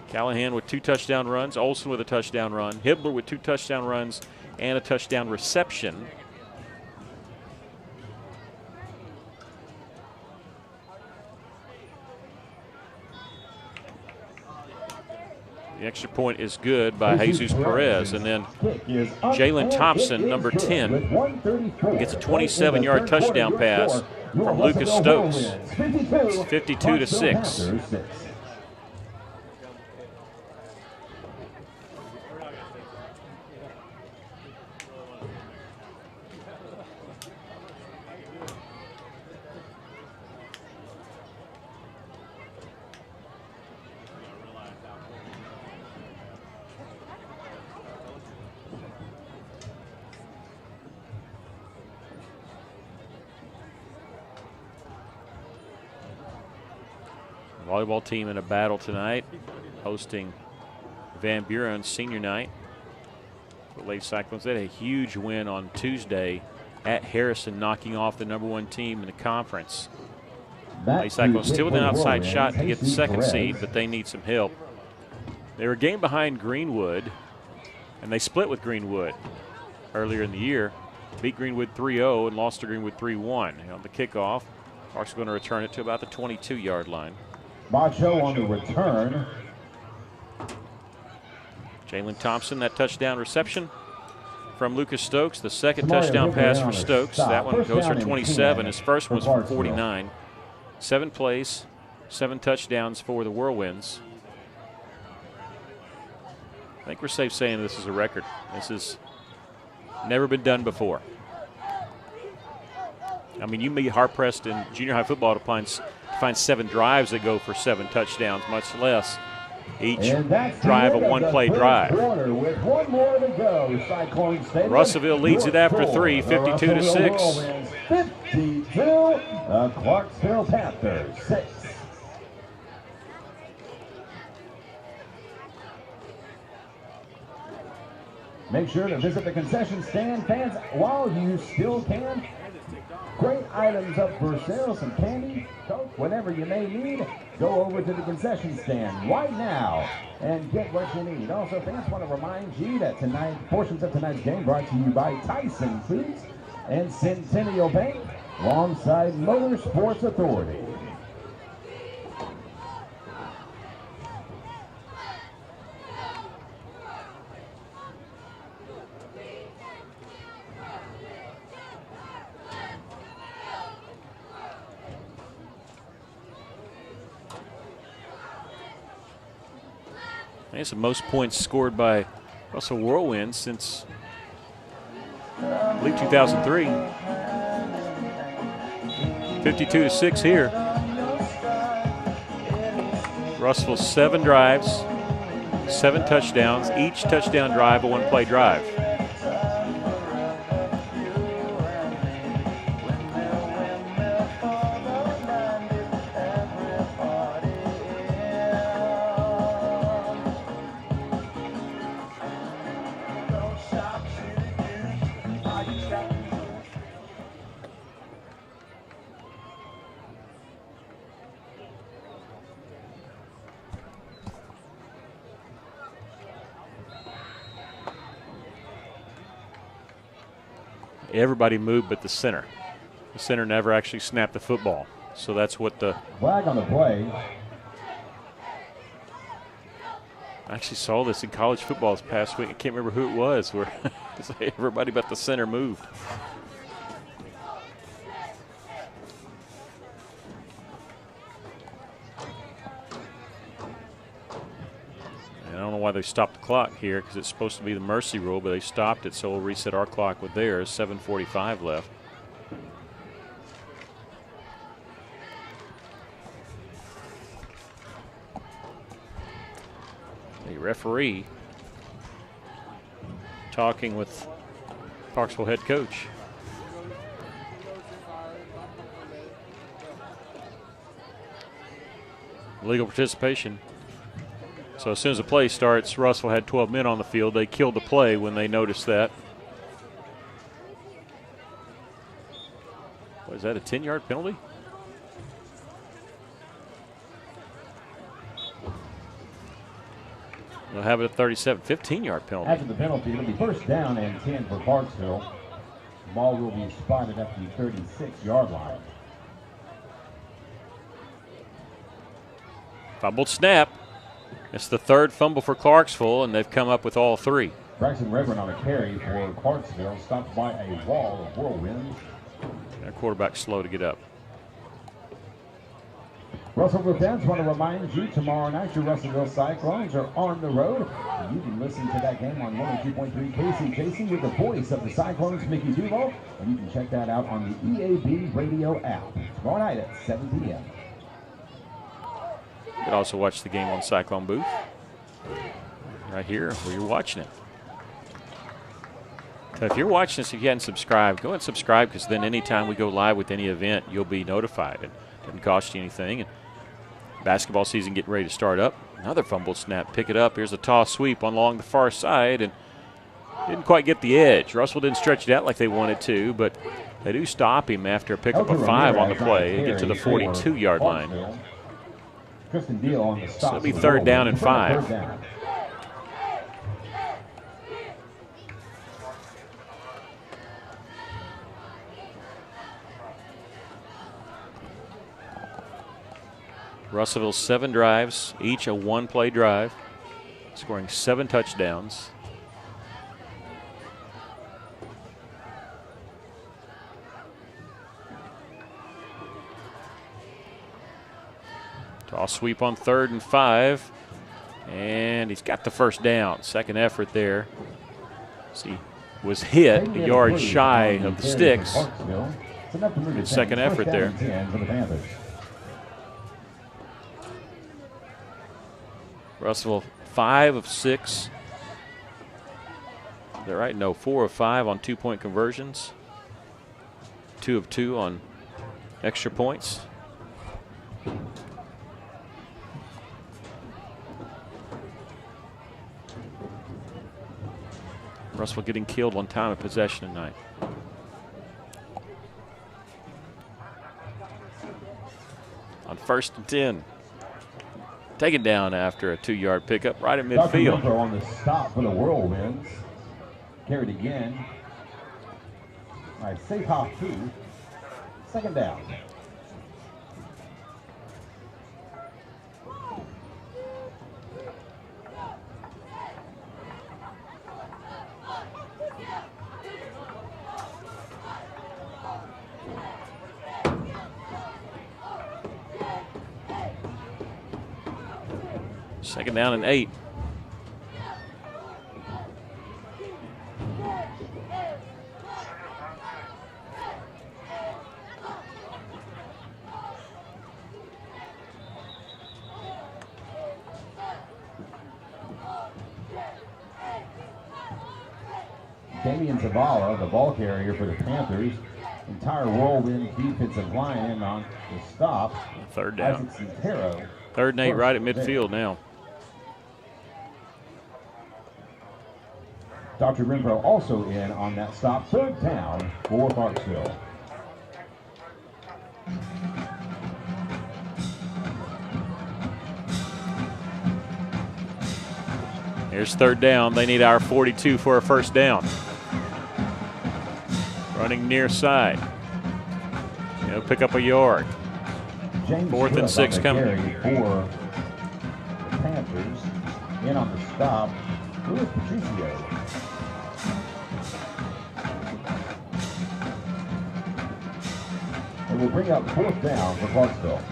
S2: Callahan with 2 touchdown runs. Olsen with a touchdown run. Hibbler with 2 touchdown runs and a touchdown reception. The extra point is good by Jesus Perez. And then Jalen Thompson, number 10, gets a 27-yard touchdown pass from Lucas Stokes. It's 52-6. Volleyball team in a battle tonight, hosting Van Buren's senior night. The Lady Cyclones, they had a huge win on Tuesday at Harrison, knocking off the #1 team in the conference. Lady Cyclones still with an outside shot to get the 2nd seed, but they need some help. They were a game behind Greenwood, and they split with Greenwood earlier in the year. Beat Greenwood 3-0 and lost to Greenwood 3-1. On the kickoff, Clark's going to return it to about the 22-yard line.
S4: Macho on the return.
S2: Jalen Thompson, that touchdown reception from Lucas Stokes. The 2nd touchdown pass for Stokes. That one goes for 27. His first was for 49. 7 plays, 7 touchdowns for the Whirlwinds. I think we're safe saying this is a record. This has never been done before. I mean, you may be hard-pressed in junior high football to find 7 drives that go for 7 touchdowns, much less each drive a 1-play drive.
S4: With 1 more to go,
S2: Russellville leads it after 3, 52-6.
S4: 52, the Clarksville Panthers 6. Make sure to visit the concession stand, fans, while you still can. Great items up for sale, some candy, Coke, whatever you may need. Go over to the concession stand right now and get what you need. Also, fans want to remind you that portions of tonight's game brought to you by Tyson Foods and Centennial Bank, alongside Motorsports Authority.
S2: It's the most points scored by Russell Whirlwinds since, I believe, 2003. 52-6 here. Russell 7 drives, 7 touchdowns. Each touchdown drive a 1-play drive. everybody moved but the center. The center never actually snapped the football. So that's what the
S4: flag on the play.
S2: I actually saw this in college football this past week. I can't remember who it was where everybody but the center moved. And I don't know why they stopped the clock here because it's supposed to be the mercy rule, but they stopped it, so we'll reset our clock with theirs. 7:45 left. The referee talking with Clarksville head coach. Legal participation. So as soon as the play starts, Russell had 12 men on the field. They killed the play when they noticed that. What is that, a 10-yard penalty? They'll have it at 37, 15-yard penalty.
S4: After the penalty, it'll be first down and 10 for Clarksville. The ball will be spotted at the 36-yard line.
S2: Fumbled snap. It's the third fumble for Clarksville, and they've come up with all three.
S4: Braxton Reverend on a carry for Clarksville, stopped by a wall of whirlwinds.
S2: Their quarterback's slow to get up.
S4: Russellville fans want to remind you tomorrow night your Russellville Cyclones are on the road. You can listen to that game on 102.3 KCJC with the voice of the Cyclones, Mickey Duval, and you can check that out on the EAB radio app tomorrow night at 7 p.m.
S2: You can also watch the game on Cyclone Booth right here where you're watching it. So if you're watching this, if you hadn't subscribed, go and subscribe, because then anytime we go live with any event, you'll be notified. It doesn't cost you anything. And basketball season getting ready to start up. Another fumble snap. Pick it up. Here's a toss sweep along the far side, and didn't quite get the edge. Russell didn't stretch it out like they wanted to, but they do stop him after a pickup of 5 on the play and get to the 42-yard line. So it'll be third down and 5. Russellville 7 drives, each a one-play drive, scoring 7 touchdowns. Toss sweep on 3rd and 5, and he's got the first down. Second effort there. See, was hit a yard shy of the sticks. Good second effort there. Russellville 5 of 6. Is that right? No, 4 of 5 on 2-point conversions. 2 of 2 on extra points. Russellville getting killed one time of possession tonight. On 1st and 10. Taken down after a 2-yard pickup right at midfield.
S4: Dr. on the stop for the Whirlwinds. Carried again by Safehoff 2. Second down.
S2: Second down and 8.
S4: Damian Zavala, the ball carrier for the Panthers. Entire Whirlwind defensive line in on the stop.
S2: Third down.
S4: Isaac Santero.
S2: 3rd and 8 right at midfield now.
S4: Dr. Renfro also in on that stop. 3rd down for Clarksville.
S2: Here's 3rd down. They need our 42 for a first down. running near side. He'll pick up a yard.
S4: James
S2: 4th and 6 coming.
S4: For the Panthers. In on the stop, Louis Patricio. And we'll bring up 4th down for Clarksville.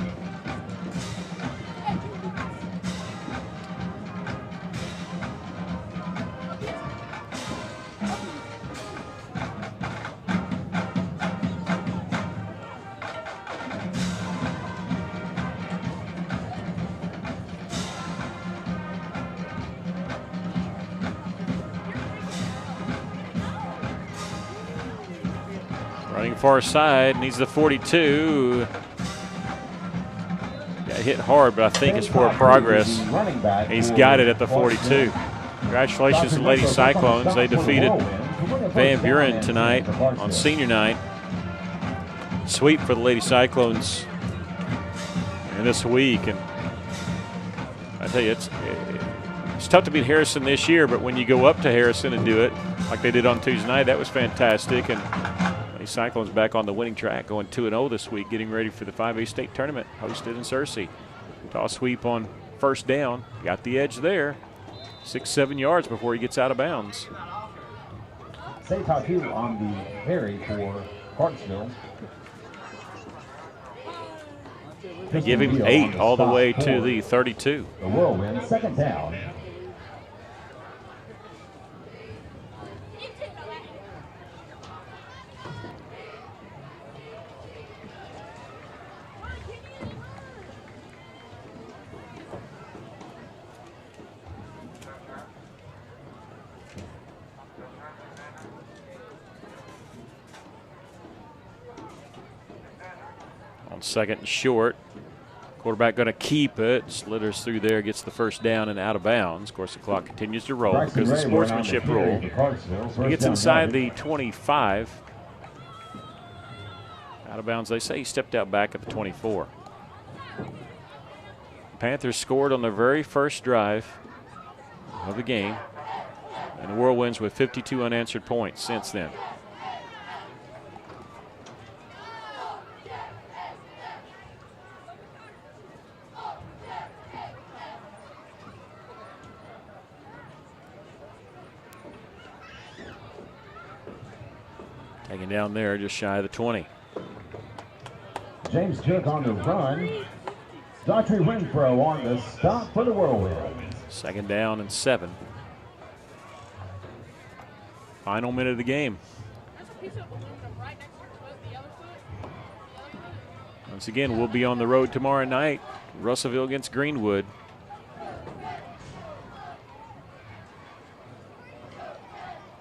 S2: Running far side, needs the 42. Got hit hard, but I think it's for progress. He's got it at the 42. Congratulations to Lady Cyclones. They defeated Van Buren tonight on senior night. Sweep for the Lady Cyclones in this week. And I tell you, it's tough to beat Harrison this year, but when you go up to Harrison and do it like they did on Tuesday night, that was fantastic. And Cyclones back on the winning track, going 2-0 this week, getting ready for the 5A state tournament hosted in Searcy. Toss sweep on 1st down, got the edge there, 6-7 yards before he gets out of bounds.
S4: Say Taku on the carry for Clarksville.
S2: They give him 8 all the way to the 32.
S4: The Whirlwind, 2nd down.
S2: On 2nd and short, quarterback going to keep it. Slithers through there, gets the 1st down and out of bounds. Of course, the clock continues to roll because of the sportsmanship rule. He gets inside the 25. Out of bounds, they say he stepped out back at the 24. Panthers scored on their very first drive of the game, and the Whirlwinds with 52 unanswered points since then. Taken down there just shy of the 20.
S4: James Jerk on the run. Daughtry Renfro on the stop for the Whirlwinds.
S2: 2nd down and 7. Final minute of the game. Once again, we'll be on the road tomorrow night. Russellville against Greenwood.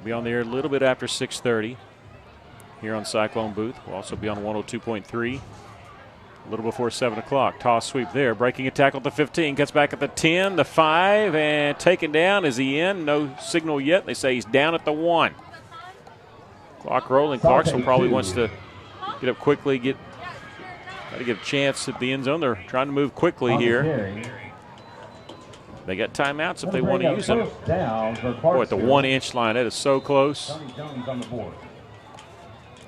S2: Be on the air a little bit after 6:30 here on Cyclone Booth. We'll also be on 102.3 a little before 7 o'clock. Toss sweep there, breaking a tackle at the 15, cuts back at the 10, the 5, and taken down. Is he in? No signal yet. They say he's down at the 1. Clock rolling. Clarksville probably wants to get up quickly, try to get a chance at the end zone. They're trying to move quickly here. They got timeouts if they want to use them. Boy, at the 1-inch line, that is so close.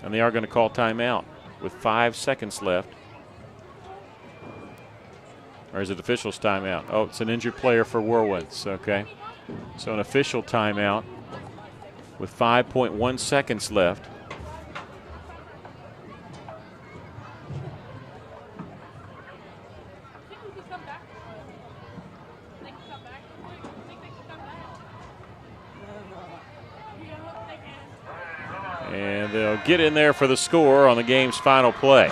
S2: And they are going to call timeout with 5 seconds left. Or is it official's timeout? Oh, it's an injured player for Whirlwinds. Okay. So an official timeout with 5.1 seconds left. And they'll get in there for the score on the game's final play.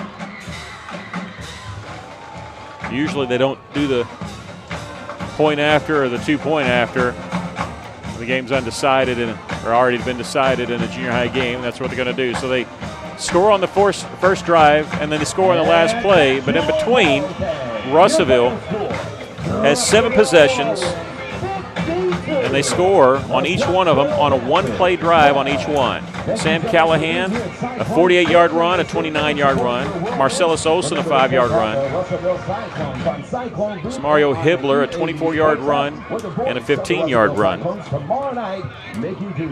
S2: Usually they don't do the point after or the 2-point after. The game's undecided or already been decided in a junior high game. That's what they're going to do. So they score on the first drive and then they score on the last play. But in between, Russellville has 7 possessions. And and they score on each one of them on a one-play drive on each one. Sam Callahan, a 48-yard run, a 29-yard run. Marcellus Olson, a 5-yard run. Mario Hibbler, a 24-yard run and a 15-yard run.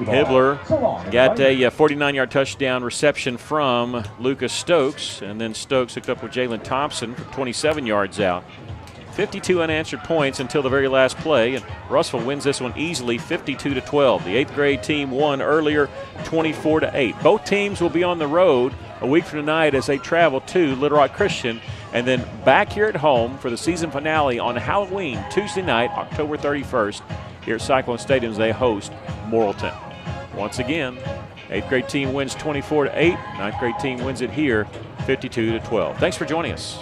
S2: Hibbler got a 49-yard touchdown reception from Lucas Stokes, and then Stokes hooked up with Jalen Thompson for 27 yards out. 52 unanswered points until the very last play, and Russell wins this one easily, 52-12. The 8th grade team won earlier, 24-8. Both teams will be on the road a week from tonight as they travel to Little Rock Christian, and then back here at home for the season finale on Halloween, Tuesday night, October 31st, here at Cyclone Stadium as they host Morrilton. Once again, 8th grade team wins 24-8. 9th grade team wins it here, 52-12. Thanks for joining us.